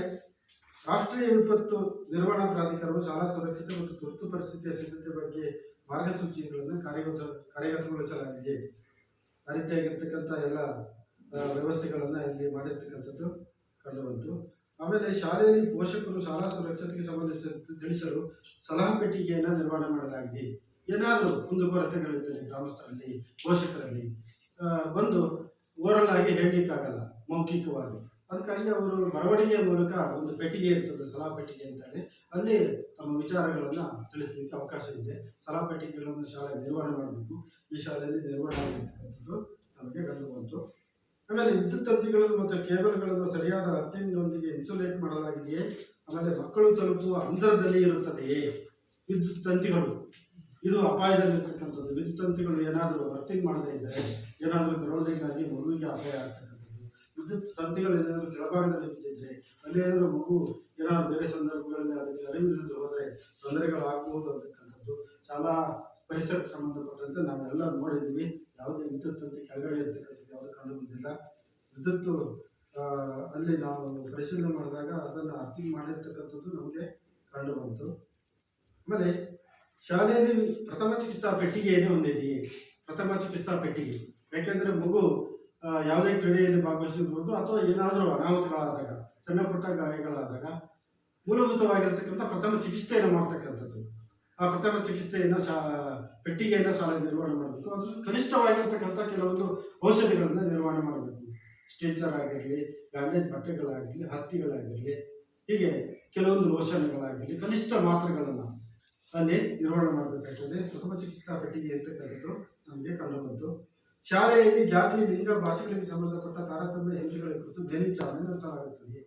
ರಾಷ್ಟ್ರೀಯ ವಿಪತ್ತು ನಿರ್ವಹಣಾ ಪ್ರಾಧಿಕಾರವು ಶಾಲಾ ಸುರಕ್ಷತೆ ಮತ್ತು ತುರ್ತು ಪರಿಸ್ಥಿತಿಯ ಸಿದ್ಧತೆ ಬಗ್ಗೆ ಮಾರ್ಗಸೂಚಿಗಳನ್ನು ಕಾರ್ಯಗತಗೊಳಿಸಲಾಗಿದೆ. ಆ ರೀತಿಯಾಗಿರ್ತಕ್ಕಂಥ ಎಲ್ಲ ವ್ಯವಸ್ಥೆಗಳನ್ನು ಇಲ್ಲಿ ಮಾಡಿರ್ತಕ್ಕಂಥದ್ದು ಕಂಡುಬಂತು. ಆಮೇಲೆ ಶಾಲೆಯಲ್ಲಿ ಪೋಷಕರು ಶಾಲಾ ಸುರಕ್ಷತೆಗೆ ಸಂಬಂಧಿಸಿದಂತೆ ತಿಳಿಸಲು ಸಲಹಾ ಪೆಟ್ಟಿಗೆಯನ್ನು ನಿರ್ವಹಣೆ ಮಾಡಲಾಗಿದೆ. ಏನಾದರೂ ಕುಂದುಕೊರತೆಗಳಿದ್ದರೆ ಗ್ರಾಮಸ್ಥರಲ್ಲಿ, ಪೋಷಕರಲ್ಲಿ ಬಂದು ಓರಲ್ ಆಗಿ ಹೇಳಲಿಕ್ಕಾಗಲ್ಲ, ಮೌಖಿಕವಾಗಿ. ಅದಕ್ಕಾಗಿ ಅವರು ಬರವಣಿಗೆಯ ಮೂಲಕ ಒಂದು ಪೆಟ್ಟಿಗೆ ಇರ್ತದೆ, ಸಲಹಾ ಪೆಟ್ಟಿಗೆ ಅಂತೇಳಿ, ಅಲ್ಲಿ ತಮ್ಮ ವಿಚಾರಗಳನ್ನು ತಿಳಿಸಲಿಕ್ಕೆ ಅವಕಾಶ ಇದೆ. ಸಲಹಾ ಪೆಟ್ಟಿಗೆಗಳನ್ನು ಶಾಲೆ ನಿರ್ವಹಣೆ ಮಾಡಬೇಕು. ಈ ಶಾಲೆಯಲ್ಲಿ ನಿರ್ವಹಣೆ ಆಗಿರ್ತಕ್ಕಂಥದ್ದು ನಮಗೆ ಕಂಡು ಬಂತು. ಆಮೇಲೆ ವಿದ್ಯುತ್ ತಂತಿಗಳನ್ನು ಮತ್ತು ಕೇಬಲ್ಗಳನ್ನು ಸರಿಯಾದ ಅರ್ಥಿಂಗ್ನೊಂದಿಗೆ ಇನ್ಸುಲೇಟ್ ಮಾಡಲಾಗಿದೆಯೇ? ಆಮೇಲೆ ಮಕ್ಕಳು ತಲುಪುವ ಅಂತರದಲ್ಲಿ ಇರುತ್ತದೆಯೇ ವಿದ್ಯುತ್ ತಂತಿಗಳು? ಇದು ಅಪಾಯದಲ್ಲಿರ್ತಕ್ಕಂಥದ್ದು. ವಿದ್ಯುತ್ ತಂತಿಗಳು ಏನಾದರೂ ಅರ್ಥಿಂಗ್ ಮಾಡದೇ ಇದ್ದರೆ, ಏನಾದರೂ ಗ್ರೌಂಡಿಂಗ್ ಆಗಿ ಮಗುವಿಗೆ ಅಪಾಯ ಆಗ್ತಕ್ಕಂಥದ್ದು. ವಿದ್ಯುತ್ ತಂತಿಗಳು ಏನಾದರೂ ಕೆಳಭಾಗದಲ್ಲಿ ಬಿದ್ದಿದ್ರೆ, ಅಲ್ಲಿ ಏನಾದರೂ ಮಗು ಏನಾದರೂ ಬೇರೆ ಸಂದರ್ಭಗಳಲ್ಲಿ ಅದಕ್ಕೆ ಅರಿವಿಲ್ಲದೆ ಹೋದರೆ ತೊಂದರೆಗಳು ಆಗಬಹುದು ಅಂತಕ್ಕಂಥದ್ದು ಶಾಲಾ ಪರಿಸರಕ್ಕೆ ಸಂಬಂಧಪಟ್ಟಂತೆ ನಾವೆಲ್ಲ ನೋಡಿದ್ದೀವಿ. ಯಾವುದೇ ವಿದ್ಯುತ್ ತಂತಿ ಕೆಳಗಡೆ ಇರ್ತಕ್ಕಂಥದ್ದು ಯಾವುದು ಕಂಡು ಬಂದಿಲ್ಲ. ವಿದ್ಯುತ್ ಅಲ್ಲಿ ನಾವು ಪರಿಶೀಲನೆ ಮಾಡಿದಾಗ ಅದನ್ನು ಅರ್ಥಿಂಗ್ ಮಾಡಿರ್ತಕ್ಕಂಥದ್ದು ನಮಗೆ ಕಂಡು ಬಂತು. ಆಮೇಲೆ ಶಾಲೆಯಲ್ಲಿ ಪ್ರಥಮ ಚಿಕಿತ್ಸಾ ಪೆಟ್ಟಿಗೆಯನ್ನು ಹೊಂದಿದೆಯೇ? ಪ್ರಥಮ ಚಿಕಿತ್ಸಾ ಪೆಟ್ಟಿಗೆ, ಯಾಕೆಂದರೆ ಮಗು ಯಾವುದೇ ಕ್ರೀಡೆಯಲ್ಲಿ ಭಾಗವಹಿಸಿರ್ಬೋದು ಅಥವಾ ಏನಾದರೂ ಅನಾಹುತಗಳಾದಾಗ, ಸಣ್ಣ ಪುಟ್ಟ ಗಾಯಗಳಾದಾಗ ಮೂಲಭೂತವಾಗಿರ್ತಕ್ಕಂಥ ಪ್ರಥಮ ಚಿಕಿತ್ಸೆಯನ್ನು ಮಾಡ್ತಕ್ಕಂಥದ್ದು. ಆ ಪ್ರಥಮ ಚಿಕಿತ್ಸೆಯನ್ನು ಪೆಟ್ಟಿಗೆಯನ್ನು ಶಾಲೆ ನಿರ್ವಹಣೆ ಮಾಡಬೇಕು. ಅದು ಕನಿಷ್ಠವಾಗಿರ್ತಕ್ಕಂಥ ಕೆಲವೊಂದು ಔಷಧಿಗಳನ್ನು ನಿರ್ವಹಣೆ ಮಾಡಬೇಕು. ಸ್ಟಿಚರ್ ಆಗಿರಲಿ, ಬ್ಯಾಂಡೇಜ್ ಬಟ್ಟೆಗಳಾಗಿರಲಿ, ಹತ್ತಿಗಳಾಗಿರಲಿ, ಹೀಗೆ ಕೆಲವೊಂದು ಲೋಷನ್ಗಳಾಗಿರಲಿ, ಕನಿಷ್ಠ ಮಾತ್ರೆಗಳನ್ನು ಅಲ್ಲಿ ನಿರ್ವಹಣೆ ಮಾಡಬೇಕಾಗ್ತದೆ. ಪ್ರಥಮ ಚಿಕಿತ್ಸಾ ಪೆಟ್ಟಿಗೆ ಇರ್ತಕ್ಕಂಥದ್ದು ನಮಗೆ ಕಂಡುಬಂತು. ಶಾಲೆಯಲ್ಲಿ ಜಾತಿ, ಲಿಂಗ, ಭಾಷೆಗಳಿಗೆ ಸಂಬಂಧಪಟ್ಟ ತಾರತಮ್ಯ ಹಿಂಸೆಗಳ ಕುರಿತು ಮೇಲ್ವಿಚಾರಣೆ ನಡೆಸಲಾಗುತ್ತದೆ.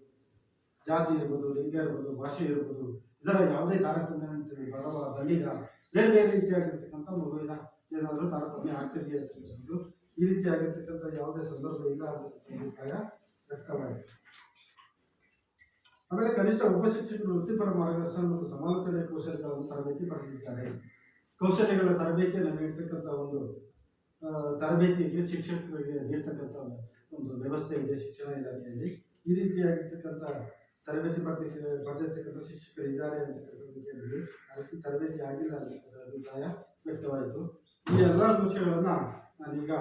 ಜಾತಿ ಇರ್ಬೋದು, ಲಿಂಗ ಇರ್ಬೋದು, ಭಾಷೆ ಇರ್ಬೋದು, ಇದರ ಯಾವುದೇ ತಾರತಮ್ಯ ಬಡವ, ದಲಿತ, ಬೇರೆ ಬೇರೆ ರೀತಿಯಾಗಿರ್ತಕ್ಕಂಥ ಮಗುವಿನ ಏನಾದರೂ ತಾರತಮ್ಯ ಆಗ್ತಿದೆ ಅಂತಕ್ಕಂಥದ್ದು, ಈ ರೀತಿಯಾಗಿರ್ತಕ್ಕಂಥ ಯಾವುದೇ ಸಂದರ್ಭ ಇಲ್ಲ ಅಂತ ಅಭಿಪ್ರಾಯ ವ್ಯಕ್ತವಾಗಿದೆ. ಆಮೇಲೆ ಕನಿಷ್ಠ ಉಪಶಿಕ್ಷಕರು ವೃತ್ತಿಪರ ಮಾರ್ಗದರ್ಶನ ಮತ್ತು ಸಮಾಲೋಚನೆ ಕೌಶಲ್ಯಗಳನ್ನು ತರಬೇತಿ ಪಡೆದಿದ್ದಾರೆ. ಕೌಶಲ್ಯಗಳ ತರಬೇತಿಯನ್ನು ನೀಡ್ತಕ್ಕಂಥ ಒಂದು ತರಬೇತಿಗೆ ಶಿಕ್ಷಕರಿಗೆ ನೀಡ್ತಕ್ಕಂಥ ಒಂದು ವ್ಯವಸ್ಥೆ ಇದೆ ಶಿಕ್ಷಣ ಇಲಾಖೆಯಲ್ಲಿ. ಈ ರೀತಿಯಾಗಿರ್ತಕ್ಕಂಥ ತರಬೇತಿ ಪಡೆದಿರ್ತಕ್ಕಂಥ ಶಿಕ್ಷಕರು ಇದ್ದಾರೆ ಅಂತಕ್ಕಂಥದ್ದು ಕೇಳಿದ್ವಿ. ಆ ರೀತಿ ತರಬೇತಿ ಆಗಿಲ್ಲ ಅಂತಕ್ಕಂಥ ಅಭಿಪ್ರಾಯ ವ್ಯಕ್ತವಾಯಿತು. ಈ ಎಲ್ಲ ವಿಷಯಗಳನ್ನು ನಾನೀಗ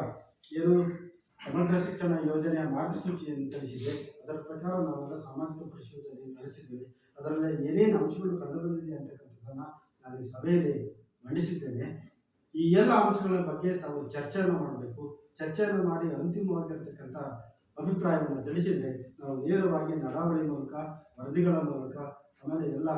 ಏನು ಸಮಗ್ರ ಶಿಕ್ಷಣ ಯೋಜನೆಯ ಮಾರ್ಗಸೂಚಿಯನ್ನು ತಿಳಿಸಿದೆ. ಅದರ ಪ್ರಕಾರ ನಾವೆಲ್ಲ ಸಾಮಾಜಿಕ ಪರಿಶೋಧನೆ ನಡೆಸಿದ್ದೇವೆ. ಅದರಲ್ಲಿ ಏನೇನು ಅಂಶಗಳು ಕಂಡುಬಂದಿದೆ ಅಂತಕ್ಕಂಥದ್ದನ್ನು ನಾನು ಈ ಸಭೆಯಲ್ಲಿ ಮಂಡಿಸಿದ್ದೇನೆ. ಈ ಎಲ್ಲ ಅಂಶಗಳ ಬಗ್ಗೆ ತಾವು ಚರ್ಚೆಯನ್ನು ಮಾಡಬೇಕು. ಚರ್ಚೆಯನ್ನು ಮಾಡಿ ಅಂತಿಮವಾಗಿರ್ತಕ್ಕಂಥ ಅಭಿಪ್ರಾಯವನ್ನು ತಿಳಿಸಿದರೆ ನಾವು ನೇರವಾಗಿ ನಡಾವಳಿ ಮೂಲಕ, ವರದಿಗಳ ಮೂಲಕ, ಆಮೇಲೆ ಎಲ್ಲ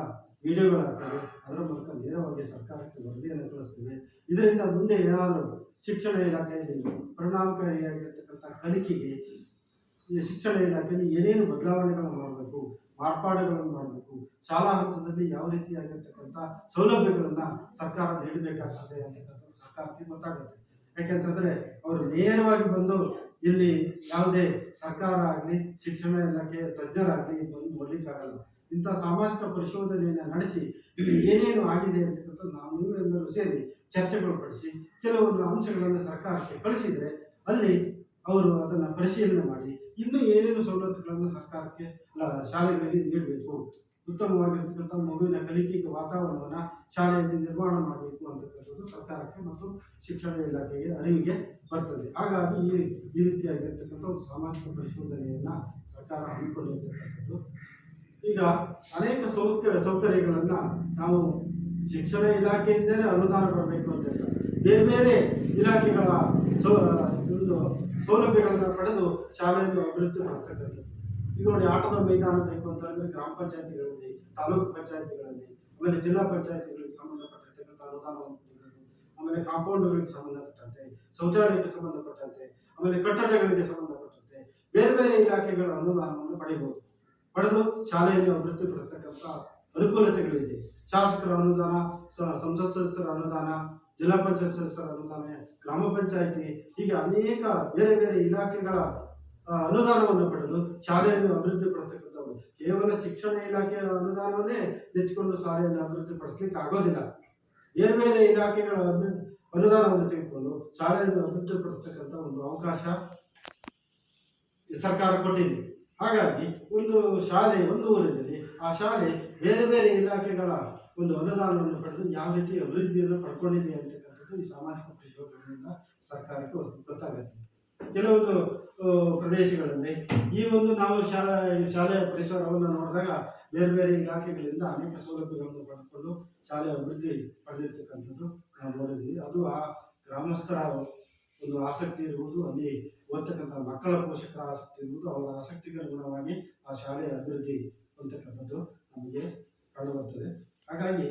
ವಿಡಿಯೋಗಳಾಗ್ತವೆ, ಅದರ ಮೂಲಕ ನೇರವಾಗಿ ಸರ್ಕಾರಕ್ಕೆ ವರದಿಯನ್ನು ಕಳಿಸ್ತೇವೆ. ಇದರಿಂದ ಮುಂದೆ ಏನಾದರೂ ಶಿಕ್ಷಣ ಇಲಾಖೆಯಲ್ಲಿ ಪರಿಣಾಮಕಾರಿಯಾಗಿರ್ತಕ್ಕಂಥ ಕಲಿಕೆಗೆ ಶಿಕ್ಷಣ ಇಲಾಖೆಯಲ್ಲಿ ಏನೇನು ಬದಲಾವಣೆಗಳನ್ನು ಮಾಡಬೇಕು, ಮಾರ್ಪಾಡುಗಳನ್ನು ಮಾಡಬೇಕು, ಶಾಲಾ ಹಂತದಲ್ಲಿ ಯಾವ ರೀತಿಯಾಗಿರ್ತಕ್ಕಂಥ ಸೌಲಭ್ಯಗಳನ್ನು ಸರ್ಕಾರ ನೀಡಬೇಕಾಗ್ತದೆ ಅಂತಕ್ಕಂಥದ್ದು ಸರ್ಕಾರಕ್ಕೆ ಗೊತ್ತಾಗುತ್ತೆ. ಯಾಕೆಂತಂದರೆ ಅವರು ನೇರವಾಗಿ ಬಂದು ಇಲ್ಲಿ ಯಾವುದೇ ಸರ್ಕಾರ ಆಗಲಿ, ಶಿಕ್ಷಣ ಇಲಾಖೆ ತಜ್ಞರಾಗಲಿ ಬಂದು ನೋಡಲಿಕ್ಕಾಗಲ್ಲ. ಇಂಥ ಸಾಮಾಜಿಕ ಪರಿಶೋಧನೆಯನ್ನು ನಡೆಸಿ ಇಲ್ಲಿ ಏನೇನು ಆಗಿದೆ ಅಂತಕ್ಕಂಥದ್ದು ನಾವು ನೀವೆಲ್ಲರೂ ಸೇರಿ ಚರ್ಚೆಗೊಳಪಡಿಸಿ ಕೆಲವೊಂದು ಅಂಶಗಳನ್ನು ಸರ್ಕಾರಕ್ಕೆ ಕಳಿಸಿದರೆ ಅಲ್ಲಿ ಅವರು ಅದನ್ನು ಪರಿಶೀಲನೆ ಮಾಡಿ ಇನ್ನೂ ಏನೇನು ಸವಲತ್ತುಗಳನ್ನು ಸರ್ಕಾರಕ್ಕೆ ಶಾಲೆಗಳಿಗೆ ನೀಡಬೇಕು, ಉತ್ತಮವಾಗಿರ್ತಕ್ಕಂಥ ಮಗುವಿನ ಕಲಿಕೆಗೆ ವಾತಾವರಣವನ್ನು ಶಾಲೆಯಲ್ಲಿ ನಿರ್ಮಾಣ ಮಾಡಬೇಕು ಅಂತಕ್ಕಂಥದ್ದು ಸರ್ಕಾರಕ್ಕೆ ಮತ್ತು ಶಿಕ್ಷಣ ಇಲಾಖೆಗೆ ಅರಿವಿಗೆ ಬರ್ತದೆ. ಹಾಗಾಗಿ ಈ ರೀತಿಯಾಗಿರ್ತಕ್ಕಂಥ ಒಂದು ಸಾಮಾಜಿಕ ಪರಿಶೋಧನೆಯನ್ನು ಸರ್ಕಾರ ಹಮ್ಮಿಕೊಂಡಿರ್ತಕ್ಕಂಥದ್ದು. ಈಗ ಅನೇಕ ಸೌಕರ್ಯಗಳನ್ನು ನಾವು ಶಿಕ್ಷಣ ಇಲಾಖೆಯಿಂದಲೇ ಅನುದಾನ ಬರಬೇಕು ಅಂತಿಲ್ಲ. ಬೇರೆ ಬೇರೆ ಇಲಾಖೆಗಳ ಒಂದು ಸೌಲಭ್ಯಗಳನ್ನು ಪಡೆದು ಶಾಲೆಯನ್ನು ಅಭಿವೃದ್ಧಿಪಡಿಸ್ತಕ್ಕಂಥದ್ದು. ಈಗ ನೋಡಿ, ಆಟದ ಮೈದಾನ ಬೇಕು ಅಂತ ಹೇಳಿದ್ರೆ ಗ್ರಾಮ ಪಂಚಾಯತಿಗಳಲ್ಲಿ, ತಾಲೂಕು ಪಂಚಾಯತಿಗಳಲ್ಲಿ, ಆಮೇಲೆ ಜಿಲ್ಲಾ ಪಂಚಾಯತಿಗಳಿಗೆ ಸಂಬಂಧಪಟ್ಟಿರ್ತಕ್ಕಂಥ ಅನುದಾನವನ್ನು ಕೊಡಬೇಕು. ಆಮೇಲೆ ಕಾಂಪೌಂಡ್ಗಳಿಗೆ ಸಂಬಂಧಪಟ್ಟಂತೆ, ಶೌಚಾಲಯಕ್ಕೆ ಸಂಬಂಧಪಟ್ಟಂತೆ, ಆಮೇಲೆ ಕಟ್ಟಡಗಳಿಗೆ ಸಂಬಂಧಪಟ್ಟಂತೆ ಬೇರೆ ಬೇರೆ ಇಲಾಖೆಗಳ ಅನುದಾನವನ್ನು ಪಡೆದು ಶಾಲೆಯನ್ನು ಅಭಿವೃದ್ಧಿಪಡಿಸ್ತಕ್ಕಂಥ ಅನುಕೂಲತೆಗಳಿದೆ. ಶಾಸಕರ ಅನುದಾನ, ಸಂಸತ್ ಸದಸ್ಯರ ಅನುದಾನ, ಜಿಲ್ಲಾ ಪಂಚಾಯತ್ ಸದಸ್ಯರ ಅನುದಾನ, ಗ್ರಾಮ ಪಂಚಾಯಿತಿ, ಹೀಗೆ ಅನೇಕ ಬೇರೆ ಬೇರೆ ಇಲಾಖೆಗಳ ಅನುದಾನವನ್ನು ಪಡೆದು ಶಾಲೆಯನ್ನು ಅಭಿವೃದ್ಧಿಪಡಿಸ್ತಕ್ಕಂಥದ್ದು. ಕೇವಲ ಶಿಕ್ಷಣ ಇಲಾಖೆಯ ಅನುದಾನವನ್ನೇ ನೆಚ್ಚಿಕೊಂಡು ಶಾಲೆಯನ್ನು ಅಭಿವೃದ್ಧಿಪಡಿಸ್ಲಿಕ್ಕೆ ಆಗೋದಿಲ್ಲ. ಬೇರೆ ಬೇರೆ ಇಲಾಖೆಗಳ ಅನುದಾನವನ್ನು ತೆಗೆದುಕೊಂಡು ಶಾಲೆಯನ್ನು ಅಭಿವೃದ್ಧಿಪಡಿಸ್ತಕ್ಕಂಥ ಒಂದು ಅವಕಾಶ ಸರ್ಕಾರ ಕೊಟ್ಟಿದೆ. ಹಾಗಾಗಿ ಒಂದು ಶಾಲೆ, ಒಂದು ಊರಿನಲ್ಲಿ ಆ ಶಾಲೆ ಬೇರೆ ಬೇರೆ ಇಲಾಖೆಗಳ ಒಂದು ಅನುದಾನವನ್ನು ಪಡೆದು ಯಾವ ರೀತಿ ಅಭಿವೃದ್ಧಿಯನ್ನು ಪಡ್ಕೊಂಡಿದೆ ಅಂತಕ್ಕಂಥದ್ದು ಈ ಸಾಮಾಜಿಕ ಪ್ರಯೋಗಗಳಿಂದ ಸರ್ಕಾರಕ್ಕೆ ಗೊತ್ತಾಗುತ್ತೆ. ಕೆಲವೊಂದು ಪ್ರದೇಶಗಳಲ್ಲಿ ಈ ಒಂದು ನಾವು ಶಾಲೆಯ ಪರಿಸರವನ್ನು ನೋಡಿದಾಗ ಬೇರೆ ಬೇರೆ ಇಲಾಖೆಗಳಿಂದ ಅನೇಕ ಸೌಲಭ್ಯಗಳನ್ನು ಪಡೆದುಕೊಂಡು ಶಾಲೆ ಅಭಿವೃದ್ಧಿ ಪಡೆದಿರ್ತಕ್ಕಂಥದ್ದು ನಾವು ನೋಡಿದ್ವಿ. ಅದು ಆ ಗ್ರಾಮಸ್ಥರ ಒಂದು ಆಸಕ್ತಿ ಇರುವುದು, ಅಲ್ಲಿ ಓದ್ತಕ್ಕಂಥ ಮಕ್ಕಳ ಪೋಷಕರ ಆಸಕ್ತಿ ಇರುವುದು, ಅವರ ಆಸಕ್ತಿಗೆ ಅನುಗುಣವಾಗಿ ಆ ಶಾಲೆಯ ಅಭಿವೃದ್ಧಿ ಹೊಂದತಕ್ಕಂಥದ್ದು ನಮಗೆ ಕಂಡುಬರ್ತದೆ. ಹಾಗಾಗಿ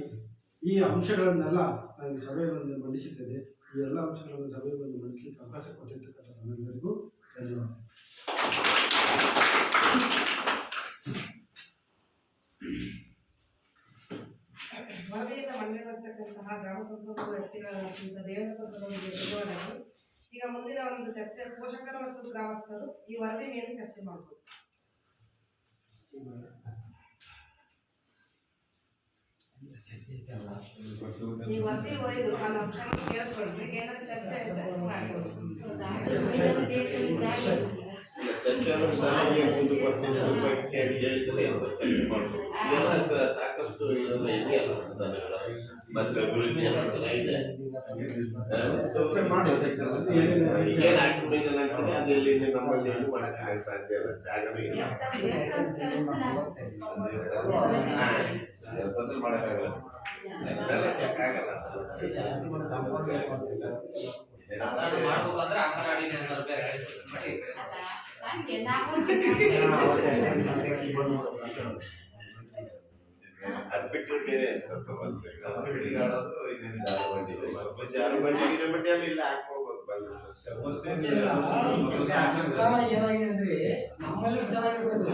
ಈ ಅಂಶಗಳನ್ನೆಲ್ಲ ನಾನು ಸಭೆಯಲ್ಲಿ ಮಂಡಿಸಿದ್ದೇನೆ. ಈ ಎಲ್ಲ ಅಂಶಗಳನ್ನು ಸಭೆಯಲ್ಲಿ ಮಂಡಿಸಲಿಕ್ಕೆ ಅವಕಾಶ ಕೊಟ್ಟಿರ್ತಕ್ಕಂಥ ನಮ್ಮೆಲ್ಲರಿಗೂ ಧನ್ಯವಾದ. ವರದಿಯಿಂದ ಮಂಡಿರತಕ್ಕಂತಹ ಗ್ರಾಮ ಸಂಪರ್ಕ ವ್ಯಕ್ತಿಗಳ ದೇವೇಂದ್ರ ನಿರ್ವಹಣೆಗಳು ಈಗ ಮುಂದಿನ ಒಂದು ಚರ್ಚೆ ಪೋಷಕರು ಮತ್ತು ಗ್ರಾಮಸ್ಥರು ಈ ವರದಿ ಮೇಲೆ ಚರ್ಚೆ ಮಾಡಬಹುದು. ಈ ವರದಿ ಓದಿದ್ರು ನಾನು ಅಂಶಗಳು ಕೇಳ್ಕೊಳ್ರಿ, ಏನಾದ್ರು ಚರ್ಚೆ ಮಾಡ್ಬೋದು. ಸಾಕಷ್ಟು ಇದೆಯಲ್ಲ ಅನುದಾನಗಳ ಮತ್ತೆ ಅಭಿವೃದ್ಧಿ ಎಲ್ಲ ಚೆನ್ನಾಗಿದೆ. ಏನ್ ಆಕ್ಟಿವೇಶನ್ ಆಗ್ತದೆ ಅದೆಲ್ಲಿ ನಮ್ಮಲ್ಲಿ ಏನು ಮಾಡಕ್ಕೆ ಸಾಧ್ಯ ಇಲ್ಲ, ಜಾಗವೇ ಇಲ್ಲ. ಮಾಡಕ್ಕಾಗಲ್ಲ. ಮಾಡ್ಬೇಕಂದ್ರೆ ಅಂಗನವಾಡಿ ಅದ್ ಬಿಟ್ಟರೆ ಬೇರೆ ಅಂತ ಸಮಸ್ಯೆ ಏನಾಗಿದೆ ಅಂದ್ರೆ ನಮ್ಮಲ್ಲಿ ಚೆನ್ನಾಗಿರ್ಬೋದು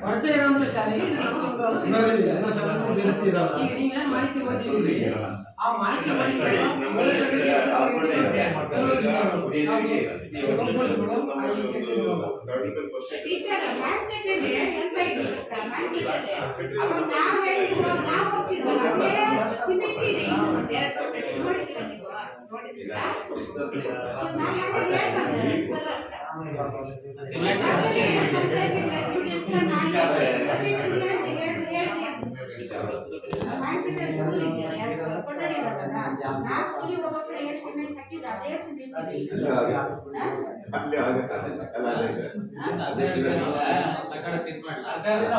ಹೊರಟೆ ಇರುವಂತ ಶಾಲೆಗೆ ನೀವೇನ್ ಮಾಹಿತಿ ಓದಿದ್ದೀರಿ, ಆ ಮಾಹಿತಿ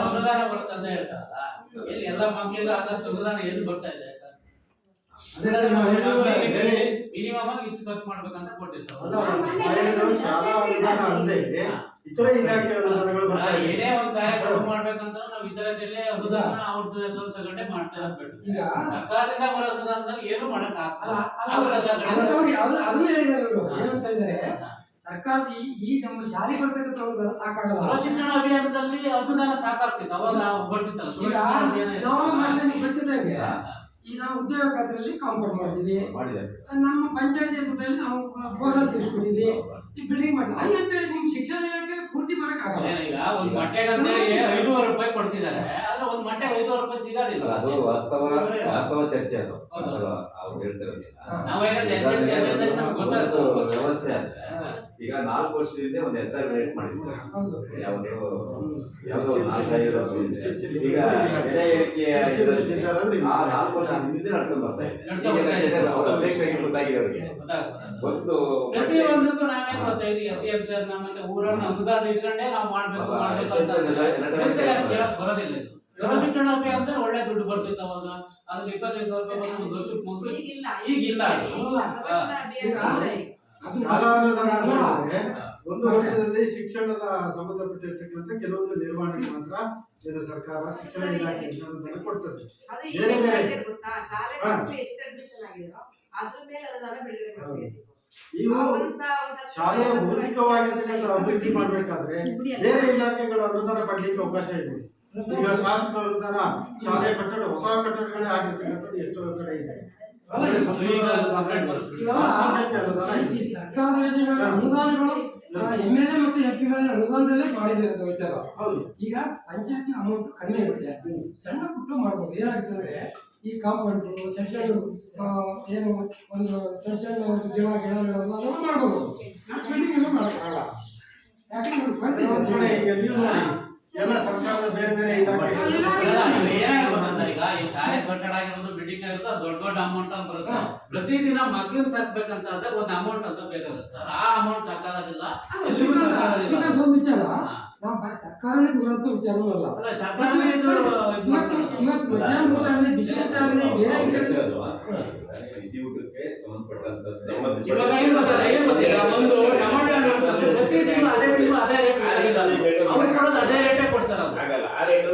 ಅನುದಾನ ಬರ್ತಂತ ಹೇಳ್ತಾರಲ್ಲ, ಎಲ್ಲಿ ಎಲ್ಲ ಮಕ್ಕಳಿಗೂ ಆದಷ್ಟು ಅನುದಾನ ಎಲ್ಲಿ ಬರ್ತಾ ಇದೆ? ಮಿನಿಮಮ್ ಆಗಿ ಇಷ್ಟು ಖರ್ಚು ಮಾಡ್ಬೇಕಂತ ಕೊಟ್ಟಿರ್ತಾರೆ. ಶಾಲಾ ಅನುದಾನ ಅಲ್ಲದೆ ಇತರ ಇಲಾಖೆ ಅನುದಾನಗಳು ಬರ್ತಾ ಇದೆ. ಏನೇ ಒಂದು ಕಾರ್ಯಕ್ರಮ ಮಾಡ್ಬೇಕಂತ ನಾವು ಇತರ ಜಿಲ್ಲೆ ಅನುದಾನ ಅವ್ರದ್ದು ತಗೊಂಡೆ ಮಾಡ್ತಾ ಇರ್ಬೇಕು. ಸರ್ಕಾರದಿಂದ ಬರೋ ಅನುದಾನದಲ್ಲಿ ಏನು ಮಾಡಕ್ ಆಗಲ್ಲ. ಅದನ್ನ ಹೇಳಿದ್ದಾರೆ ಇವರು ಏನಂತ ಹೇಳಿದರೆ, ಸರ್ಕಾರದ ಈ ನಮ್ಮ ಶಾಲೆ ಬರ್ತಕ್ಕಂಥ ಅನುದಾನ ಸಾಕಾಗಲ್ಲ. ಶಿಕ್ಷಣ ಅಭಿಯಾನದಲ್ಲಿ ಅನುದಾನ ಸಾಕಾಗ್ತಿತ್ತು, ಅವಾಗ ಬರ್ತಿತ್ತಲ್ಲ. ಗೊತ್ತಿದ್ದಂಗೆ ಈ ನಾವು ಉದ್ಯೋಗ ಖಾತ್ರಿಯಲ್ಲಿ ಕಾಂಪೌಂಡ್ ಮಾಡಿದ್ವಿ, ನಮ್ಮ ಪಂಚಾಯತಿ ದುಡ್ಡಲ್ಲಿ ನಾವು ಬೋರ್ವೆಲ್ ತೆಗೆಸ್ಕೊಟ್ಟಿದ್ವಿ, ಈ ಬಿಲ್ಡಿಂಗ್ ಮಾಡಿದ್ವಿ. ಹಂಗಂತೇಳಿ ನಿಮ್ ಶಿಕ್ಷಣ ಇಲಾಖೆ ಪೂರ್ತಿ ಮಾಡಕ್ಕಾಗಲ್ಲ. ಈಗ ಒಂದ್ ಮಟ್ಟೆಗೆ ಅಂತೇಳಿ 500 ರೂಪಾಯಿ ಕೊಡ್ತಿದ್ದಾರೆ, ಆದ್ರೆ ಒಂದ್ ಮಟ್ಟೆ 500 ರೂಪಾಯಿ ಸಿಗೋದಿಲ್ಲ. ಅದು ವಾಸ್ತವ ಚರ್ಚೆ. ಅದು ಅವ್ರು ಹೇಳ್ತಿರೋದಿಲ್ಲ, ಗೊತ್ತಾಗ್ತದೆ ವ್ಯವಸ್ಥೆ ಅಂತ. ಈಗ 4 ವರ್ಷದಿಂದ ಒಂದು SR ರೇಟ್ ಮಾಡಿದ್ರು, ಯಾವುದು 4-5 ಈಗ ಬೆಲೆ ಏರಿಕೆ 4 ವರ್ಷ ಹಿಂದೆ ನಡ್ಕೊಂಡು ಬರ್ತಾ ಇದೆ. ಅವ್ರ ಅಧ್ಯಕ್ಷರಾಗಿ ಗೊತ್ತಾಗಿದೆ ಅವ್ರಿಗೆ. ಒಂದು ಪ್ರತಿಯೊಂದು ಶಿಕ್ಷಣಕ್ಕೂ ನಾವೇನ್ ಗೊತ್ತಾ ಇಲ್ಲಿ SDM ಮತ್ತೆ ಊರನ್ನ ಅನುದಾನ ಇಟ್ಕೊಂಡೇ ನಾವು ಮಾಡ್ಬೇಕು ಅಂತ ಹೇಳಕ್ ಬರೋದಿಲ್ಲ ಇದು. ಶಿಕ್ಷಣ ಅಂತ ಒಳ್ಳೆ ದುಡ್ಡು ಬರ್ತಿತ್ತು ಅವಾಗ, ಅದ್ರ 25,000 ರೂಪಾಯಿ ಬಂದು ಒಂದು ವರ್ಷಕ್ಕೆ ಮುಗಿದು ಈಗಿಲ್ಲ ಅದು. ಶಾಲಾ ಅನುದಾನ ಅಂದ್ರೆ ಒಂದು ವರ್ಷದಲ್ಲಿ ಶಿಕ್ಷಣದ ಸಂಬಂಧಪಟ್ಟಿರ್ತಕ್ಕಂಥ ಕೆಲವೊಂದು ನಿರ್ವಹಣೆಗೆ ಮಾತ್ರ ಕೇಂದ್ರ ಸರ್ಕಾರ ಶಿಕ್ಷಣ ಇಲಾಖೆ ಅನುದಾನ ಕೊಡ್ತದೆ. ಬೇರೆ ಬೇರೆ ಇವು ಶಾಲೆಯ ಭೌತಿಕವಾಗಿರ್ತಕ್ಕಂಥ ಅಭಿವೃದ್ಧಿ ಮಾಡ್ಬೇಕಾದ್ರೆ ಬೇರೆ ಇಲಾಖೆಗಳ ಅನುದಾನ ಪಡ್ಲಿಕ್ಕೆ ಅವಕಾಶ ಇದೆ. ಈಗ ಶಾಸಕರ ಅನುದಾನ ಶಾಲೆಯ ಕಟ್ಟಡ ಹೊಸ ಕಟ್ಟಡಗಳೇ ಆಗಿರ್ತಕ್ಕಂಥದ್ದು ಎಷ್ಟೋ ಕಡೆ ಇದೆ. ಈ ಸರ್ಕಾರ ಯೋಜನೆಗಳ ಅನುದಾನಗಳು MLA ಮತ್ತು MP ಗಳ ಅನುದಾನದಲ್ಲೇ ಮಾಡಿದೆ ಅಂತ ವಿಚಾರ. ಈಗ ಪಂಚಾಯತಿ ಅಮೌಂಟ್ ಕಡಿಮೆ ಇರುತ್ತೆ, ಸಣ್ಣ ಪುಟ್ಟ ಮಾಡ್ಬೋದು. ಏನಾಗುತ್ತೆ ಅಂದ್ರೆ ಈ ಕಾಂಪೌಂಡ್ ಸಣ್ಣ ಏನು ಒಂದು ಸಣ್ಣ ಒಂದು ಜೀವ ಗಿಡ ನೆಡೋದು ಅದನ್ನು ಮಾಡ್ಬೋದು. ಬಿಲ್ಡಿಂಗ್ ಎಲ್ಲ ಮಾಡೋಕ್ಕಾಗಲ್ಲ, ಯಾಕಂದ್ರೆ ಎಲ್ಲ ಸರ್ಕಾರದ ಬೇರೆ ಬೇರೆ ಇಲಾಖೆಗಳು ಈಗ ಈ ಶಾಲೆ ಕಟ್ಟಡ ಆಗಿರೋದು ಬಿಲ್ಡಿಂಗ್ ಆಗಿರೋದು ದೊಡ್ಡ ದೊಡ್ಡ ಅಮೌಂಟ್ ಅಂತ ಬರುತ್ತೆ. ಪ್ರತಿದಿನ ಮಕ್ಳನ್ನ ಸಾಕ್ಬೇಕಂತ ಅಂದ್ರೆ ಒಂದು ಅಮೌಂಟ್ ಅಂತ ಬೇಕಾಗುತ್ತೆ ಸರ್. ಆ ಅಮೌಂಟ್ ಸಾಕಾಗೋದಿಲ್ಲ. ಒಂದು ವಿಚಾರ ನಾವು ಸರ್ಕಾರನೇ ಬರುವಂತ ವಿಚಾರವೂ ಅಲ್ಲ. ಬಿಸಿ ಊಟ ಆಗಲಿ ಬೇರೆ ಬಿಸಿ ಊಟಕ್ಕೆ ಸಂಬಂಧಪಟ್ಟಂತ ಇವಾಗ ಏನ್ ಗೊತ್ತಿಲ್ಲ, ಒಂದು ಪ್ರತಿದಿನ ಅದೇ ರೇಟ್ ಅವ್ರು ಕೊಡೋದು ಅದೇ ರೇಟೇ ಕೊಡ್ತಾರೆ.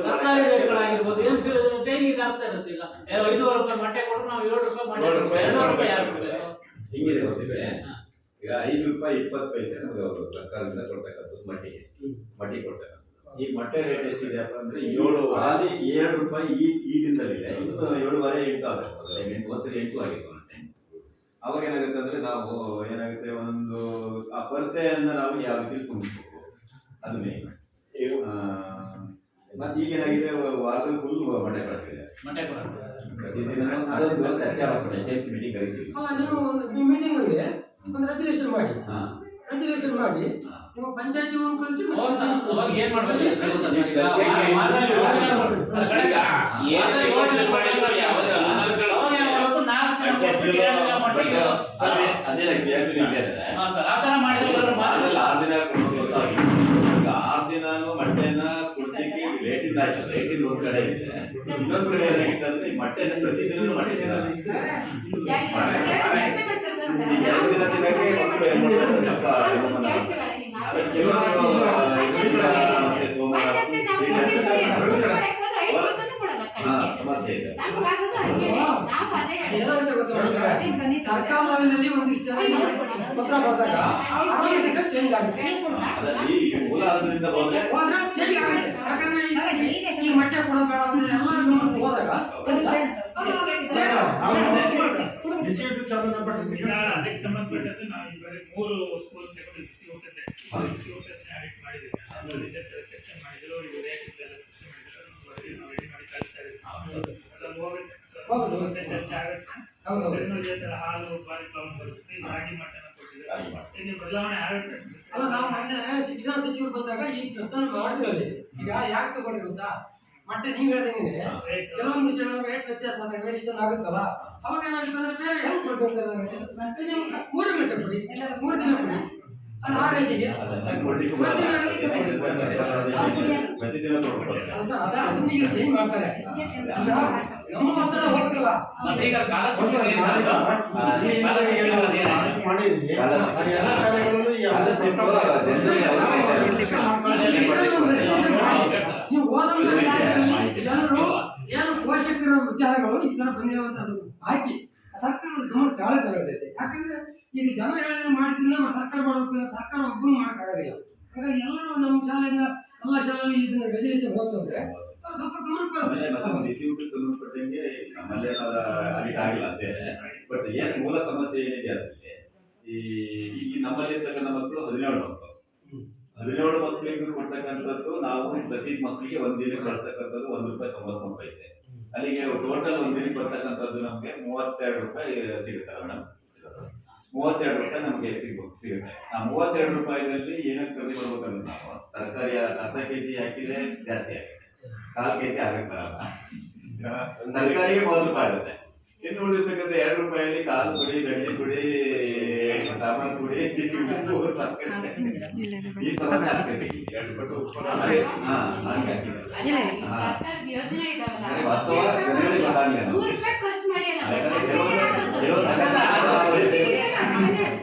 ಸರ್ಕಾರಿ ರೇಟ್ಗಳಾಗಿರ್ಬೋದು ಏನ್ ಡೈಲಿ ಇದಾಗ್ತಾ ಇರುತ್ತೆ. ಈಗ 500 ರೂಪಾಯಿ ಮೊಟ್ಟೆ ಕೊಡು, ನಾವು 7 ರೂಪಾಯಿ ಮೊಟ್ಟೆ 200 ರೂಪಾಯಿ ಯಾರು ಕೊಡ್ಬೇಕು? ಹಿಂಗಿದೆ ಗೊತ್ತಿದೆ. ಈಗ 5 ರೂಪಾಯಿ 20 ಪೈಸೆ ನಮಗೆ ಅವರು ಸರ್ಕಾರದಿಂದ ಕೊಡ್ತಕ್ಕಂಥದ್ದು ಮಟ್ಟಿ ಕೊಡ್ತಕ್ಕಂಥದ್ದು. ಈ ಮೊಟ್ಟೆ ರೇಟ್ ಎಷ್ಟಿದೆ ಅಪ್ಪ ಅಂದ್ರೆ 7 ರೂಪಾಯಿ ಈ ದಿನದಲ್ಲಿದೆ. ಇನ್ನು 7.5 8 ಆಗುತ್ತೆ. 8 ಆಗಿತ್ತು ಮೊನ್ನೆ. ಅವಾಗ ಏನಾಗುತ್ತೆ ಅಂದ್ರೆ ನಾವು ಏನಾಗುತ್ತೆ ಒಂದು ಆ ಕೊರತೆಯನ್ನ ನಾವು ಯಾವ ರೀತಿ ತುಂಬಿಸ್ಬೇಕು ಅದು ಮೇನ್. ಮತ್ತೆ ಈಗ ಏನಾಗಿದೆ ವಾರದಲ್ಲಿ ಫುಲ್ ಮೊಟ್ಟೆ ಕೊಡ್ತಿದೆ. ಪ್ರತಿದಿನ ಅದೊಂದು ಚರ್ಚೆ ಮಾಡ್ತಾರೆ. ಸ್ಟೇಟ್ಸ್ ಮೀಟಿಂಗ್ ಕರಿತೀವಿ. ನೀವು ಒಂದು ಮೀಟಿಂಗ್ ಅಲ್ಲಿ ಒಂದು ರೆಜುಲೇಷನ್ ಮಾಡಿ ನೀವು ಪಂಚಾಯತಿ ಕಳಿಸಿ ಏನ್ ಮಾಡ್ಬೇಕು? ಅದೇ ಆತರ ಮಾಡಿದ್ರೆ 6 ದಿನಾನು ಮೊಟ್ಟೆನ ಕೊಡ್ಲಿಕ್ಕೆ ರೇಟಿಂದ ಆಯ್ತು. ರೇಟಿಂದ ಒಂದ್ ಕಡೆ ಇದೆ, ಇನ್ನೊಂದ್ ಕಡೆ ಏನಾಗಿತ್ತು ಅಂದ್ರೆ ಈ ಮೊಟ್ಟೆನ ಪ್ರತಿದಿನ ಮೊಟ್ಟೆ ತಿನ್ನಲ್ಲ. 2 ದಿನ ತಿನ್ನಕ್ಕೆ ಮಕ್ಕಳು ಏನ್ ಮಾಡ್ತಾರೆ ಸಮಸ್ಯೆ ಇದೆ. ಸರ್ಕಾರ ಲೆವೆಲಲ್ಲಿ ಒಂದಿಷ್ಟು ಜನ ಪತ್ರ ಬಂದಾಗ ಆಟೋಮೆಟಿಕಲ್ ಚೇಂಜ್ ಆಗುತ್ತೆ. ಅದರಲ್ಲಿ ಮೂಲ ಆದ್ರಿಂದ ಹೋದ್ರೆ ಚೇಂಜ್ ಆಗುತ್ತೆ. ಯಾಕಂದ್ರೆ ಈ ಮೊಟ್ಟೆ ಕೊಡೋದು ಬೇಡ ಅಂದ್ರೆ ಎಲ್ಲ ಹೋದಾಗ ಬಿಸಿ ಸಂಬಂಧಪಟ್ಟ ಈಗ ಅದಕ್ಕೆ ಸಂಬಂಧಪಟ್ಟಂತೆ ನಾವು ಈಗಾಗಲೇ 3 ಸ್ಕೂಲ್ ತಗೊಂಡು ಬಿಸಿ ಊಟಕ್ಕೆ ಆಡಿಟ್ ಮಾಡಿದ್ದೀವಿ. ಅದರಲ್ಲಿ ಚರ್ಚೆ ಮಾಡಿದ್ರು, ಇವರು ರೇಖೆಲ್ಲ ಚರ್ಚೆ ಮಾಡಿದ್ರು, ನಾವು ರೆಡಿ ಮಾಡಿ ಕಳಿಸ್ತಾ ಇದ್ದೀವಿ. ಅದರಲ್ಲಿ ಹೋಗುತ್ತೆ ಚರ್ಚೆ ಆಗುತ್ತೆ. ಹಾಲು ಬಾರಿ ಪ್ರಾಬ್ಲಮ್ ಬರುತ್ತೆ. ರಾಗಿ ಮಟ್ಟನ ಕೊಟ್ಟಿದ್ದಾರೆ, ಬದಲಾವಣೆ ಆಗುತ್ತೆ. ಅಲ್ಲ, ನಾವು ಮೊನ್ನೆ ಶಿಕ್ಷಣ ಸಚಿವರು ಬಂದಾಗ ಈ ಪ್ರಶ್ನೆ ಮಾಡಿದ್ರಲ್ಲಿ ಈಗ ಯಾಕೆ ತಗೊಂಡಿರುತ್ತಾ ಮೊಟ್ಟೆ ನೀವು ಹೇಳ್ದಂಗೆ ಕೆಲವೊಂದು ಜನ ರೇಟ್ ವ್ಯತ್ಯಾಸ ಆದಾಗ ವೇರಿಯೇಷನ್ ಆಗುತ್ತಲ್ಲ, ಅವಾಗ ಏನಾಗುತ್ತೆ ಅಂದ್ರೆ ಬೇರೆ ಹೆಲ್ಪ್ ಕೊಡ್ಬೇಕಾಗುತ್ತೆ. ನೀವು 3 ಗಂಟೆ ಕೊಡಿ, 3 ದಿನ ಕೊಡಿ, ಅದು ಆ ರೇಟಿಗೆ ಅದನ್ನೀಗ ಚೇಂಜ್ ಮಾಡ್ತಾರೆ. ನಮ್ಮ ಹತ್ರ ಹೋಗುತ್ತಲ್ಲ ನೀವು ಹೋದಂತ ಜನರು ಏನು ಪೋಷಕರ ವಿಚಾರಗಳು ಈ ತರ ಬಂದಿರುವಂತದ್ದು ಹಾಕಿ ಸರ್ಕಾರದ ಗಮನ ತಾಳೆ ತಗೊಳ್ತೈತೆ. ಯಾಕಂದ್ರೆ ಈಗ ಜನ ಹೇಳಿದ್ರೆ ಮಾಡಿದ್ರೆ ಸರ್ಕಾರ ಮಾಡಬೇಕು, ಸರ್ಕಾರ ಒಬ್ಬರು ಮಾಡೋಕ್ಕಾಗೋದಿಲ್ಲ. ಹಾಗಾಗಿ ಎಲ್ಲರೂ ನಮ್ಮ ಶಾಲೆಯಿಂದ ಎಲ್ಲ ಶಾಲೆಯಲ್ಲಿ ಇದನ್ನ ರೆಜುಲೇಷನ್ ಹೋಗ್ತು ಅಂದ್ರೆ ಸ್ವಲ್ಪ ಗಮನ ಬಿಸಿ ಊಟ ಸಂಬಂಧಪಟ್ಟಂಗೆ ನಮ್ಮಲ್ಲಿ ಅಡಿಟ್ ಆಗಿಲ್ಲ ಅಂತ. ಬಟ್ ಏನ್ ಮೂಲ ಸಮಸ್ಯೆ ಏನಿದೆ ಅದಕ್ಕೆ ಈ ನಮ್ಮಲ್ಲಿ ಇರ್ತಕ್ಕಂಥ ಮಕ್ಕಳು 17 ಮಕ್ಕಳಿಗೂ ಕೊಡ್ತಕ್ಕಂಥದ್ದು ನಾವು ಪ್ರತಿ ಮಕ್ಕಳಿಗೆ ಒಂದಿನಕ್ಕೆ ಬಳಸ್ತಕ್ಕಂಥದ್ದು ₹1.93. ಅಲ್ಲಿಗೆ ಟೋಟಲ್ ಒಂದಿನಕ್ಕೆ ಬರ್ತಕ್ಕಂಥದ್ದು ನಮಗೆ 32 ರೂಪಾಯಿ ಸಿಗುತ್ತೆ ಮೇಡಮ್. 32 ರೂಪಾಯಿ ನಮಗೆ ಸಿಗುತ್ತೆ. ಆ 32 ರೂಪಾಯಿದಲ್ಲಿ ಏನಕ್ಕೆ ಕಮ್ಮಿ ಮಾಡ್ಬೇಕಂದ್ರೆ ನಾವು ತರಕಾರಿ ಅರ್ಧ ಕೆಜಿ ಹಾಕಿದ್ರೆ ಜಾಸ್ತಿ ಆಗುತ್ತೆ, 4 ಕೆಜಿ ಆಗುತ್ತಲ್ಲ, ತರಕಾರಿಗೆ 30 ರೂಪಾಯಿ ಆಗುತ್ತೆ. ಇನ್ನು ಉಳಿದಿರ್ತಕ್ಕಂಥ 2 ರೂಪಾಯಲ್ಲಿ ಕಾಲು ಪುಡಿ, ಬೆಳ್ಳಿ ಪುಡಿ, ಸಾಮಾನು ಪುಡಿ, ಉಪ್ಪು, ಸಕ್ಕರೆ ಈ ಸಮಸ್ಯೆ ಆಗ್ತದೆ. 2 ಪಟ್ಟು ಉಪ್ಪು ಅದೇ, ಹಾ, ಹಾಗೆ ಆಗಿದೆ. ಸರ್ಕಾರದ ಯೋಜನೆ ಇದಾವಲ್ಲ, ಅದೇ ವಾಸ್ತವ ಜನರಿಗೆ ಗೊತ್ತಾಗಲಿಲ್ಲ. 100 ರೂಪಾಯಿ ಖರ್ಚು ಮಾಡಿ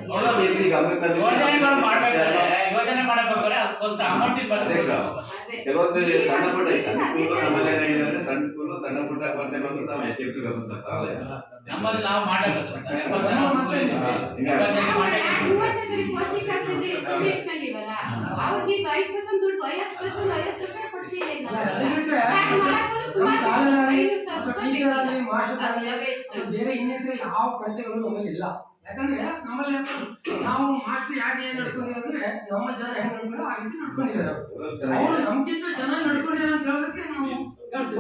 ಕೆಲವು TMC ಗಮನದಲ್ಲಿ ಯೋಜನೆಗಳು ಮಾಡ್ಬೇಕಾದ್ರೆ ಯೋಜನೆ ಮಾಡಬೇಕಾದ್ರೆ ಅದಕ್ಕೋಸ್ಕರ ಅಮೌಂಟ್ ಅಧ್ಯಕ್ಷ, ಕೆಲವೊಂದು ಸಣ್ಣ ಪುಟ್ಟ ಈ ಸಣ್ಣ ಸ್ಕೂಲ್ ನಮ್ಮಲ್ಲಿ ಏನಾಗಿದೆ ಅಂದ್ರೆ ಸಣ್ಣ ಸ್ಕೂಲ್ ಸಣ್ಣ ಪುಟ್ಟ ಬರ್ತೇವೆ ಅಂತ ನಾವು TMC ಗಮನ ತಗೊಳ್ಳಲ್ಲ. ನಮ್ಮಲ್ಲಿ ನಾವು ಮಾಡಬೇಕು ಪೌಷ್ಟಿಕಾಂಶದ ಯೋಜನೆ ಇಟ್ಕೊಂಡಿವಲ್ಲ, ಅವ್ರಿಗೆ 5% ದುಡ್ಡು 50% 50 ರೂಪಾಯಿ ಕೊಡ್ತೀವಿ ಬೇರೆ ಇನ್ನಿತರ ಯಾವ ಕೊರತೆಗಳು ನಮ್ಮಲ್ಲಿ ಇಲ್ಲ. ಯಾಕಂದ್ರೆ ನಮ್ಮಲ್ಲಿ ನಾವು ಮಾಸ್ಟರ್ ಯಾಕೆ ಏನ್ ನಡ್ಕೊಂಡಿದ್ದಾರೆ ಅಂದ್ರೆ ನಮ್ಮ ಜನ ಹೆಂಗ್ ನಡ್ಕೊಂಡು ಆ ರೀತಿ ನಡ್ಕೊಂಡಿದ್ದಾರೆ. ಅವ್ರು ನಮ್ಗಿಂತ ಚೆನ್ನಾಗಿ ನಡ್ಕೊಂಡಿದ್ದಾರೆ ಅಂತ ಹೇಳೋದಕ್ಕೆ ನಾವು ಹೇಳ್ತೀವಿ.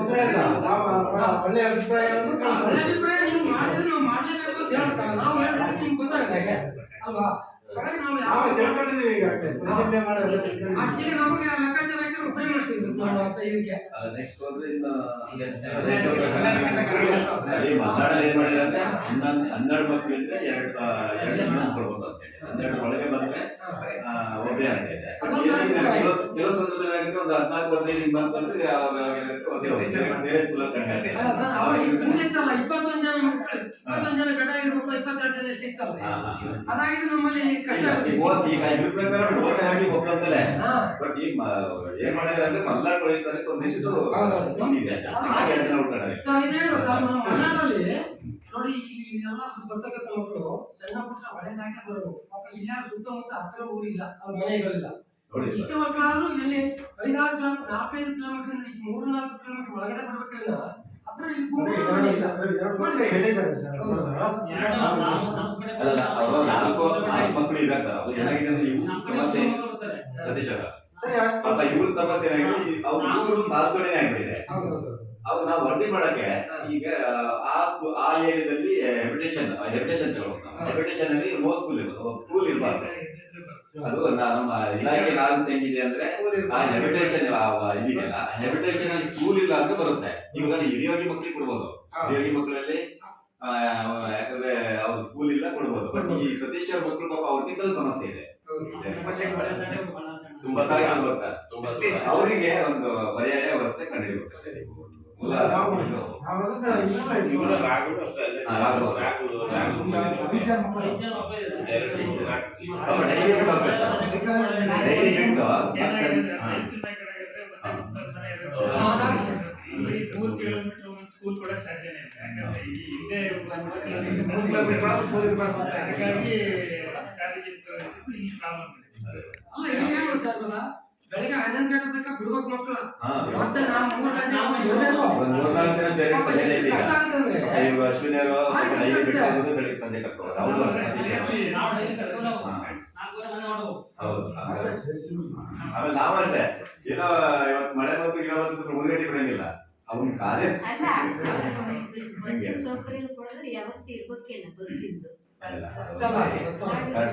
ಒಳ್ಳೆಯ ಅಭಿಪ್ರಾಯಗಳನ್ನು ಒಳ್ಳೆ ಅಭಿಪ್ರಾಯ ನೀವು ಮಾಡಿದ್ರೆ ನಾವು ಮಾಡ್ಲೇಬೇಕು ಅಂತ ಹೇಳ್ತಾರೆ. ನಾವು ಹೇಳಿದ್ರೆ ನಿಮ್ಗೆ ಗೊತ್ತಾಗುತ್ತೆ ಅಲ್ವಾ? ಹಾಗಾಗಿ ನಾವು ಯಾವ ತಿಳ್ಕೊಂಡಿದ್ದೀವಿ ಈಗ ಪರಿಶೀಲನೆ ಮಾಡೋದು ತಿಳ್ಕೊಂಡಿದ್ದೀವಿ. ಅಷ್ಟಿಗೆ ನಮಗೆ ಲೆಕ್ಕಾಚಾರ ಹಾಕಿ ಒಬ್ಬರೇ ಮಾಡಿಸಿದ್ರು ನಾವು ಇದಕ್ಕೆ. ನೆಕ್ಸ್ಟ್ ಹೋದ್ರೆ ಇನ್ನು ಈ ಮಾತಾಡೋದು ಏನ್ ಮಾಡಿದ್ರೆ ಅಂದ್ರೆ 12 ಮಕ್ಕಳು ಇದ್ರೆ 2 ಕೊಡ್ಬೋದು ಅಂತ ಹೇಳಿ. 12 ಒಳಗೆ ಬಂದ್ರೆ ಒಬ್ಬರೇ ಅಂತ ಇದೆ. ಕೆಲವು ಸಂದರ್ಭದಲ್ಲಿ ಏನಾಗುತ್ತೆ ಒಂದು 14-15 ಹಿಂಗ್ ಬಂತಂದ್ರೆ ಅವಾಗ ಏನಾಗುತ್ತೆ ಒಂದೇ ಬೇರೆ ಸ್ಕೂಲಲ್ಲಿ ಕಂಡು ಅಲ್ಲ ಸರ್, ಅವಾಗ ಹಿಂದೆ ಇತ್ತಲ್ಲ 21 ಜನ ಮಕ್ಕಳು, 21 ಜನ ಗಡ ಇರ್ಬೇಕು, 22 ಜನ ಎಷ್ಟು ಇತ್ತಲ್ಲ. ಅದಾಗಿದೆ ನಮ್ಮಲ್ಲಿ ಕಷ್ಟ ಆಗುತ್ತೆ. ಈಗ ಇದ್ರ ಪ್ರಕಾರ ಓಟ್ ಹಾಕಿ ಒಬ್ಬರಂತಲೇ ಹಾ. ಬಟ್ ಈಗ ಏನ್ ಮಾಡಿದ್ರೆ ಅಂದ್ರೆ ಮಲ್ನಾಡ್ ಪೊಲೀಸರಿಗೆ ಒಂದಿಷ್ಟು ಇದೆ ಅಷ್ಟೇ. ಹಾಗೆ ಜನ ಉಳ್ಕೊಂಡಾರೆ. ಸರ್ ಇದೇ ಗೊತ್ತಾ, ನಮ್ಮ ಮಲೆನಾಡಲ್ಲಿ ನೋಡಿ ಇಲ್ಲೆಲ್ಲ ಬರ್ತಕ್ಕಂಥ ಮಕ್ಕಳು ಸಣ್ಣ ಪುಟ್ಟ ಹೊಳೆ ದಾಟೆ ಬರೋದು. ಪಾಪ ಇಲ್ಲಾರು ಸುತ್ತಮುತ್ತ ಹತ್ತಿರ ಊರಿಲ್ಲ, ಅವ್ರ ಮನೆಗಳಿಲ್ಲ. ನೋಡಿ ಸರ್, ಇಷ್ಟು ಮಕ್ಕಳಾದ್ರೂ ಇಲ್ಲಿ 5-6 ಕಿಲೋಮೀಟರ್ 4-5 ಕಿಲೋಮೀಟರ್ 3-4 ಕಿಲೋಮೀಟರ್ ಒಳಗಡೆ ಬರ್ಬೇಕಲ್ಲ, ಹತ್ರ ಇಲ್ಲಿ ಮನೆ ಇಲ್ಲ. ಹೇಳಿದ್ದಾರೆ ಸರ್ ಅಲ್ಲ ಅವರು 4 ಮಕ್ಕಳು ಇದ್ದಾರೆ ಸರ್. ಅವ್ರು ಏನಾಗಿದೆ ಅಂದ್ರೆ ಇವ್ರ ಸಮಸ್ಯೆ ಸತೀಶ್ ಅವರ ಸರಿ ಆಯ್ತು. ಪಾಪ ಇವ್ರ ಸಮಸ್ಯೆ ಏನಾಗಿದೆ, ಅವ್ರ ಊರು ಸಾಲ್ತೋಡೆನೇ ಆಗ್ಬಿಟ್ಟಿದೆ. ಹೌದೌದು. ಅವ್ರು ನಾವು ವರದಿ ಮಾಡಕ್ಕೆ ಈಗ ಆ ಏರಿಯಾದಲ್ಲಿ ಹೆಬಿಟೇಷನ್ ಹೆಬಿಟೇಷನ್ ಅಲ್ಲಿ ನೋ ಸ್ಕೂಲ್ ಇರೋದು, ಸ್ಕೂಲ್ ಇರಬಾರ್ದು. ಅದು ನಮ್ಮ ಇಲಾಖೆ ನಾರ್ಮ್ಸ್ ಹೆಂಗಿದೆ ಅಂದ್ರೆ ಆ ಹೆಬಿಟೇಷನ್ ಇದೆಯಲ್ಲ, ಹೆಬಿಟೇಷನ್ ಅಲ್ಲಿ ಸ್ಕೂಲ್ ಇಲ್ಲ ಅಂತ ಬರುತ್ತೆ. ಇವಾಗ ಹಿರಿಯೋಗಿ ಮಕ್ಕಳಿಗೆ ಕೊಡ್ಬೋದು, ಹಿರಿಯೋಗಿ ಮಕ್ಕಳಲ್ಲಿ ಯಾಕಂದ್ರೆ ಅವ್ರು ಸ್ಕೂಲ್ ಇಲ್ಲ ಕೊಡ್ಬೋದು. ಬಟ್ ಈ ಸತೀಶ್ ಅವ್ರ ಮಕ್ಕಳು ಪಾಪ ಅವ್ರಿಗಿಂತಲೂ ಸಮಸ್ಯೆ ಇದೆ. ತುಂಬಾ ಸರ್, ಅವರಿಗೆ ಒಂದು ಪರ್ಯಾಯ ವ್ಯವಸ್ಥೆ ಕಂಡುಹಿಡಿಯಬೇಕು. ಇವರ ರಾಘು ಅಷ್ಟೇ ಅಲ್ಲೇ ರಾಘು ಸ್ಕೂಲ್ ಕೂಡ ಸಾಧ್ಯನೇ ಇಲ್ಲ. ಯಾಕಂದ್ರೆ ಇದೇ ಹಾಗಾಗಿ ಶಾಲೆಗೆ ಈ ಪ್ರಾಬ್ಲಮ್ ಇದೆ. ಅಲ್ಲ ಇಲ್ಲಿ ಏನು ಸರ್ ಗೊತ್ತಾ, ಬೆಳಿಗ್ಗೆ 11 ಗಂಟೆ ತನಕ ಬಿಡ್ಬೇಕು ಮಕ್ಕಳು, ಮತ್ತೆ ನಾವು 3 ಗಂಟೆ ಕಷ್ಟ ಆಗುತ್ತೆ. ಅಶ್ವಿನಿ ಬೆಳಿಗ್ಗೆ ಸಂಜೆ ಕರ್ಕೊಂಡು ಆಮೇಲೆ ನಾವಷ್ಟೇ ಏನೋ ಇವತ್ತು ಮಳೆ ಬಂತು ಗಿಡ ಬಂತು 3 ಗಂಟೆ ಬಿಡಂಗಿಲ್ಲ. ಅವ್ನ ಕಾಲೇ ಅಲ್ಲ, ಬಸ್ಸಿನ ಸೌಕರ್ಯ ಕೊಡೋದ್ರೆ ವ್ಯವಸ್ಥೆ ಇರ್ಬೇಕಿಲ್ಲ ಬಸ್ಸಿಂದು.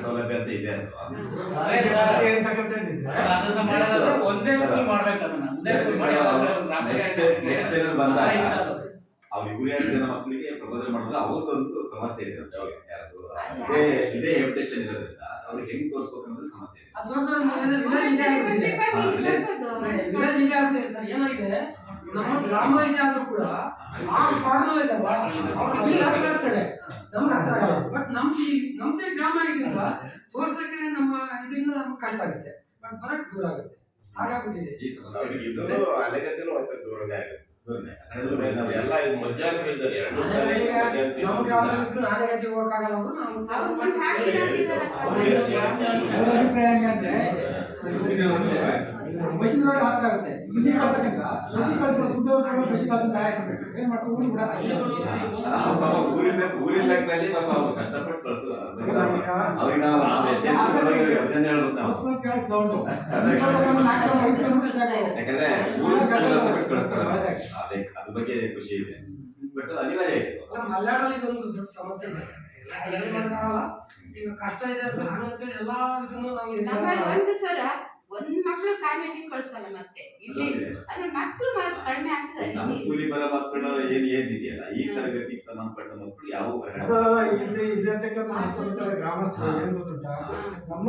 ಸೌಲಭ್ಯ ಅಂತ ಇದೆ ಅದನ್ನ ಮಾಡೋದಾದ್ರೆ ಒಂದೇ ಸ್ಕೂಲ್ ಮಾಡ್ಬೇಕು. ಅದನ್ನ ನೆಕ್ಸ್ಟ್ ಏನಾದ್ರು ಬಂದಾಗ ಅವ್ರು 2 ಜನ ಮಕ್ಕಳಿಗೆ ಪ್ರಪೋಸಲ್ ಮಾಡೋದು ಅವ್ರದ್ದೊಂದು ಸಮಸ್ಯೆ ಇದೆ. ಇದೇ ಹೆಬಿಟೇಷನ್ ಇರೋದ್ರಿಂದ ಅವ್ರಿಗೆ ಹೆಂಗ್ ತೋರಿಸ್ಬೇಕು ಅನ್ನೋದು ಸಮಸ್ಯೆ ಇದೆ. ವಿಲೇಜ್ ಇದೆ ಆಗ್ಬಿಟ್ಟಿದೆ ಸರ್. ಏನಾಗಿದೆ, ನಮ್ಮ ಗ್ರಾಮ ಇದೆ ಆದ್ರೂ ಕೂಡ ಆ ಪಾಡಲ್ಲ ಇದಲ್ಲ, ಅವ್ರು ಅಲ್ಲಿ ಹತ್ರ ಆಗ್ತಾರೆ, ನಮ್ಗೆ ಹತ್ರ ಆಗಲ್ಲ. ಬಟ್ ನಮ್ದೇ ಗ್ರಾಮ ಆಗಿದ್ರಿಂದ ತೋರ್ಸಕ್ಕೆ ನಮ್ಮ ಇದರಿಂದ ನಮ್ಗೆ ಕಷ್ಟ ಆಗುತ್ತೆ, ಬಟ್ ಬರಕ್ ದೂರ ಆಗುತ್ತೆ. ಹಾಗಾಗ್ಬಿಟ್ಟಿದೆ ಈ ಸಮಸ್ಯೆ ಇದು ಅಲೆಗತಿನೂ ಮತ್ತೆ ದೂರನೇ ಆಗುತ್ತೆ. ಎಲ್ಲ ಇದು ಮಧ್ಯಾಂತರ ಇದ್ದಾರೆ 2 ಸಾರಿ ನಮ್ಮ ಗ್ರಾಮದಲ್ಲಿ ನಾಳೆಗೆ ಹೋಗಕ್ಕಾಗಲ್ಲ. ಅವರು ನಾವು ಒಂದು ಹಾಗೆ ಹಾಕಿದಾರಪ್ಪ. Machine road ಹಾಕಾಗುತ್ತೆ. ಕೃಷಿ ಕಳ್ಸಕ್ಕಿಂತ ಕೃಷಿ ಕಳ್ಸೋ ದುಡ್ಡು ಕೃಷಿ ಕಳ್ಸೋ ಏನ್ ಮಾಡ್ತಾರೆ ಊರು ಕೂಡ ಊರಿನ ಲೆಕ್ಕದಲ್ಲಿ ಪಾಪ ಅವ್ರು ಕಷ್ಟಪಟ್ಟು ಕಳಿಸ್ತಾರೆ. ಅವ್ರಿಗೆ ನಾವು ಅಭಿನಂದನೆ ಹೇಳ್ಬೇಕು. ಕೇಳಕ್ ಸೌಂಡು ಯಾಕಂದ್ರೆ ಊರಿನ ಸ್ಕೂಲ್ ಬಿಟ್ಟು ಕಳಿಸ್ತಾರೆ. ಅದ್ರ ಬಗ್ಗೆ ಖುಷಿ ಇದೆ, ಬಟ್ ಅನಿವಾರ್ಯ ಇದೆ. ಮಲೆನಾಡಲ್ಲಿ ಇದೊಂದು ದೊಡ್ಡ ಸಮಸ್ಯೆ ಇದೆ. ಏನ್ ಮಾಡೋಕ್ಕಾಗಲ್ಲ. ಈಗ ಕಷ್ಟ ಇದೆ ಅಂತ ಸುಮ್ಮನೆ ಅಂತೇಳಿ ಎಲ್ಲಾ ಇದನ್ನು ನಾವು ನಮ್ಮಲ್ಲಿ ಒಂದು ಸಲ ಒಂದ್ ಮಕ್ಳು ಕಾನ್ವೆಂಟಿಗೆ ಕಳ್ಸಲ್ಲ ಮತ್ತೆ ಇಲ್ಲಿ ಅಂದ್ರೆ ಮಕ್ಳು ಕಡಿಮೆ ಆಗ್ತಿದ್ದಾರೆ ನಮ್ಮ ಸ್ಕೂಲಿಗೆ ಬರೋ ಮಕ್ಕಳು ಏನ್ ಏಜ್ ಇದೆಯಲ್ಲ ಈ ತರಗತಿಗೆ ಸಂಬಂಧಪಟ್ಟ ಮಕ್ಕಳು ಯಾವ ಇಲ್ಲಿರ್ತಕ್ಕಂಥ ಸುತ್ತಮುತ್ತಲ ಗ್ರಾಮಸ್ಥರು ಏನ್ ಗೊತ್ತುಂಟಾ, ನಮ್ಮ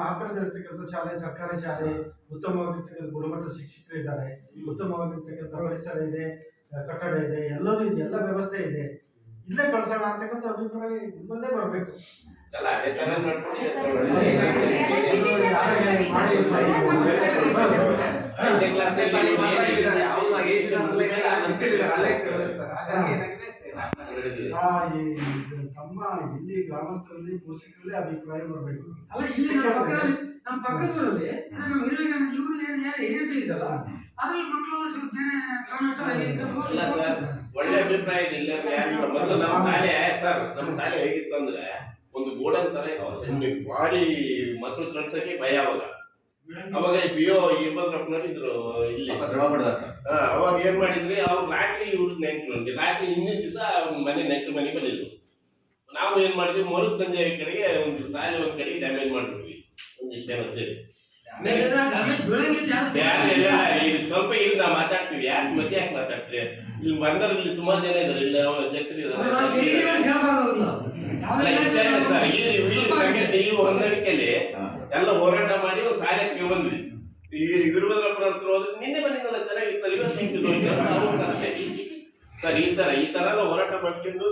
ಹತ್ತಿರದಲ್ಲಿರ್ತಕ್ಕಂಥ ಶಾಲೆ, ಸರ್ಕಾರಿ ಶಾಲೆ, ಉತ್ತಮವಾಗಿರ್ತಕ್ಕಂಥ ಗುಣಮಟ್ಟದ ಶಿಕ್ಷಕರು ಇದ್ದಾರೆ, ಉತ್ತಮವಾಗಿರ್ತಕ್ಕಂಥ ಪರಿಸರ ಇದೆ, ಕಟ್ಟಡ ಇದೆ, ಎಲ್ಲದೂ ಇದೆ, ಎಲ್ಲ ವ್ಯವಸ್ಥೆ ಇದೆ. ಇಲ್ಲೇ ಕಳ್ಸೋಣ ಅಂತಕ್ಕಂಥ ಅಭಿಪ್ರಾಯ ನಿಮ್ಮಲ್ಲೇ ಬರಬೇಕು. ಅದೇ ತರ ನೋಡ್ಕೊಂಡು ತಮ್ಮ ಇಲ್ಲಿ ಗ್ರಾಮಸ್ಥರಲ್ಲಿ ಪೋಷಕರಲ್ಲಿ ಅಭಿಪ್ರಾಯ ಬರಬೇಕು. ಅಲ್ಲ ಇಲ್ಲಿ ನಮ್ಮ ಪಕ್ಕದೂರಲ್ಲಿ ನಮ್ಮ ಹಿರಿಯ ಇವರು ಹಿರಿಯ ಇದ್ದಲ್ಲ ಅದ್ರಲ್ಲಿ ಮಕ್ಕಳು ಇಲ್ಲ ಸರ್, ಒಳ್ಳೆ ಅಭಿಪ್ರಾಯ ಇದೆ. ಮೊದಲು ನಮ್ಮ ಶಾಲೆ ಸರ್, ನಮ್ಮ ಶಾಲೆ ಹೇಗಿತ್ತು ಅಂದ್ರೆ ಒಂದು ಗೋಡನ್ ತರ ಭಾರಿ ಮಕ್ಕಳು ಕಳ್ಸಕ್ಕೆ ಭಯ ಅವಾಗ ಪಿಒ ಇರ್ಬಂದ್ರಪ್ಪನವ್ರು ಇಲ್ಲಿ ಶ್ರಮ ಪಡ್ದಾರ ಸರ್. ಅವಾಗ ಏನ್ ಮಾಡಿದ್ರಿ, ಅವ್ರು ರಾತ್ರಿ ಇವ್ರು ನೆಂಟ್ರು ರಾತ್ರಿ ಹಿಂದಿನ ದಿವಸ ಮನೆ ನೆಂಟ್ರು ಮನೆ ಬಂದಿದ್ರು. ನಾವು ಏನ್ ಮಾಡಿದ್ವಿ, ಮರು ಸಂಜೆ ಕಡೆಗೆ ಒಂದು ಶಾಲೆ ಒಂದ್ ಕಡೆಗೆ ಡ್ಯಾಮೇಜ್ ಮಾಡ್ಬಿಟ್ವಿ ಒಂದಿಷ್ಟು ಜನ ಸೇರಿ. ಈಗ ಸ್ವಲ್ಪ ಇಲ್ಲಿ ನಾವು ಮಾತಾಡ್ತೀವಿ, ಯಾಕೆ ಮತ್ತೆ ಯಾಕೆ ಮಾತಾಡ್ತೀವಿ, ಇಲ್ಲಿ ಬಂದರಲ್ಲಿ ಸುಮಾರು ಜನ ಇದಾರೆ, ಇಲ್ಲಿ ಅಧ್ಯಕ್ಷರು ಇದ್ದಾರೆ. ಈ ಹೊಂದಾಣಿಕೆಯಲ್ಲಿ ಎಲ್ಲ ಹೋರಾಟ ಮಾಡಿ ಒಂದು ಶಾಲೆಗೆ ಬಂದ್ವಿ. ವೀರಭದ್ರಪ್ಪನ ಹತ್ರ ಹೋದ್ರೆ ನಿನ್ನೆ ಬಂದಿದ್ದಲ್ಲ ಚೆನ್ನಾಗಿತ್ತಲ್ಲ, ಇವತ್ತು ಸರ್ ಈ ತರ ಹೋರಾಟ ಮಾಡ್ಕೊಂಡು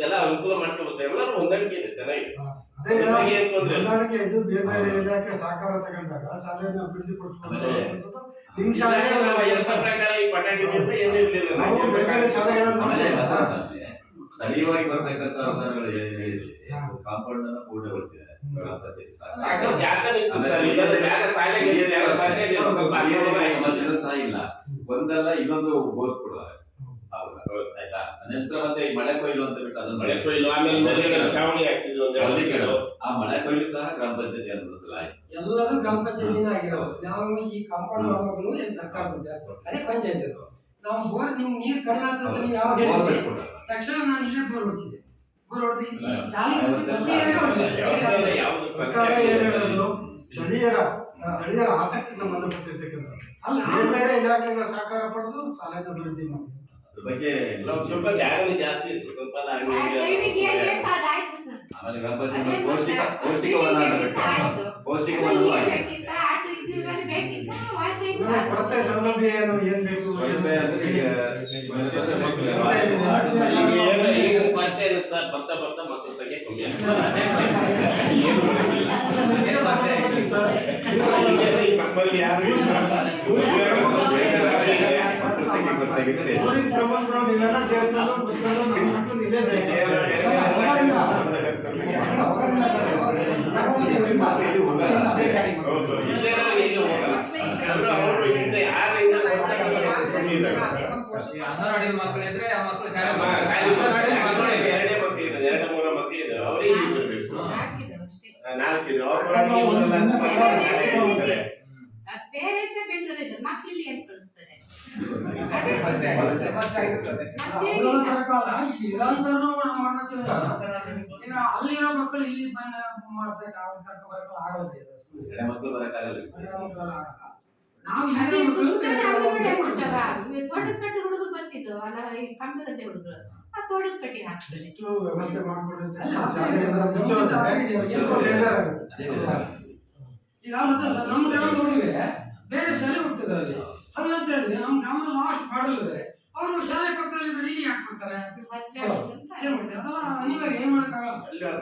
ಎಲ್ಲ ಅನುಕೂಲ ಮಾಡ್ಕೊಬೋದು. ಎಲ್ಲರೂ ಹೊಂದಾಣಿಕೆ ಇದೆ, ಚೆನ್ನಾಗಿದೆ. ಹೊಂದಾಣಿಕೆ ಇದು ಬೇರೆ ಬೇರೆ ಇಲಾಖೆ ಸಹಕಾರ ತಗೊಂಡಾಗ ಶಾಲೆಯನ್ನು ಅಭಿವೃದ್ಧಿ ಪಡಿಸ್ಕೊಂಡು ನಿಮ್ ಶಾಲೆ ಪ್ರಕಾರ ಈ ಪಟಾಕಿ ಏನು ಇರ್ಲಿಲ್ಲ. ಸ್ಥಳೀಯವಾಗಿ ಬರ್ತಕ್ಕಂಥ ಅನುದಾನಗಳು ಏನೇನು ಹೇಳಿದ್ವಿ, ಕಾಂಪೌಂಡ್ ಅನ್ನ ಪೂರ್ಣಗೊಳಿಸಿದ್ದಾರೆ ಗ್ರಾಮ ಪಂಚಾಯತಿ ಸಮಸ್ಯೆ ಸಹ ಇಲ್ಲ. ಒಂದಲ್ಲ ಇನ್ನೊಂದು ಬೋರ್ ಕೊಡುವಾಗ ಆಯ್ತಾ. ನಂತರ ಮತ್ತೆ ಮಳೆ ಕೊಯ್ಲು ಅಂತ ಬಿಟ್ಟು ಅದನ್ನ ಮಳೆ ಕೊಯ್ಲು, ಆಮೇಲೆ ಚಾವಣಿ ಹಾಕ್ಸಿದ್ರು ಆ ಮಳೆ ಕೊಯ್ಲು ಸಹ ಗ್ರಾಮ ಪಂಚಾಯತಿ ಅನುದಾನದಲ್ಲಿ ಆಯ್ತು. ಎಲ್ಲರೂ ಗ್ರಾಮ ಪಂಚಾಯತಿನ ಆಗಿರೋದು. ನಾವು ಈ ಕಾಂಪೌಂಡ್ ಮಾಡುವಾಗಲೂ ಸರ್ಕಾರ ಅದೇ ಪಂಚಾಯತ್ ಅದು. ನಾವು ಬೋರ್ ನಿಮ್ ನೀರ್ ಕಡಿಮೆ ಆಗ್ತದೆ ನೀವು ಯಾವಾಗ ತಕ್ಷಣ ನಾನು ಇಲ್ಲೇ ಬೋರ್ ಹೊಡಿಸಿದೆ. ಬೋರ್ ಹೊಡೆದು ಈ ಶಾಲೆ ಸರ್ಕಾರ ಏನ್ ಹೇಳೋದು, ಸ್ಥಳೀಯರ ಆಸಕ್ತಿ ಸಂಬಂಧಪಟ್ಟಿರ್ತಕ್ಕಂಥ ಬೇರೆ ಬೇರೆ ಇಲಾಖೆಗಳ ಸಹಕಾರ ಪಡೆದು ಶಾಲೆಯನ್ನು ಅಭಿವೃದ್ಧಿ ಮಾಡಿ. ಅದ್ರ ಬಗ್ಗೆ ಸ್ವಲ್ಪ ಜಾಗನೇ ಜಾಸ್ತಿ ಇತ್ತು, ಸ್ವಲ್ಪ ಆಮೇಲೆ ಗ್ರಾಮ ಪಂಚಾಯತ್ ಪೌಷ್ಟಿಕವನ್ನು ಕೊರತೆ ಸೌಲಭ್ಯ ಏನು ಏನ್ ಬೇಕು ಈಗ ಕೊರತೆ ಇದೆ ಸರ್. ಬರ್ತಾ ಬರ್ತಾ ಮಕ್ಕಳ ಸಂಖ್ಯೆ ಕಮ್ಮಿ ನಮ್ಮಲ್ಲಿ ಯಾರು ನೀವೆಲ್ಲ ಸೇರ್ಕೊಂಡು ಕುತ್ಕೊಂಡು ಇಲ್ಲೇ ಅಂಗನವಾಡಿ ಮಕ್ಕಳಿದ್ರೆ ಆ ಮಕ್ಕಳು ಎರಡೇ ಮಕ್ಕಳಿದ್ದಾರೆ, 2-3 ಮಕ್ಕಳಿದ್ದಾರೆ, ಅವರೇ ಇಲ್ಲಿ ಬರಬೇಕು. 4 ಇದೆ ಅವ್ರ ಪೇರೆಂಟ್ಸೇ ಬೆಂಗಳೂರು ಇದ್ದಾರೆ, ಮಕ್ಕಳು ಇಲ್ಲಿ ಏನ್ ಕಳಿಸ್ತಾರೆ? ಈಗ ಅಲ್ಲಿರೋ ಮಕ್ಕಳು ಇಲ್ಲಿ ಬಂದು ಮಾಡ್ಸಕ್ ಆಗಲ್ಲ. ಮಕ್ಕಳು ಬರಕ್ಕಾಗಲ್ಲ. ನಾವು ತೋಟದ ಹುಡುಗರು ಬರ್ತಿದ್ವು ಅಲ್ಲ, ಈ ಕಂಬಗಟ್ಟೆ ಹುಡುಗರು ಆ ತೋಟದ ಕಟ್ಟಿ ಹಾಕ್ತಾರೆ. ವ್ಯವಸ್ಥೆ ಮಾಡ್ಕೊಂಡಿರ್ತಾರೆ. ಈಗ ನಮ್ಮ ಗ್ರಾಮ ನೋಡಿದ್ರೆ ಬೇರೆ ಶಾಲೆ ಹೋಗ್ತಿದ್ರಲ್ಲಿ ಹಂಗಂತ ಹೇಳಿದ್ರೆ ನಮ್ಮ ಗ್ರಾಮದಲ್ಲಿ ಲಾಸ್ಟ್ ಮಾಡಲಿದ್ದಾರೆ. ಅವರು ಶಾಲೆ ಪಕ್ಕದಲ್ಲಿ ಇಲ್ಲಿ ಯಾಕೆ ಬರ್ತಾರೆ? ಏನ್ ಮಾಡ್ತಾರೆ? ಅದೆಲ್ಲ ಅನಿವಾರ್ಯ, ಏನ್ ಮಾಡಕ್ಕಾಗಲ್ಲ.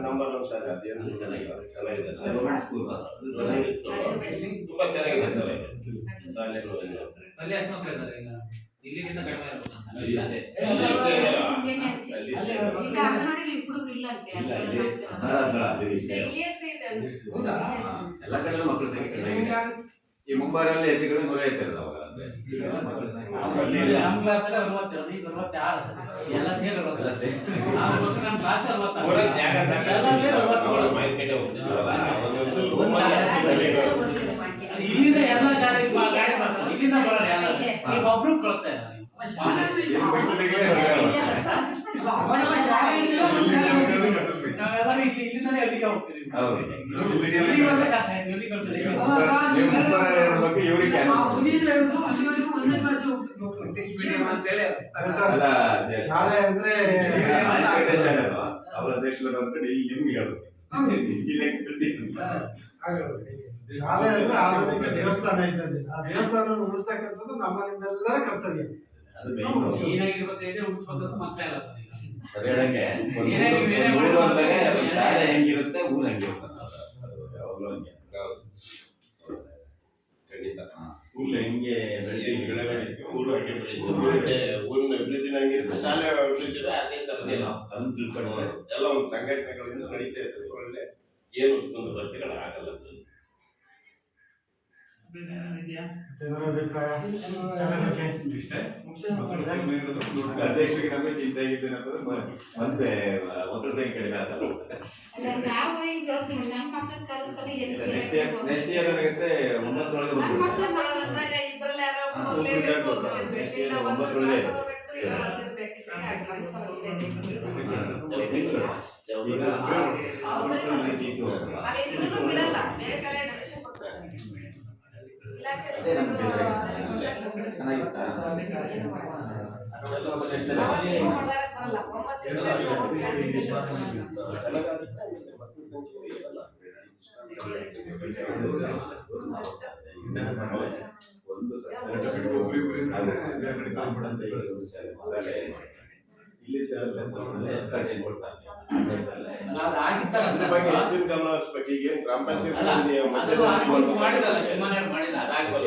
ನಂಬರ್ ಸರ್ ಅದೇನು ಚೆನ್ನಾಗಿದೆ ಸರ್, ತುಂಬಾ ಚೆನ್ನಾಗಿದೆ ಸರ್. ಅಲ್ಲಿ ಎಷ್ಟು ಮಕ್ಕಳು ಇದ್ದಾರೆ ಈಗ? ಇಲ್ಲಿಗಿಂತ ಕಡಿಮೆ ಈಗ ಅಂಗನವಾಡಿ ಹುಡುಗರು ಇಲ್ಲ ಅಂತ ಹೌದಾ? ಎಲ್ಲ ಕಡೆ ಮಕ್ಕಳು ಸಂಖ್ಯೆ ಈ ಮುಂಬೈನಲ್ಲಿ ಹೆಚ್ಚು ಕಡೆ 150 ಇರೋದು ಅವಾಗ. ನಮ್ಮ ಕ್ಲಾಸ್ ಅಲ್ಲಿ 62 ಈಗ 66 ಎಲ್ಲ ಸೇರಿ 60 ನಮ್ಮ ಕ್ಲಾಸ್ 66 ಜಾಗ ಎಲ್ಲ ಸೇರಿ 63 ಮಾರ್ಕೆಟ್ ಹೋಗ್ತಿದ್ವಲ್ಲ ಇಲ್ಲಿಂದ ಎಲ್ಲ ಶಾಲೆಗೆ ಇಲ್ಲಿಂದ ಬರೋಣ ಎಲ್ಲ ಈಗ ಒಬ್ರು ಕಳಿಸ್ತಾ ಇದ್ದಾರೆ. ನಾವೆಲ್ಲ ಇಲ್ಲಿಂದಾನೇ ಅಲ್ಲಿಗೆ ಹೋಗ್ತೀವಿ. ಇಲ್ಲಿ ಬಂದ್ರೆ ಕಷ್ಟ ಆಯ್ತು, ಇಲ್ಲಿ ಕಳ್ಸೋದು. ಬಗ್ಗೆ ಇವರಿಗೆ ಆ ಹುಲಿಯಿಂದ ಹಿಡಿದು ಅಲ್ಲಿವರೆಗೂ ಒಂದೇ ಕ್ಲಾಸ್ ಹೋಗ್ಬೇಕು. ಇಂಗ್ಲಿಷ್ ಮೀಡಿಯಂ ಅಂತೇಳಿ ಅಲ್ಲ ಶಾಲೆ ಅಂದ್ರೆ ಶಾಲೆ ಅಲ್ವಾ ಅವರ ದೇಶದ ಬಂದ್ಕೊಂಡು ಇಲ್ಲಿ ನಿಮ್ಗೆ ಹೇಳಬೇಕು ಇಲ್ಲೇ ಕಳಿಸಿ ಶಾಲೆ ಅಂದ್ರೆ ಆಧುನಿಕ ದೇವಸ್ಥಾನ ಇದ್ದದ್ದು. ಆ ದೇವಸ್ಥಾನ ಉಳಿಸ್ತಕ್ಕಂಥದ್ದು ನಮ್ಮ ನಿಮ್ಮೆಲ್ಲರ ಕರ್ತವ್ಯ. ಅದು main. ಏನಾಗಿರ್ಬೇಕಾದ್ರೆ ಉಳಿಸ್ಬೇಕಂತ ಮಕ್ಕಳ ಇಲ್ಲ ಸರ್ ಈಗ. ಸರಿ ಹೇಳಂಗೆ ಒಂದು ಏನೇ ನೀವು ಏನೇ ಊರು ಮಾಡ್ಬೋದು ಅಂತಾನೆ ಅದು ಏನೇ ಶಾಲೆ ಹೆಂಗಿರುತ್ತೆ ಊರು ಹಂಗಿರುತ್ತೆ ಅದು ಯಾವಾಗಲೂ ಹಂಗೆ ಖಂಡಿತ ಸ್ಕೂಲ್ ಹೆಂಗೆ ಬೆಳಿಗ್ಗೆ ಊರು ಹಾಗೆ ಬೆಳೀತು. ಮತ್ತೆ ಊರಿನ ಅಭಿವೃದ್ಧಿನ ಹಂಗಿರುತ್ತೆ, ಶಾಲೆ ಅಭಿವೃದ್ಧಿ ಅದೇ ತರ ಅದನ್ನ ತಿಳ್ಕೊಂಡು ಎಲ್ಲ ಒಂದು ಸಂಘಟನೆಗಳಿಂದ ನಡೀತಾ ಇರ್ತದೆ. ಒಳ್ಳೆ ಏನು ಒಂದು ಭರ್ತಿಗಳಾಗಲ್ಲ. ಇದೆಯಾ ಜನರ ಅಭಿಪ್ರಾಯ ಶಾಲೆ ಬಗ್ಗೆ ಅಧ್ಯಕ್ಷರಿಗೆ ನಮಗೆ ಚಿಂತೆ ಆಗಿದ್ದೇನೆ ಮತ್ತೆ ಮಕ್ಕಳ ಸಂಖ್ಯೆ ಕಡಿಮೆ ಆದಲ್ಲ ಅಲ್ಲ ನಾವು ಈಗ ಯೋಚನೆ ಮಾಡಿ ನಮ್ಮ ಮಕ್ಕಳ ಕಾಲದಲ್ಲಿ ನೆಕ್ಸ್ಟ್ ಇಯರ್ ಏನಾಗುತ್ತೆ 9 ನಮ್ಮ ಮಕ್ಕಳ ಅಂದಾಗ ಇಬ್ಬರಲ್ಲಿ ಯಾರೋ ಒಬ್ರು ಹೋಗ್ಲೇಬೇಕು, ಹೋಗ್ಲೇಬೇಕು. ಇಲ್ಲ ಒಂದು ಕ್ಲಾಸ್ ಹೋಗ್ಬೇಕು, ಇಲ್ಲ ಬಂದಿರ್ಬೇಕು. ಹಾಗೆ ನಮ್ಗೂ ಸಮಸ್ಯೆ ಇದೆ. ಈಗ ಅಲ್ಲಿ ಇದ್ರೂ ಬಿಡಲ್ಲ, ಬೇರೆ ಕಡೆ ಡೊನೇಷನ್ ಕೊಡ್ತಾರೆ. ಇಲಾಖೆ ಚೆನ್ನಾಗಿತ್ತಾ ಬರಲ್ಲ 9 ಆಗಿತ್ತಲ್ಲ ಅದ್ರ ಸರ್. ಬಗ್ಗೆ ಹೆಚ್ಚಿನ ಗಮನ ಹರಿಸ್ಬೇಕು. ಈಗ ಏನು ಗ್ರಾಮ ಅಲ್ಲ, ಪಂಚಾಯತ್ ಅದು ಆರ್ಗನೈಸ್ ಮಾಡಿದಲ್ಲ, ಕಿಮ್ಮನೇರ್ ಮಾಡಿಲ್ಲ, ಅದಾಗ್ಬೋದು.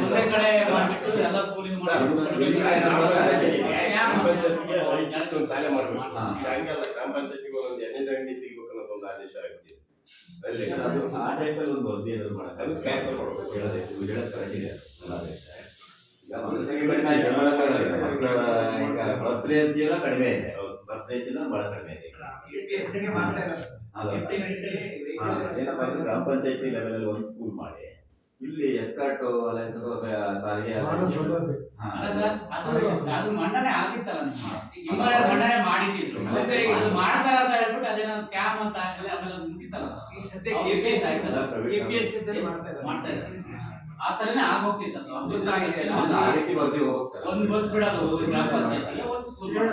ಒಂದೇ ಕಡೆ ಮಾಡ್ಬಿಟ್ಟು ಎಲ್ಲ ಸ್ಕೂಲಿಗೆ ಒಂದು ಶಾಲೆ ಮಾಡ್ಬೇಕು. ಹಂಗಲ್ಲ, ಗ್ರಾಮ ಪಂಚಾಯತಿಗೆ ಒಂದು ಎಣ್ಣೆ ಅಂಗಡಿ ತೆಗಿಬೇಕು ಅನ್ನೋದು ಒಂದು ಆದೇಶ ಆಗುತ್ತೆ. ಅದು ಆ ಟೈಪಲ್ಲಿ ಒಂದು ವರದಿ ಏನಾದ್ರು ಮಾಡಕ್ಕೆ ಅದು ಕ್ಯಾನ್ಸಲ್ ಮಾಡ್ಬೇಕು. ಹೇಳೋದು ಕರೆಕ್ಟ್ ಇದೆ ಈಗ ಒಂದು ಸಂಖ್ಯೆ ಈಗ ಬರ್ತ್ಡೇಸ್ ಎಲ್ಲ ಕಡಿಮೆ ಇದೆ, ಬರ್ತ್ಡೇಸ್ ಎಲ್ಲ ಬಹಳ ಕಡಿಮೆ ಇದೆ. APSಗೆ ಮಾಡ್ತಾ ಇದ್ದಾರೆ. ಏನಪ್ಪ ಅಂದ್ರೆ ಗ್ರಾಮ ಪಂಚಾಯತಿ ಲೆವೆಲ್ ಅಲ್ಲಿ ಒಂದು ಸ್ಕೂಲ್ ಮಾಡಿ ಇಲ್ಲಿ ಎಸ್ಕಾರ್ಟ್ ಅಲೈನ್ಸ್ ಸಾರಿಗೆ ಅಲ್ಲ ಸರ್, ಅದು ಮಂಡನೆ ಆಗಿತ್ತಲ್ಲ ನಿಮ್ಮ ಮಂಡನೆ ಮಾಡಿಟ್ಟಿದ್ರು. ಅದು ಮಾಡ್ತಾರ ಅಂತ ಹೇಳ್ಬಿಟ್ಟು ಅದೇನೋ ಸ್ಕ್ಯಾಮ್ ಅಂತ ಆಗಲಿ ಆಮೇಲೆ ಅದು ಮುಗಿತಲ್ಲ ಸರ್. ಈ ಸದ್ಯಕ್ಕೆ APS ಆಯ್ತಲ್ಲ, APS ಇದ್ದಲ್ಲಿ ಮಾಡ್ತಾ ಇದ್ದಾರೆ. ಆ ಸರಿನೇ ಆಗೋಗ್ತಿತ್ತು ಅದು. ಗೊತ್ತಾಗಿದೆ ಆ ರೀತಿ ವರದಿ ಹೋಗ್ಬೇಕು ಸರ್. ಒಂದು ಬಸ್ ಬಿಡೋದು ಗ್ರಾಮ ಪಂಚಾಯತಿ ಒಂದು ಸ್ಕೂಲ್ ಈಗ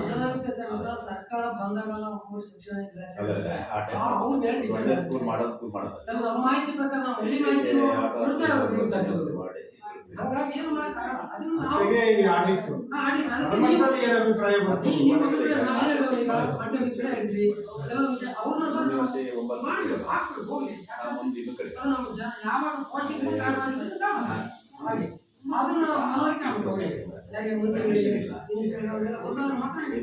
ಏನಾಗುತ್ತೆ ಸರ್ ಗೊತ್ತಾ, ಸರ್ಕಾರ ಬಂದಾಗಲ್ಲ ಒಬ್ಬರು ಶಿಕ್ಷಣ ಇಲಾಖೆ ಆ ಟೈಪ್ ಅವ್ರ ಮೇಲೆ ಡಿಪೆಂಡ್ ಒಳ್ಳೆ ಸ್ಕೂಲ್ ಮಾಡೋದು ನಮ್ಮ ಮಾಹಿತಿ ಪ್ರಕಾರ ನಮ್ಮ ಹಳ್ಳಿ ಮಾಹಿತಿ ಕೊರತೆ ಆಗುತ್ತೆ. ಮಾಡಿ ಹಾಗಾಗಿ ಏನು ಮಾಡಕ್ಕಾಗಲ್ಲ. ಅದನ್ನ ನಾವು ಜೊತೆಗೆ ಈ ಆಡಿಟ್ ಆಡಿ- ಅದಕ್ಕೆ ಧರ್ಮಸ್ಥಳದ ಏನು ಅಭಿಪ್ರಾಯ ಬರ್ತದೆ? ನಿಮ್ಮ ಅಭಿಪ್ರಾಯ ನಾವು ಹೇಳಿದ್ವಿ, ಈಗ ಅಡ್ಡ ವಿಚಾರ ಹೇಳಿದ್ವಿ, ಕೆಲವೊಂದು ಅವ್ರನ್ನ ಬಂದು ಮಾಡಿ ಹಾಕ್ಬಿಡು, ಹೋಗ್ಲಿ. ಅದು ನಮ್ಮ ಯಾವಾಗ ಪೋಷಕರ ಕಾರಣ ಆಗಿದ್ರೆ ಕಾರಣ. ಹಾಗೆ ಅದನ್ನ ಮನವರಿಕೆ ಆಗ್ಬೇಕು. ಹೇಗೆ ಮುಂದೆ ಒಂದೊಂದು ಮಾತಾಡಿ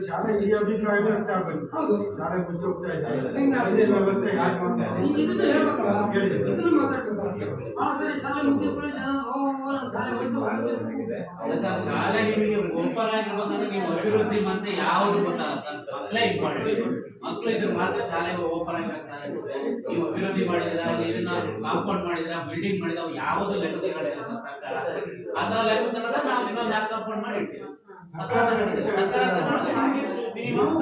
ಶಾಲೆ ಈ ಅಭಿಪ್ರಾಯ ವ್ಯಕ್ತ ಆಗ್ಬೇಕು. ಹೌದು. ಶಾಲೆ ಮುಂಚೆ ಹೋಗ್ತಾ ಇದ್ದಾರೆ, ಹಿಂಗಾಗಿ ಇದೇ ವ್ಯವಸ್ಥೆ ಯಾಕೆ ಮಾಡ್ತಾರೆ? ಇದನ್ನ ಹೇಳ್ಬೇಕಲ್ಲ, ಇದನ್ನ ಮಾತಾಡ್ಬೇಕು. ಭಾಳ ಸರಿ ಶಾಲೆ ಮುಗಿದ ಕೂಡ ಜನ ನನ್ನ ಶಾಲೆ ಹೋಯ್ತು ಆಗುತ್ತೆ ಅಂತ ಕೂಗಿದೆ. ಅಲ್ಲ ಸರ್, ಶಾಲೆ ನಿಮಗೆ ಓಪನ್ ಆಗಿರ್ಬೇಕಂದ್ರೆ ನೀವು ಅಭಿವೃದ್ಧಿ ಮತ್ತೆ ಯಾವುದು ಗೊತ್ತಾಗುತ್ತೆ, ಮಕ್ಕಳೇ ಇಂಪಾರ್ಟೆಂಟ್. ಮಕ್ಕಳು ಇದ್ರೆ ಮಾತ್ರ ಶಾಲೆ ಓಪನ್ ಆಗಿರೋ ಶಾಲೆ. ನೀವು ಅಭಿವೃದ್ಧಿ ಮಾಡಿದ್ರ, ಇದನ್ನ ಕಾಂಪೌಂಡ್ ಮಾಡಿದ್ರ, ಬಿಲ್ಡಿಂಗ್ ಮಾಡಿದ್ರ, ಯಾವುದು ಲೆಕ್ಕದ ಮಾಡಿಲ್ಲ ಸರ್ ಸರ್ಕಾರ. ಅದರ ಲೆಕ್ಕದ ನಾವು ಇನ್ನೊಂದು ಯಾಕೆ ಕಾಂಪೌಂಡ್ ಮಾಡಿ ಇಡ್ತೀವಿ. ಮಿನಿಮಮ್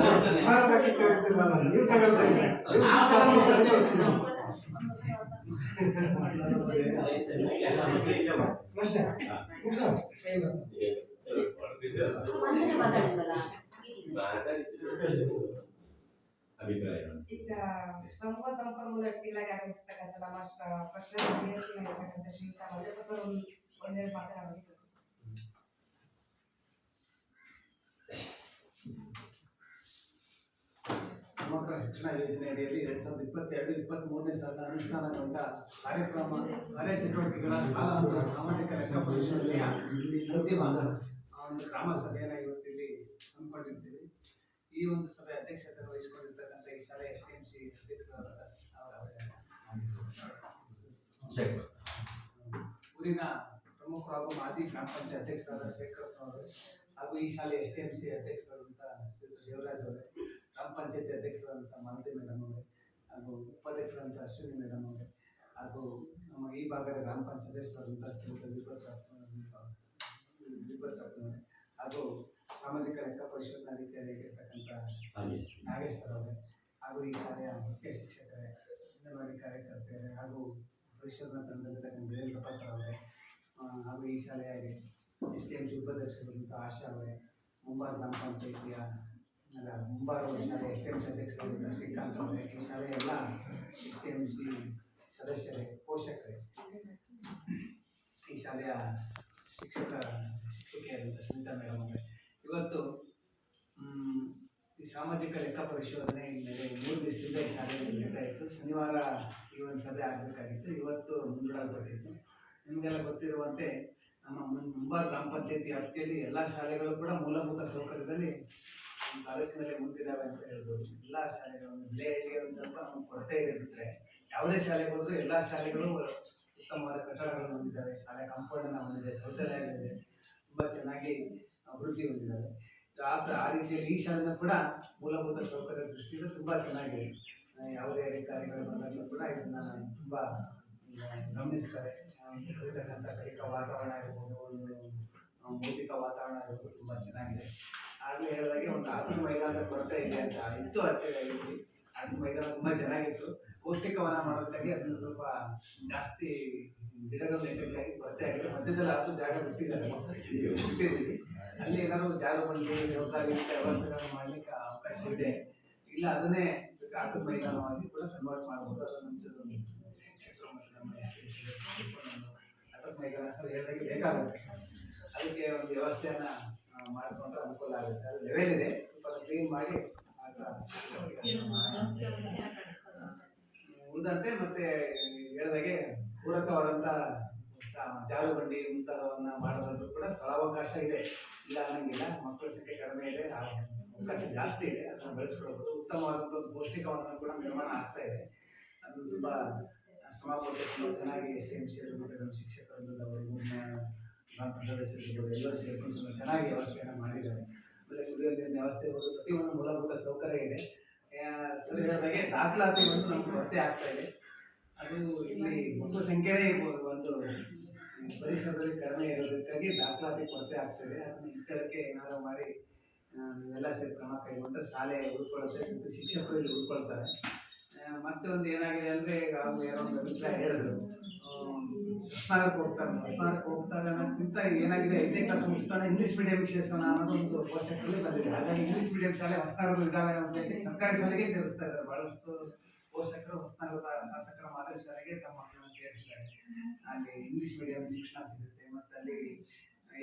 ಭಾರತಕ್ಕೆ ಕೇಳ್ತಿಲ್ಲ ನಾನು, ನೀವು ತಗೊಳ್ತಾ ಇದ್ದೀರಿ. ಅಭಿಪ್ರಾಯ ಈಗ ಸಮೂಹ ಸಂಪನ್ಮೂಲ ವ್ಯಕ್ತಿಗಳಾಗಿ ಆಗಮಿಸಿರ್ತಕ್ಕಂಥ ನಮ್ಮ ಪ್ರಶ್ನೆ ಸೇರಿರ್ತಕ್ಕಂಥ ಶ್ರೀಯುತ ಮಲ್ಲಪ್ಪ ಸರ್ ಒಂದೆರಡು ಮಾತನಾಡಬೇಕು. ಸಮಗ್ರ ಶಿಕ್ಷಣ ಯೋಜನೆ ಅಡಿಯಲ್ಲಿ 2022-23ನೇ ಸಾಲಿನ ಅನುಷ್ಠಾನಗೊಂಡ ಕಾರ್ಯಚಟುವಟಿಕೆಗಳ ಶಾಲಾ ಹಂತದ ಸಾಮಾಜಿಕ ಲೆಕ್ಕ ಪರಿಶೋಧನೆಯ ಅಂತಿಮ ಒಂದು ಗ್ರಾಮ ಸಭೆಯನ್ನು ಇವತ್ತು ಇಲ್ಲಿ ಹಮ್ಮಿಕೊಂಡಿರ್ತೀವಿ. ಈ ಒಂದು ಸಭೆ ಅಧ್ಯಕ್ಷತೆ ವಹಿಸಿಕೊಂಡಿರ್ತಕ್ಕಂಥ ಈ ಶಾಲೆ STMC ಅಧ್ಯಕ್ಷರಾದ ಊರಿನ ಪ್ರಮುಖ ಹಾಗೂ ಮಾಜಿ ಗ್ರಾಮ ಪಂಚಾಯತ್ ಅಧ್ಯಕ್ಷರಾದ ಶೇಖರಪ್ಪನವರು ಹಾಗೂ ಈ ಶಾಲೆ STMC ಅಧ್ಯಕ್ಷರಾದಂತಹ ಶ್ರೀ ದೇವರಾಜ್ ಅವರೇ, ಗ್ರಾಮ ಪಂಚಾಯತಿ ಅಧ್ಯಕ್ಷರಾದಂಥ ಮಾಲತಿ ಮೇಡಮ್ ಅವರೇ ಹಾಗೂ ಉಪಾಧ್ಯಕ್ಷರಾದಂಥ ಅಶ್ವಿನಿ ಮೇಡಮ್ ಅವರೇ ಹಾಗೂ ನಮ್ಮ ಈ ಭಾಗದ ಗ್ರಾಮ ಪಂಚಾಯತ್ ಸದಸ್ಯರಾದಂಥ ಶ್ರೀಯುತ ವಿಭತ್ರಪ್ಪನವರೇ ಹಾಗೂ ಸಾಮಾಜಿಕ ಲೆಕ್ಕ ಪರಿಶೋಧನಾ ಅಧಿಕಾರಿಯಾಗಿರ್ತಕ್ಕಂಥ ನಾಗೇಶ್ ಸರ್ ಅವರೇ ಹಾಗೂ ಈ ಶಾಲೆಯ ಮುಖ್ಯ ಶಿಕ್ಷಕರೇ, ಅಂಗನವಾಡಿ ಕಾರ್ಯಕರ್ತೆಯರೇ ಹಾಗೂ ಪರಿಶೋಧನಾ ತಂಡದಲ್ಲಿರ್ತಕ್ಕಂಥ ವೀರೇಂದ್ರ ಸರ್ ಅವರೇ, ಹಾಗೂ ಈ ಶಾಲೆಯ STMC ಉಪಾಧ್ಯಕ್ಷರಾದಂಥ ಆಶಾ ಅವರೇ, ಮುಂಬಾರು ಗ್ರಾಮ ಪಂಚಾಯಿತಿಯ ಮುಂಬಾರು ಶಾಲೆ STMC ಅಧ್ಯಕ್ಷರಾದಂಥ ಶ್ರೀಕಾಂತ್ ಅವರೇ, ಈ ಶಾಲೆಯ ಎಲ್ಲ STMC ಸದಸ್ಯರೇ, ಪೋಷಕರೇ, ಈ ಶಾಲೆಯ ಶಿಕ್ಷಕಿಯಾದಂಥ ಸುನೀತಾ ಮೇಡಮ್ ಅವರೇ, ಇವತ್ತು ಈ ಸಾಮಾಜಿಕ ಲೆಕ್ಕ ಪರಿಶೋಧನೆ ಮೇಲೆ 3 ದಿವಸದಿಂದ ಈ ಶಾಲೆಯಲ್ಲಿ ನಡೀತಾ ಇತ್ತು. ಶನಿವಾರ ಈ ಒಂದು ಸಭೆ ಆಗಬೇಕಾಗಿತ್ತು, ಇವತ್ತು ಮುಂದೂಡಲ್ಪಟ್ಟಿತ್ತು. ನಿಮಗೆಲ್ಲ ಗೊತ್ತಿರುವಂತೆ ನಮ್ಮ ಮುಂಬಾರು ಗ್ರಾಮ ಪಂಚಾಯತಿ ವ್ಯಾಪ್ತಿಯಲ್ಲಿ ಎಲ್ಲ ಶಾಲೆಗಳು ಕೂಡ ಮೂಲಭೂತ ಸೌಕರ್ಯದಲ್ಲಿ ತಾಲೂಕಿನಲ್ಲಿ ಮುಂದಿದ್ದಾವೆ ಅಂತ ಹೇಳ್ಬೋದು. ಎಲ್ಲ ಶಾಲೆಗಳು ಜಿಲ್ಲೆಯಲ್ಲಿ ಒಂದು ಸ್ವಲ್ಪ ನಮ್ಗೆ ಕೊರತೆ ಇದೆ ಬಿಟ್ಟರೆ ಯಾವುದೇ ಶಾಲೆಗೆ ಹೋದರೂ ಎಲ್ಲ ಶಾಲೆಗಳು ಉತ್ತಮವಾದ ಕಟ್ಟಡಗಳನ್ನು ಹೊಂದಿದ್ದಾವೆ, ಶಾಲೆ ಕಾಂಪೌಂಡನ್ನು ಹೊಂದಿದೆ, ಶೌಚಾಲಯಗಳಿದೆ, ತುಂಬ ಚೆನ್ನಾಗಿ ಅಭಿವೃದ್ಧಿ ಹೊಂದಿದ್ದಾವೆ. ಆ ರೀತಿಯಲ್ಲಿ ಈ ಶಾಲೆನೂ ಕೂಡ ಮೂಲಭೂತ ಸೌಕರ್ಯ ದೃಷ್ಟಿಯಿಂದ ತುಂಬ ಚೆನ್ನಾಗಿದೆ. ಯಾವುದೇ ಅಧಿಕಾರಿಗಳು ಬಂದಾಗಲೂ ಕೂಡ ಇದನ್ನು ತುಂಬ ಗಮನಿಸ್ತಾರೆ. ಇರತಕ್ಕಂಥ ಕೈಕ ವಾತಾವರಣ ಇರ್ಬೋದು, ಒಂದು ಭೌತಿಕ ವಾತಾವರಣ ಇರ್ಬೋದು, ತುಂಬ ಚೆನ್ನಾಗಿದೆ. ಆಗಲೇ ಹೇಳಿದಾಗೆ ಒಂದು ಆಟದ ಮೈದಾನದ ಕೊರತೆ ಇದೆ ಅಂತ ಇತ್ತು. ಇಲ್ಲಿ ಆಟದ ಮೈದಾನ ತುಂಬ ಚೆನ್ನಾಗಿತ್ತು. ಪೌಷ್ಟಿಕವನ ಮಾಡೋದಕ್ಕಾಗಿ ಅದನ್ನು ಸ್ವಲ್ಪ ಜಾಸ್ತಿ ಗಿಡಗಳು ನೆಟ್ಟಿದ್ದಾಗಿ ಕೊರತೆ ಆಗಿದೆ. ಮಧ್ಯದಲ್ಲಿ ಆದರೂ ಜಾಗ ಬಿಟ್ಟಿದ್ದೀವಿ. ಅಲ್ಲಿ ಏನಾದ್ರು ಜಾಗ ಬಂದು ಜವಾಬ್ದಾರಿ ವ್ಯವಸ್ಥೆಗಳನ್ನು ಮಾಡಲಿಕ್ಕೆ ಅವಕಾಶ ಇದೆ. ಇಲ್ಲ ಅದನ್ನೇ ಆಟದ ಮೈದಾನವಾಗಿ ಕೂಡ ಕನ್ವರ್ಟ್ ಮಾಡ್ಬೋದು. ಅದನ್ನು ಶಿಕ್ಷಕರು ಮತ್ತು ನಮ್ಮ ಆಟದ ಮೈದಾನ ಸರ್ ಹೇಳಿದಾಗೆ ಬೇಕಾಗುತ್ತೆ. ಅದಕ್ಕೆ ಒಂದು ವ್ಯವಸ್ಥೆಯನ್ನು ಮಾಡಿಕೊಂಡ್ರೆ ಅನುಕೂಲ ಆಗುತ್ತೆ. ಅದು ಲೆವೆಲ್ ಇದೆ, ಸ್ವಲ್ಪ ಕ್ಲೀನ್ ಮಾಡಿ ಉಳಿದಂತೆ ಮತ್ತೆ ಹೇಳಿದಾಗೆ ಪೂರಕವಾದಂಥ ಜಾರುಬಂಡಿ ಮುಂತಾದವನ್ನ ಮಾಡೋದ್ರೂ ಕೂಡ ಸ್ಥಳಾವಕಾಶ ಇದೆ, ಇಲ್ಲ ಅನ್ನಂಗಿಲ್ಲ. ಮಕ್ಕಳ ಸಂಖ್ಯೆ ಕಡಿಮೆ ಇದೆ, ಅವಕಾಶ ಜಾಸ್ತಿ ಇದೆ. ಅದನ್ನು ಬೆಳೆಸ್ಕೊಳ್ಬೋದು. ಉತ್ತಮವಾದಂಥ ಒಂದು ಪೌಷ್ಟಿಕವನ್ನು ಕೂಡ ನಿರ್ಮಾಣ ಆಗ್ತಾ ಇದೆ. ಅದು ತುಂಬ ಶ್ರಮ ಪಟ್ಟು ತುಂಬ ಚೆನ್ನಾಗಿ STMC ಮತ್ತು ನಮ್ಮ ಶಿಕ್ಷಕರು ಗ್ರಾಮ ಸದಸ್ಯರಿರ್ಬೋದು ಎಲ್ಲರೂ ಸೇರ್ಕೊಂಡು ತುಂಬ ಚೆನ್ನಾಗಿ ವ್ಯವಸ್ಥೆಯನ್ನು ಮಾಡಿದ್ದಾರೆ. ಆಮೇಲೆ ಕುಡಿಯೋ ನೀರಿನ ವ್ಯವಸ್ಥೆ ಇರ್ಬೋದು, ಪ್ರತಿಯೊಂದು ಮೂಲಭೂತ ಸೌಕರ್ಯ ಇದೆ. ಸರಿ ಹೇಳಿದಾಗೆ ದಾಖಲಾತಿ ಒಂದು ನಮ್ಗೆ ಕೊರತೆ ಆಗ್ತಾ ಇದೆ. ಅದು ಇಲ್ಲಿ ಮಕ್ಕಳ ಸಂಖ್ಯೆನೇ ಒಂದು ಪರಿಸರದಲ್ಲಿ ಕಡಿಮೆ ಇರೋದಕ್ಕಾಗಿ ದಾಖಲಾತಿ ಕೊರತೆ ಆಗ್ತದೆ. ಅದನ್ನು ಎಚ್ಚರಿಕೆ ಏನಾದರೂ ಮಾಡಿ ನೀವೆಲ್ಲ ಸೇರಿ ಕ್ರಮ ಕೈಗೊಂಡ್ರೆ ಶಾಲೆ ಉಳ್ಕೊಳ್ಳುತ್ತೆ ಮತ್ತು ಶಿಕ್ಷಕರು ಇಲ್ಲಿ ಉಳ್ಕೊಳ್ತಾರೆ. ಮತ್ತೆ ಒಂದು ಏನಾಗಿದೆ ಅಂದರೆ ಈಗ ಏನೋ ಒಂದು ಅಭಿಪ್ರಾಯ ಹೇಳಿದ್ರು, ಹೊಸನಗರಕ್ಕೆ ಹೋಗ್ತಾರೆ ಅನ್ನೋದಕ್ಕಿಂತ ಏನಾಗಿದೆ 5ನೇ ಕ್ಲಾಸ್ ಮುಗಿಸ್ತಾನೆ ಇಂಗ್ಲೀಷ್ ಮೀಡಿಯಂ ಸೇರಿಸೋಣ ಅನ್ನೋದು ಒಂದು ಪೋಷಕರಲ್ಲಿ ಬಂದಿದೆ. ಹಾಗಾಗಿ ಇಂಗ್ಲೀಷ್ ಮೀಡಿಯಂ ಶಾಲೆ ಹೊಸನಗರದಲ್ಲಿ ಇದ್ದಾವೆ ಅನ್ನೋ ಉದ್ದೇಶಕ್ಕೆ ಸರ್ಕಾರಿ ಶಾಲೆಗೆ ಸೇರಿಸ್ತಾ ಇದ್ದಾರೆ. ಭಾಳಷ್ಟು ಪೋಷಕರು ಹೊಸನಗರದ ಶಾಸಕರ ಮಾದರಿ ಶಾಲೆಗೆ ತಮ್ಮ ಮಕ್ಕಳನ್ನು ಸೇರಿಸಿದ್ದಾರೆ. ಅಲ್ಲಿ ಇಂಗ್ಲೀಷ್ ಮೀಡಿಯಂ ಶಿಕ್ಷಣ ಸಿಗುತ್ತೆ. ಮತ್ತು ಅಲ್ಲಿ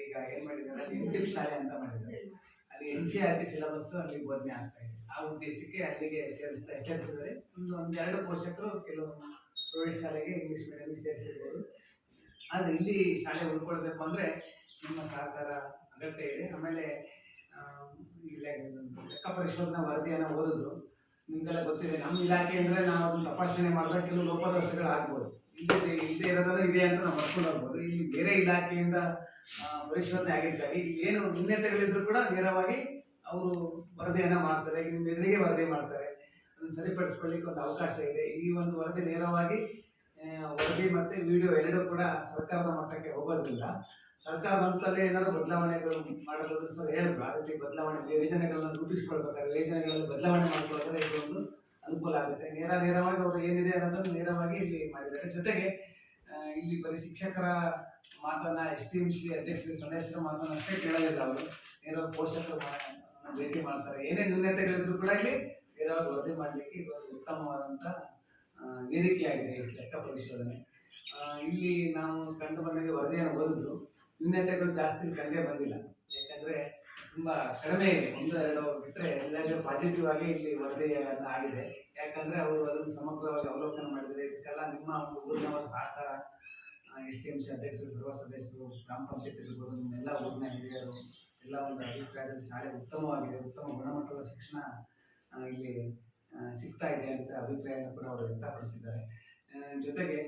ಈಗ ಏನು ಮಾಡಿದ್ದಾರೆ, ಅಲ್ಲಿ NTIP ಶಾಲೆ ಅಂತ ಮಾಡಿದ್ದಾರೆ. ಅಲ್ಲಿ NCERT ಸಿಲೆಬಸ್ ಅಲ್ಲಿ ಬೋಧನೆ ಆಗ್ತಾ ಇದೆ. ಆ ಉದ್ದೇಶಕ್ಕೆ ಅಲ್ಲಿಗೆ ಸೇರಿಸಿದರೆ ಒಂದೆರಡು ಪೋಷಕರು ಕೆಲವು ಪ್ರೈವೇಟ್ ಶಾಲೆಗೆ ಇಂಗ್ಲೀಷ್ ಮೀಡಿಯಂ ಸೇರಿಸಿರ್ಬೋದು. ಆದರೆ ಇಲ್ಲಿ ಶಾಲೆ ಉಳ್ಕೊಳ್ಬೇಕು ಅಂದರೆ ನಿಮ್ಮ ಸಹಕಾರ ಅಗತ್ಯ ಇದೆ. ಆಮೇಲೆ ಲೆಕ್ಕ ಪರಿಶೋಧನಾ ವರದಿಯನ್ನು ಓದಿದ್ರು. ನಿಮಗೆಲ್ಲ ಗೊತ್ತಿದೆ, ನಮ್ಮ ಇಲಾಖೆ ಅಂದರೆ ನಾವು ಅದನ್ನು ತಪಾಸಣೆ ಮಾಡಿದಾಗ ಕೆಲವು ಲೋಪದೋಷಗಳು ಆಗ್ಬೋದು. ಇಲ್ಲದೆ ಇರೋದನ್ನು ಇದೆ ಅಂತ ನಾವು ಬರ್ಕೊಂಡು ಹೋಗ್ಬೋದು. ಇಲ್ಲಿ ಬೇರೆ ಇಲಾಖೆಯಿಂದ ಪರಿಶೋಧನೆ ಆಗಿದ್ದಾಗ ಇಲ್ಲಿ ಏನು ನ್ಯೂನತೆಗಳಿದ್ರು ಕೂಡ ನೇರವಾಗಿ ಅವರು ವರದಿಯನ್ನು ಮಾಡ್ತಾರೆ. ನಿಮ್ಮ ಎದುರಿಗೆ ವರದಿ ಮಾಡ್ತಾರೆ. ಅದನ್ನು ಸರಿಪಡಿಸ್ಕೊಳ್ಳಿಕ್ಕೆ ಒಂದು ಅವಕಾಶ ಇದೆ. ಈ ಒಂದು ವರದಿ ನೇರವಾಗಿ ವರದಿ ಮತ್ತು ವಿಡಿಯೋ ಎರಡೂ ಕೂಡ ಸರ್ಕಾರದ ಮಟ್ಟಕ್ಕೆ ಹೋಗೋದ್ರಿಂದ ಸರ್ಕಾರದ ಹಂತದಲ್ಲೇ ಏನಾದರೂ ಬದಲಾವಣೆಗಳು ಮಾಡೋದು ಸರ್ ಹೇಳಿದ್ರು. ಆ ರೀತಿ ಬದಲಾವಣೆ ಯೋಜನೆಗಳನ್ನು ರೂಪಿಸ್ಕೊಳ್ಬೇಕಾದ್ರೆ ಯೋಜನೆಗಳಲ್ಲಿ ಬದಲಾವಣೆ ಮಾಡ್ಕೊಳ್ಳೋದ್ರೆ ಇದೊಂದು ಅನುಕೂಲ ಆಗುತ್ತೆ. ನೇರವಾಗಿ ಅವರು ಏನಿದೆ ಅನ್ನೋದನ್ನು ನೇರವಾಗಿ ಇಲ್ಲಿ ಮಾಡಿದ್ದಾರೆ. ಜೊತೆಗೆ ಇಲ್ಲಿ ಬರೀ ಶಿಕ್ಷಕರ ಮಾತನ್ನ STMC ಅಧ್ಯಕ್ಷರ ಸದಸ್ಯರ ಮಾತನ್ನ ಅಷ್ಟೇ ಕೇಳೋದಿಲ್ಲ. ಅವರು ನೇರವಾಗಿ ಪೋಷಕರು ಭೇಟಿ ಮಾಡ್ತಾರೆ. ಏನೇ ನ್ಯೂನತೆಗಳಿದ್ರು ಕೂಡ ಇಲ್ಲಿ ನೇರವಾಗಿ ವರದಿ ಮಾಡಲಿಕ್ಕೆ ಇದೊಂದು ಉತ್ತಮವಾದಂಥ ವೇದಿಕೆಯಾಗಿದೆ ಈ ಲೆಕ್ಕ ಪರಿಶೋಧನೆ. ಇಲ್ಲಿ ನಾವು ಕಂಡು ಬಂದಾಗ ವರದಿಯನ್ನು ಓದಿದ್ರು, ನ್ಯೂನತೆಗಳು ಜಾಸ್ತಿ ಕಂಡೇ ಬಂದಿಲ್ಲ. ಯಾಕಂದರೆ ತುಂಬ ಕಡಿಮೆ ಇದೆ. 1-2 ಬಿಟ್ಟರೆ ಎಲ್ಲರಿಗೂ ಪಾಸಿಟಿವ್ ಆಗಿ ಇಲ್ಲಿ ವರದಿಯನ್ನು ಆಗಿದೆ. ಯಾಕಂದರೆ ಅವರು ಅದನ್ನು ಸಮಗ್ರವಾಗಿ ಅವಲೋಕನ ಮಾಡಿದರೆ ಇದಕ್ಕೆಲ್ಲ ನಿಮ್ಮ ಒಂದು ಊರಿನವರ ಸಹಕಾರ, STMC ಅಧ್ಯಕ್ಷರು, ಗೃಹ ಸದಸ್ಯರು, ಗ್ರಾಮ ಪಂಚಾಯತ್ ಇರ್ಬೋದು, ನಿಮ್ಮೆಲ್ಲ ಊರಿನ ಹಿರಿಯರು ಎಲ್ಲ ಒಂದು ಅಭಿಪ್ರಾಯದಲ್ಲಿ ಶಾಲೆ ಉತ್ತಮವಾಗಿದೆ, ಉತ್ತಮ ಗುಣಮಟ್ಟದ ಶಿಕ್ಷಣ ಇಲ್ಲಿ ಸಿಗ್ತಾ ಇದೆ ಅಂತ ಅಭಿಪ್ರಾಯವನ್ನು ಕೂಡ ಅವರು ವ್ಯಕ್ತಪಡಿಸಿದ್ದಾರೆ. ಜೊತೆಗೆ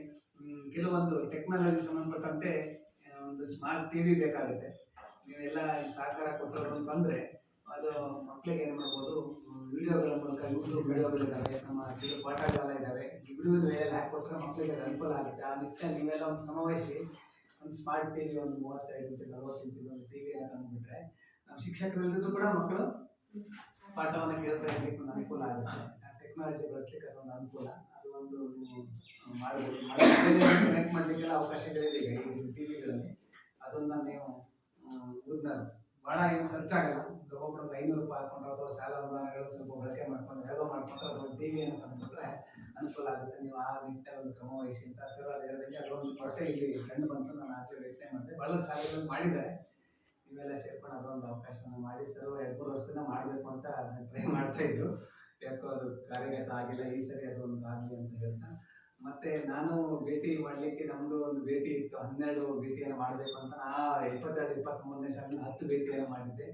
ಕೆಲವೊಂದು ಟೆಕ್ನಾಲಜಿ ಸಂಬಂಧಪಟ್ಟಂತೆ ಒಂದು ಸ್ಮಾರ್ಟ್ TV ಬೇಕಾಗುತ್ತೆ. ನೀವೆಲ್ಲ ಸಹಕಾರ ಕೊಟ್ಟರು ಅಂತಂದರೆ ಅದು ಮಕ್ಕಳಿಗೆ ಏನು ಮಾಡ್ಬೋದು, ವಿಡಿಯೋಗಳ ಮೂಲಕ ಯೂಟ್ಯೂಬ್ ವಿಡಿಯೋಗಳಿದ್ದಾವೆ, ನಮ್ಮ ಕೆಲವು ಪಾಠಶಾಲ ಇದ್ದಾವೆ. ವಿಡಿಯೋ ಎಲ್ಲ ಹಾಕಿಕೊಟ್ರೆ ಮಕ್ಕಳಿಗೆ ಅನುಕೂಲ ಆಗುತ್ತೆ. ಆ ನಿಟ್ಟಿನಲ್ಲಿ ನೀವೆಲ್ಲ ಒಂದು ಶ್ರಮವಹಿಸಿ ಒಂದು ಸ್ಮಾರ್ಟ್ TV ಒಂದು 35 ಇಂಚು 40 ಇಂಚಿನ ಒಂದು TVಯನ್ನು ತಂದುಬಿಟ್ರೆ ನಮ್ಮ ಶಿಕ್ಷಕರು ಇಲ್ಲದಿದ್ರು ಕೂಡ ಮಕ್ಕಳು ಪಾಠವನ್ನು ಕೇಳ್ತಾ ಇರಲಿಕ್ಕೆ ಒಂದು ಅನುಕೂಲ ಆಗುತ್ತೆ. ಟೆಕ್ನಾಲಜಿ ಬಳಸಲಿಕ್ಕೆ ಅದೊಂದು ಅನುಕೂಲ, ಅದು ಒಂದು ಮಾಡ್ಬೋದು. ಕನೆಕ್ಟ್ ಮಾಡಲಿಕ್ಕೆಲ್ಲ ಅವಕಾಶಗಳಿದೆ ಈಗ ಈ ಟಿವಿಗಳಲ್ಲಿ. ಅದನ್ನ ನೀವು ಭಾಳ ಏನು ಖರ್ಚಾಗಲ್ಲ. ಒಬ್ಬೊಬ್ಬರು 500 ರೂಪಾಯಿ ಹಾಕೊಂಡು ಅಥವಾ ಶಾಲಾ ಅನುದಾನಗಳು ಸ್ವಲ್ಪ ಬಳಕೆ ಮಾಡ್ಕೊಂಡು ಹೇಗೋ ಮಾಡ್ಕೊಂಡು ಅದೊಂದು ಟಿವಿಯನ್ನು ತಂದುಬಿಟ್ರೆ ಅನುಕೂಲ ಆಗುತ್ತೆ. ನೀವು ಆ ನಿಟ್ಟಿನಲ್ಲಿ ಒಂದು ಕ್ರಮ ವಹಿಸಿ ಅಂತ ಸರ್ ಅದು ಹೇಳಿದಂಗೆ ಅದೊಂದು ಕೊರತೆ ಇಲ್ಲಿ ಕಂಡು ಬಂತು. ನಾನು ಆಗಲೇ ಯೋಚನೆ ಮಾಡಿದೆ, ಭಾಳ ಶಾಲೆಗಳನ್ನು ಮಾಡಿದ್ದಾರೆ, ನೀವೆಲ್ಲ ಸೇರ್ಕೊಂಡು ಅದೊಂದು ಅವಕಾಶವನ್ನು ಮಾಡಿ ಸರ್ 2-3 ವರ್ಷದಿಂದ ಮಾಡಬೇಕು ಅಂತ ಟ್ರೈ ಮಾಡ್ತಾ ಇದ್ರು. ಯಾಕೋ ಅದು ಕಾರ್ಯಗತ ಆಗಿಲ್ಲ, ಈ ಸರಿ ಅದೊಂದು ಆಗಲಿ ಅಂತ ಹೇಳ್ತಾ ಮತ್ತೆ ನಾನು ಭೇಟಿ ಮಾಡಲಿಕ್ಕೆ ನಮ್ಮದು ಒಂದು ಭೇಟಿ ಇತ್ತು, 12 ಭೇಟಿಯನ್ನು ಮಾಡಬೇಕು ಅಂತ. ನಾ 22-23ನೇ ಸಾಲಿನ 10 ಭೇಟಿಯನ್ನು ಮಾಡಿದ್ದೆ.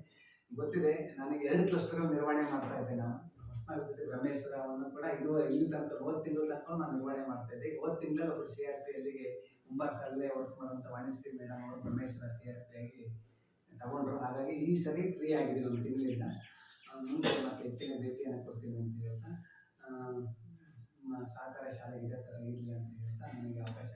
ಗೊತ್ತಿದೆ ನನಗೆ 2 ಕ್ಲಸ್ಟರ್ಗಳು ನಿರ್ವಹಣೆ ಮಾಡ್ತಾ ಇದ್ದೆ. ನಾನು ಹೊಸನಾಗ ಜೊತೆ ಬ್ರಹ್ಮೇಶ್ವರವನ್ನು ಕೂಡ ಇಲ್ಲಿ ತನಕ 30 ತಿಂಗಳ ತನಕ ನಾನು ನಿರ್ವಹಣೆ ಮಾಡ್ತಾ ಇದ್ದೆ. 30 ತಿಂಗಳಲ್ಲಿ ಒಬ್ಬರು CRP ಅಲ್ಲಿಗೆ ಮುಂಬಾಸಲ್ಲೇ ವರ್ಕ್ ಮಾಡುವಂಥ ವಾಣಿಶ್ರೀ ಮೇಡಮ್ ಅವರು ಬ್ರಹ್ಮೇಶ್ವರ CRP ಆಗಿ ತಗೊಂಡ್ರು. ಹಾಗಾಗಿ ಈ ಸರಿ ಫ್ರೀ ಆಗಿದೆ ಒಂದು ತಿಂಗಳಿಂದ. ಮುಂದೆ ಮತ್ತೆ ಹೆಚ್ಚಿನ ಭೇಟಿಯನ್ನು ಕೊಡ್ತೀನಿ ಅಂತ ಹೇಳ್ತಾ ನಿಮ್ಮ ಸಹಕಾರ ಶಾಲೆ ಇದೇ ಥರ ಇರಲಿ ಅಂತ ಹೇಳ್ತಾ ನನಗೆ ಅವಕಾಶ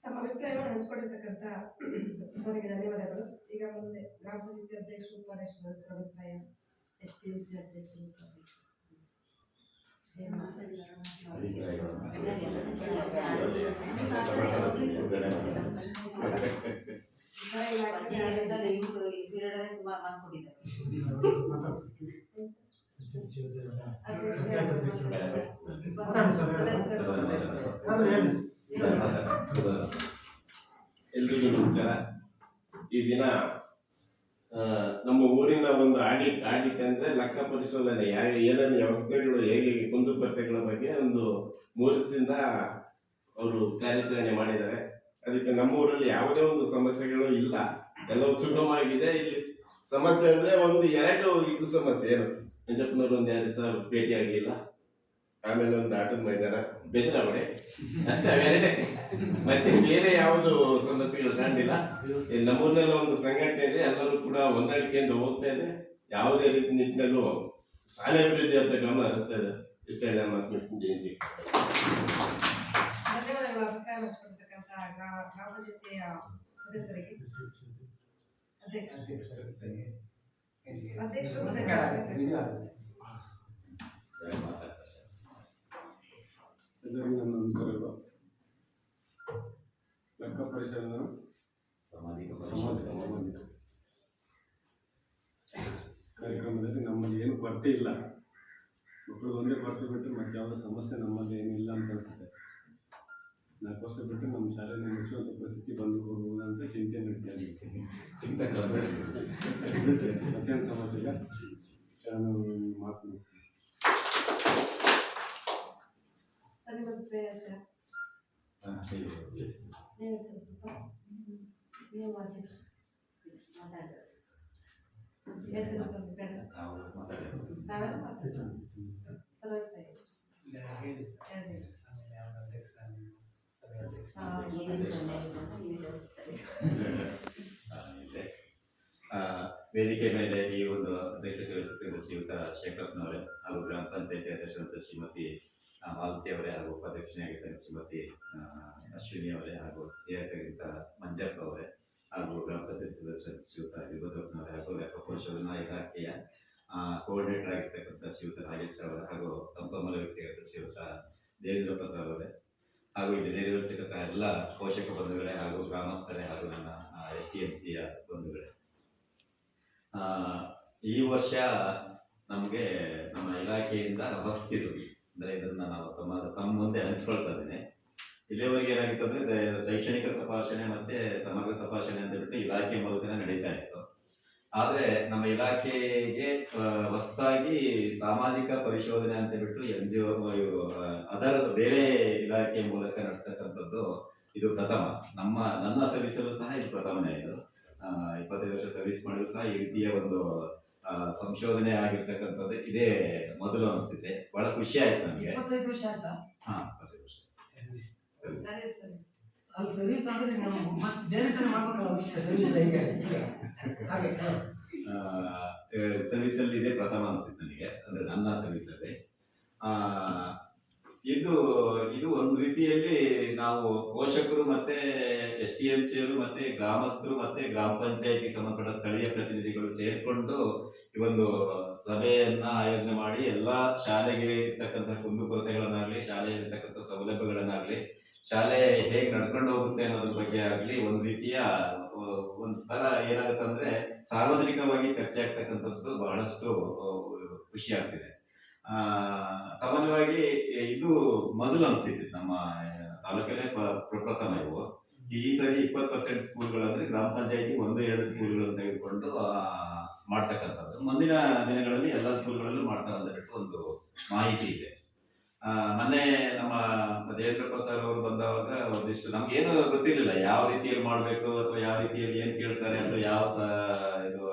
ತಮ್ಮ ಅಭಿಪ್ರಾಯವನ್ನು ಹಂಚಿಕೊಂಡಿರ್ತಕ್ಕಂಥ ಸರಿಗೆ ಧನ್ಯವಾದಗಳು. ಈಗ ಮುಂದೆ ಗ್ರಾಮ ಪಂಚಾಯತಿ ಅಧ್ಯಕ್ಷರು, ಉಪಾಧ್ಯಕ್ಷರು ಸರ್ ಅಭಿಪ್ರಾಯ. STMC ಅಧ್ಯಕ್ಷರು, ಎಲ್ರಿಗೂ ನಮಸ್ಕಾರ. ಈ ದಿನ ನಮ್ಮ ಊರಿನ ಒಂದು ಆಡಿಟ್ ಅಂದ್ರೆ ಲೆಕ್ಕ ಪರಿಶೋಧನೆ, ಏನೇನು ವ್ಯವಸ್ಥೆಗಳು ಹೇಗೆ ಕುಂದುಕೊರತೆಗಳ ಬಗ್ಗೆ ಒಂದು 3 ದಿವಸದಿಂದ ಅವರು ಕಾರ್ಯಾಚರಣೆ ಮಾಡಿದ್ದಾರೆ. ಅದಕ್ಕೆ ನಮ್ಮ ಊರಲ್ಲಿ ಯಾವುದೇ ಒಂದು ಸಮಸ್ಯೆಗಳು ಇಲ್ಲ, ಎಲ್ಲವೂ ಸುಗಮವಾಗಿದೆ. ಇಲ್ಲಿ ಸಮಸ್ಯೆ ಅಂದ್ರೆ 1-2 ಇದು ಸಮಸ್ಯೆ ಏನು, ಮಂಜಪ್ಪನವರು 1-2 ದಿವಸ ಭೇಟಿ ಆಗಲಿಲ್ಲ, ಆಮೇಲೆ ಒಂದು ಆಟದ ಮೈದಾನ ಬೆದರಾವಣೆ ಅಷ್ಟೇ, ಅವೆರಡೇ, ಮತ್ತೆ ಬೇರೆ ಯಾವುದು ಸಮಸ್ಯೆಗಳು ಕಾಣಲಿಲ್ಲ. ನಮ್ಮೂರಿನಲ್ಲಿ ಒಂದು ಸಂಘಟನೆ ಇದೆ, ಎಲ್ಲರೂ ಕೂಡ ಹೊಂದಾಣಿಕೆಯಿಂದ ಹೋಗ್ತಾ ಇದೆ. ಯಾವುದೇ ರೀತಿ ನಿಟ್ಟಿನಲ್ಲೂ ಶಾಲೆ ಅಭಿವೃದ್ಧಿ ಅಂತ ಗಮನ ಹರಿಸ್ತಾ ಇದೆ. ಇಷ್ಟೇ ನಮ್ಮ ಜಯಂತಿ. ಧನ್ಯವಾದಗಳು. ಅಭಿಪ್ರಾಯ ಹಂಚಿಕೊಂಡಿರ್ತಕ್ಕಂಥ ಗ್ರಾಮ ಪಂಚಾಯತಿಯ ಸದಸ್ಯರಿಗೆ, ಅಧ್ಯಕ್ಷರು ಎಲ್ಲರಿಗೂ ನನ್ನ ನಮಸ್ಕಾರಗಳು. ಲೆಕ್ಕ ಪರಿಶೋಧನೆ ಸಾಮಾಜಿಕ ಕಾರ್ಯಕ್ರಮದಲ್ಲಿ ನಮ್ಮಲ್ಲಿ ಏನು ಕೊರತೆ ಇಲ್ಲ. ಮಕ್ಕಳು ಒಂದೇ ಕೊರತೆ ಬಿಟ್ಟರೆ ಮತ್ತೆ ಯಾವುದೇ ಸಮಸ್ಯೆ ನಮ್ಮಲ್ಲಿ ಏನಿಲ್ಲ ಅಂತ ಅನಿಸುತ್ತೆ. 4 ವರ್ಷ ಬಿಟ್ಟು ನಮ್ಮ ಶಾಲೆಯನ್ನು ಮುಚ್ಚುವಂಥ ಪರಿಸ್ಥಿತಿ ಬಂದು ಹೋಗ್ಬೋದು ಅಂತ ಚಿಂತೆ ನಡೀತಾ ಇದ್ದೀವಿ. ಮತ್ತೇನು ಸಮಸ್ಯೆ ಇಲ್ಲ. ನಾನು ಮಾತು ವೇದಿಕೆ ಮೇಲೆ ಈ ಒಂದು ಅಧ್ಯಕ್ಷತೆ ವಹಿಸಿದ ಶ್ರೀಯುತ ಶೇಖರಪ್ಪನವರೇ ಹಾಗೂ ಗ್ರಾಮ ಪಂಚಾಯತಿ ಅಧ್ಯಕ್ಷರಾದ ಶ್ರೀಮತಿ ಮಾಲತಿ ಅವರೇ ಹಾಗೂ ಉಪಾಧ್ಯಕ್ಷರಾಗಿದ್ದ ಶ್ರೀಮತಿ ಅಶ್ವಿನಿ ಅವರೇ ಹಾಗೂ ಸಿಆರ್ಪಿಗಿಂತ ಮಂಜಪ್ಪ ಅವರೇ ಹಾಗೂ ಗ್ರಾಮ ಪಂಚಾಯತಿ ಸದಸ್ಯರಾದ ಶ್ರೀಯುತ ವಿಭದ್ರಪ್ಪನವರೇ ಹಾಗೂ ಲೆಕ್ಕ ಪರಿಶೋಧನಾ ಇಲಾಖೆಯ ಕೋಆರ್ಡಿನೇಟರ್ ಆಗಿರ್ತಕ್ಕಂಥ ಶ್ರೀಯುತ ರಾಜೇಶ್ ಅವರೇ ಹಾಗೂ ಸಂಪನ್ಮೂಲ ವ್ಯಕ್ತಿಯಾದ ಶ್ರೀಯುತ ದೇವೇಂದ್ರಪ್ಪ ಸರ್ ಅವರೇ ಹಾಗೂ ಇಲ್ಲಿ ನೆರವೇರ್ತಕ್ಕಂಥ ಎಲ್ಲ ಪೋಷಕ ಬಂಧುಗಳೇ ಹಾಗೂ ಗ್ರಾಮಸ್ಥರೇ ಹಾಗೂ ನನ್ನ STMCಯ ಬಂಧುಗಳೇ, ಈ ವರ್ಷ ನಮಗೆ ನಮ್ಮ ಇಲಾಖೆಯಿಂದ ಹೊಸ್ತಿರು ಅಂದರೆ ಇದನ್ನು ನಾವು ತಮ್ಮ ಮುಂದೆ ಹಂಚ್ಕೊಳ್ತಾ ಇದ್ದೇನೆ. ಇಲ್ಲಿವರೆಗೆ ಏನಾಗಿತ್ತು ಅಂದರೆ ಶೈಕ್ಷಣಿಕ ತಪಾಸಣೆ ಮತ್ತು ಸಮಗ್ರ ತಪಾಸಣೆ ಅಂತ ಬಿಟ್ಟು ಇಲಾಖೆ ಮೂಲಕನೇ ನಡೀತಾ ಇತ್ತು. ಆದರೆ ನಮ್ಮ ಇಲಾಖೆಗೆ ಹೊಸದಾಗಿ ಸಾಮಾಜಿಕ ಪರಿಶೋಧನೆ ಅಂತ ಬಿಟ್ಟು NGO ಅದರ ಬೇರೆ ಇಲಾಖೆ ಮೂಲಕ ನಡೆಸ್ತಕ್ಕಂಥದ್ದು ಇದು ಪ್ರಥಮ. ನನ್ನ ಸರ್ವಿಸಲ್ಲೂ ಸಹ ಇದು ಪ್ರಥಮನೇ. ಇದು 25 ವರ್ಷ ಸರ್ವಿಸ್ ಮಾಡಿದ್ರು ಸಹ ಈ ರೀತಿಯ ಒಂದು ಸಂಶೋಧನೆ ಆಗಿರ್ತಕ್ಕಂಥದ್ದು ಇದೇ ಮೊದಲು ಅನಿಸ್ತಿದೆ. ಬಹಳ ಖುಷಿ ಆಯ್ತು ನನಗೆ. 25 ವರ್ಷ ಆಯ್ತಾ? ಹಾಂ, 25 ವರ್ಷ ಅಲ್ಲಿ ಸರ್ವಿಸ್ ಆದರೆ ನಾವು ಮತ್ತೆ ಬೇರೆ ಕಡೆ ಮಾಡ್ಬೇಕಲ್ಲ ಸರ್ವಿಸ್ ಹೆಂಗೆ ಹಾಗೆ ಸರ್ವಿಸಲ್ಲಿ ಇದೇ ಪ್ರಥಮ ಅನಿಸ್ತಿತ್ತು ನನಗೆ, ಅಂದರೆ ನನ್ನ ಸರ್ವಿಸಲ್ಲಿ. ಇದು ಇದು ಒಂದು ರೀತಿಯಲ್ಲಿ ನಾವು ಪೋಷಕರು ಮತ್ತೆ STMC ಅವರು ಮತ್ತೆ ಗ್ರಾಮಸ್ಥರು ಮತ್ತೆ ಗ್ರಾಮ ಪಂಚಾಯತಿಗೆ ಸಂಬಂಧಪಟ್ಟ ಸ್ಥಳೀಯ ಪ್ರತಿನಿಧಿಗಳು ಸೇರ್ಕೊಂಡು ಈ ಒಂದು ಸಭೆಯನ್ನ ಆಯೋಜನೆ ಮಾಡಿ ಎಲ್ಲಾ ಶಾಲೆಗೆ ಇರ್ತಕ್ಕಂಥ ಕುಂದುಕೊರತೆಗಳನ್ನಾಗ್ಲಿ ಶಾಲೆಯಲ್ಲಿರ್ತಕ್ಕಂಥ ಸೌಲಭ್ಯಗಳನ್ನಾಗ್ಲಿ ಶಾಲೆ ಹೇಗೆ ನಡ್ಕೊಂಡು ಹೋಗುತ್ತೆ ಅನ್ನೋದ್ರ ಬಗ್ಗೆ ಆಗ್ಲಿ ಒಂದ್ ರೀತಿಯ ಒಂಥರ ಏನಾಗುತ್ತೆ ಅಂದ್ರೆ ಸಾರ್ವಜನಿಕವಾಗಿ ಚರ್ಚೆ ಆಗ್ತಕ್ಕಂಥದ್ದು ಬಹಳಷ್ಟು ಖುಷಿ ಆಗ್ತಿದೆ. ಸಾಮಾನ್ಯವಾಗಿ ಇದು ಮೊದಲು ಅನಿಸ್ತಿತ್ತು ನಮ್ಮ ತಾಲೂಕಲ್ಲೇ ಪ್ರಪ್ರಥಮ ಇವು. ಈ ಸರಿ 20% ಸ್ಕೂಲ್ಗಳು ಅಂದ್ರೆ ಗ್ರಾಮ ಪಂಚಾಯತಿ 1-2 ಸ್ಕೂಲ್ಗಳನ್ನು ತೆಗೆದುಕೊಂಡು ಮಾಡ್ತಕ್ಕಂಥದ್ದು. ಮುಂದಿನ ದಿನಗಳಲ್ಲಿ ಎಲ್ಲ ಸ್ಕೂಲ್ಗಳಲ್ಲೂ ಮಾಡ್ತಾರೆ ಅಂತ ಬಿಟ್ಟು ಒಂದು ಮಾಹಿತಿ ಇದೆ. ಮೊನ್ನೆ ನಮ್ಮ ದೇವೇಂದ್ರಪ್ಪ ಸರ್ ಅವರು ಬಂದಾಗ ಒಂದಿಷ್ಟು ನಮ್ಗೆ ಏನು ಗೊತ್ತಿರಲಿಲ್ಲ ಯಾವ ರೀತಿಯಲ್ಲಿ ಮಾಡಬೇಕು ಅಥವಾ ಯಾವ ರೀತಿಯಲ್ಲಿ ಏನ್ ಕೇಳ್ತಾರೆ ಅಥವಾ ಯಾವ ಇದು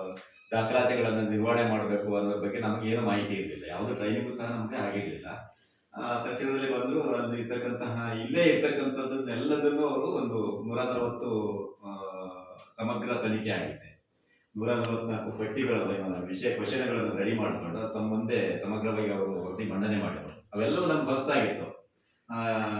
ದಾಖಲಾತಿಗಳನ್ನು ನಿರ್ವಹಣೆ ಮಾಡಬೇಕು ಅನ್ನೋದ್ರ ಬಗ್ಗೆ ನಮ್ಗೆ ಏನು ಮಾಹಿತಿ ಇರಲಿಲ್ಲ. ಯಾವುದು ಟ್ರೈನಿಂಗು ಸಹ ನಮ್ಗೆ ಆಗಿರಲಿಲ್ಲ. ತಕ್ಷಣದಲ್ಲಿ ಬಂದ್ರು ಅಲ್ಲಿ ಇರ್ತಕ್ಕಂತಹ ಇಲ್ಲೇ ಇರ್ತಕ್ಕಂಥದ್ದನ್ನೆಲ್ಲದನ್ನು ಅವರು ಒಂದು 140 ಸಮಗ್ರ ತನಿಖೆ ಆಗಿದೆ. 144 ಪಟ್ಟಿಗಳ ವಿಷಯ ಕ್ವಶನ್ಗಳನ್ನು ರೆಡಿ ಮಾಡಿಕೊಂಡು ತಮ್ಮ ಮುಂದೆ ಸಮಗ್ರವಾಗಿ ಅವರು ವರದಿ ಮಂಡನೆ ಮಾಡಿದರು. ಅವೆಲ್ಲವೂ ನಮ್ಗೆ ಹೊಸದಾಗಿತ್ತು.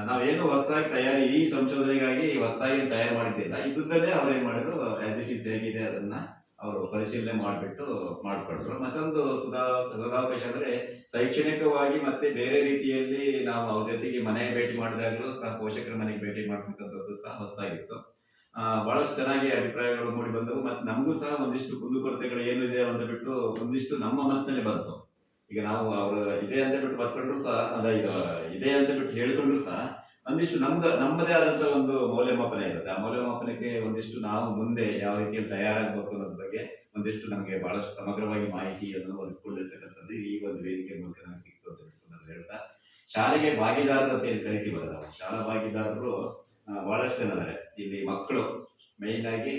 ನಾವೇನು ಹೊಸದಾಗಿ ತಯಾರಿ ಈ ಸಂಶೋಧನೆಗಾಗಿ ಹೊಸದಾಗಿ ತಯಾರು ಮಾಡಿದ್ದಿಲ್ಲ. ಇದ್ದನ್ನೇ ಅವ್ರು ಏನ್ ಮಾಡಿದ್ರು ಆಸ್ ಇಟ್ ಈಸ್ ಹೇಗಿದೆ ಅದನ್ನ ಅವರು ಪರಿಶೀಲನೆ ಮಾಡ್ಕೊಂಡ್ರು. ಮತ್ತೊಂದು ಸದಾವಕಾಶ ಅಂದ್ರೆ ಶೈಕ್ಷಣಿಕವಾಗಿ ಮತ್ತೆ ಬೇರೆ ರೀತಿಯಲ್ಲಿ ನಾವು ಅವ್ರ ಜೊತೆಗೆ ಮನೆ ಭೇಟಿ ಮಾಡಿದಾಗಲೂ ಸಹ ಪೋಷಕರ ಮನೆಗೆ ಭೇಟಿ ಮಾಡ್ತಕ್ಕಂಥದ್ದು ಸಹ ಹೊಸದಾಗಿತ್ತು. ಬಹಳಷ್ಟು ಚೆನ್ನಾಗಿ ಅಭಿಪ್ರಾಯಗಳು ಮೂಡಿ ಬಂದವು. ಮತ್ತೆ ನಮಗೂ ಸಹ ಒಂದಿಷ್ಟು ಕುಂದುಕೊರತೆಗಳು ಏನಿದೆ ಅಂತ ಬಿಟ್ಟು ಒಂದಿಷ್ಟು ನಮ್ಮ ಮನಸ್ಸಿನಲ್ಲಿ ಬಂತು. ಈಗ ನಾವು ಅವರು ಇದೆ ಅಂತ ಬಿಟ್ಟು ಬರ್ಕೊಂಡ್ರು ಸಹ ಇದೆ ಅಂತ ಬಿಟ್ಟು ಹೇಳ್ಕೊಂಡ್ರು ಸಹ ಒಂದಿಷ್ಟು ನಮ್ಮದೇ ಆದಂತ ಒಂದು ಮೌಲ್ಯಮಾಪನ ಇರುತ್ತೆ. ಆ ಮೌಲ್ಯಮಾಪನಕ್ಕೆ ಒಂದಿಷ್ಟು ನಾವು ಮುಂದೆ ಯಾವ ರೀತಿಯಲ್ಲಿ ತಯಾರಾಗಬೇಕು ಅನ್ನೋದ್ರ ಬಗ್ಗೆ ಒಂದಿಷ್ಟು ನಮಗೆ ಬಹಳಷ್ಟು ಸಮಗ್ರವಾಗಿ ಮಾಹಿತಿಯನ್ನು ಒದಗಿಸಿಕೊಂಡಿರ್ತಕ್ಕಂಥದ್ದು ಈ ಒಂದು ವೇದಿಕೆ ಮೂಲಕ ನಮಗೆ ಸಿಕ್ತು ಅಂತ ಹೇಳ್ತಾ, ಶಾಲೆಗೆ ಭಾಗಿದಾರರು ಅಂತ ಏನು ಕರಿತೀವಲ್ಲ ನಾವು, ಶಾಲಾ ಭಾಗಿದಾರರು ಬಹಳಷ್ಟು ಜನ ಇದ್ದಾರೆ ಇಲ್ಲಿ. ಮಕ್ಕಳು ಮೇಯ್ನ್ ಆಗಿ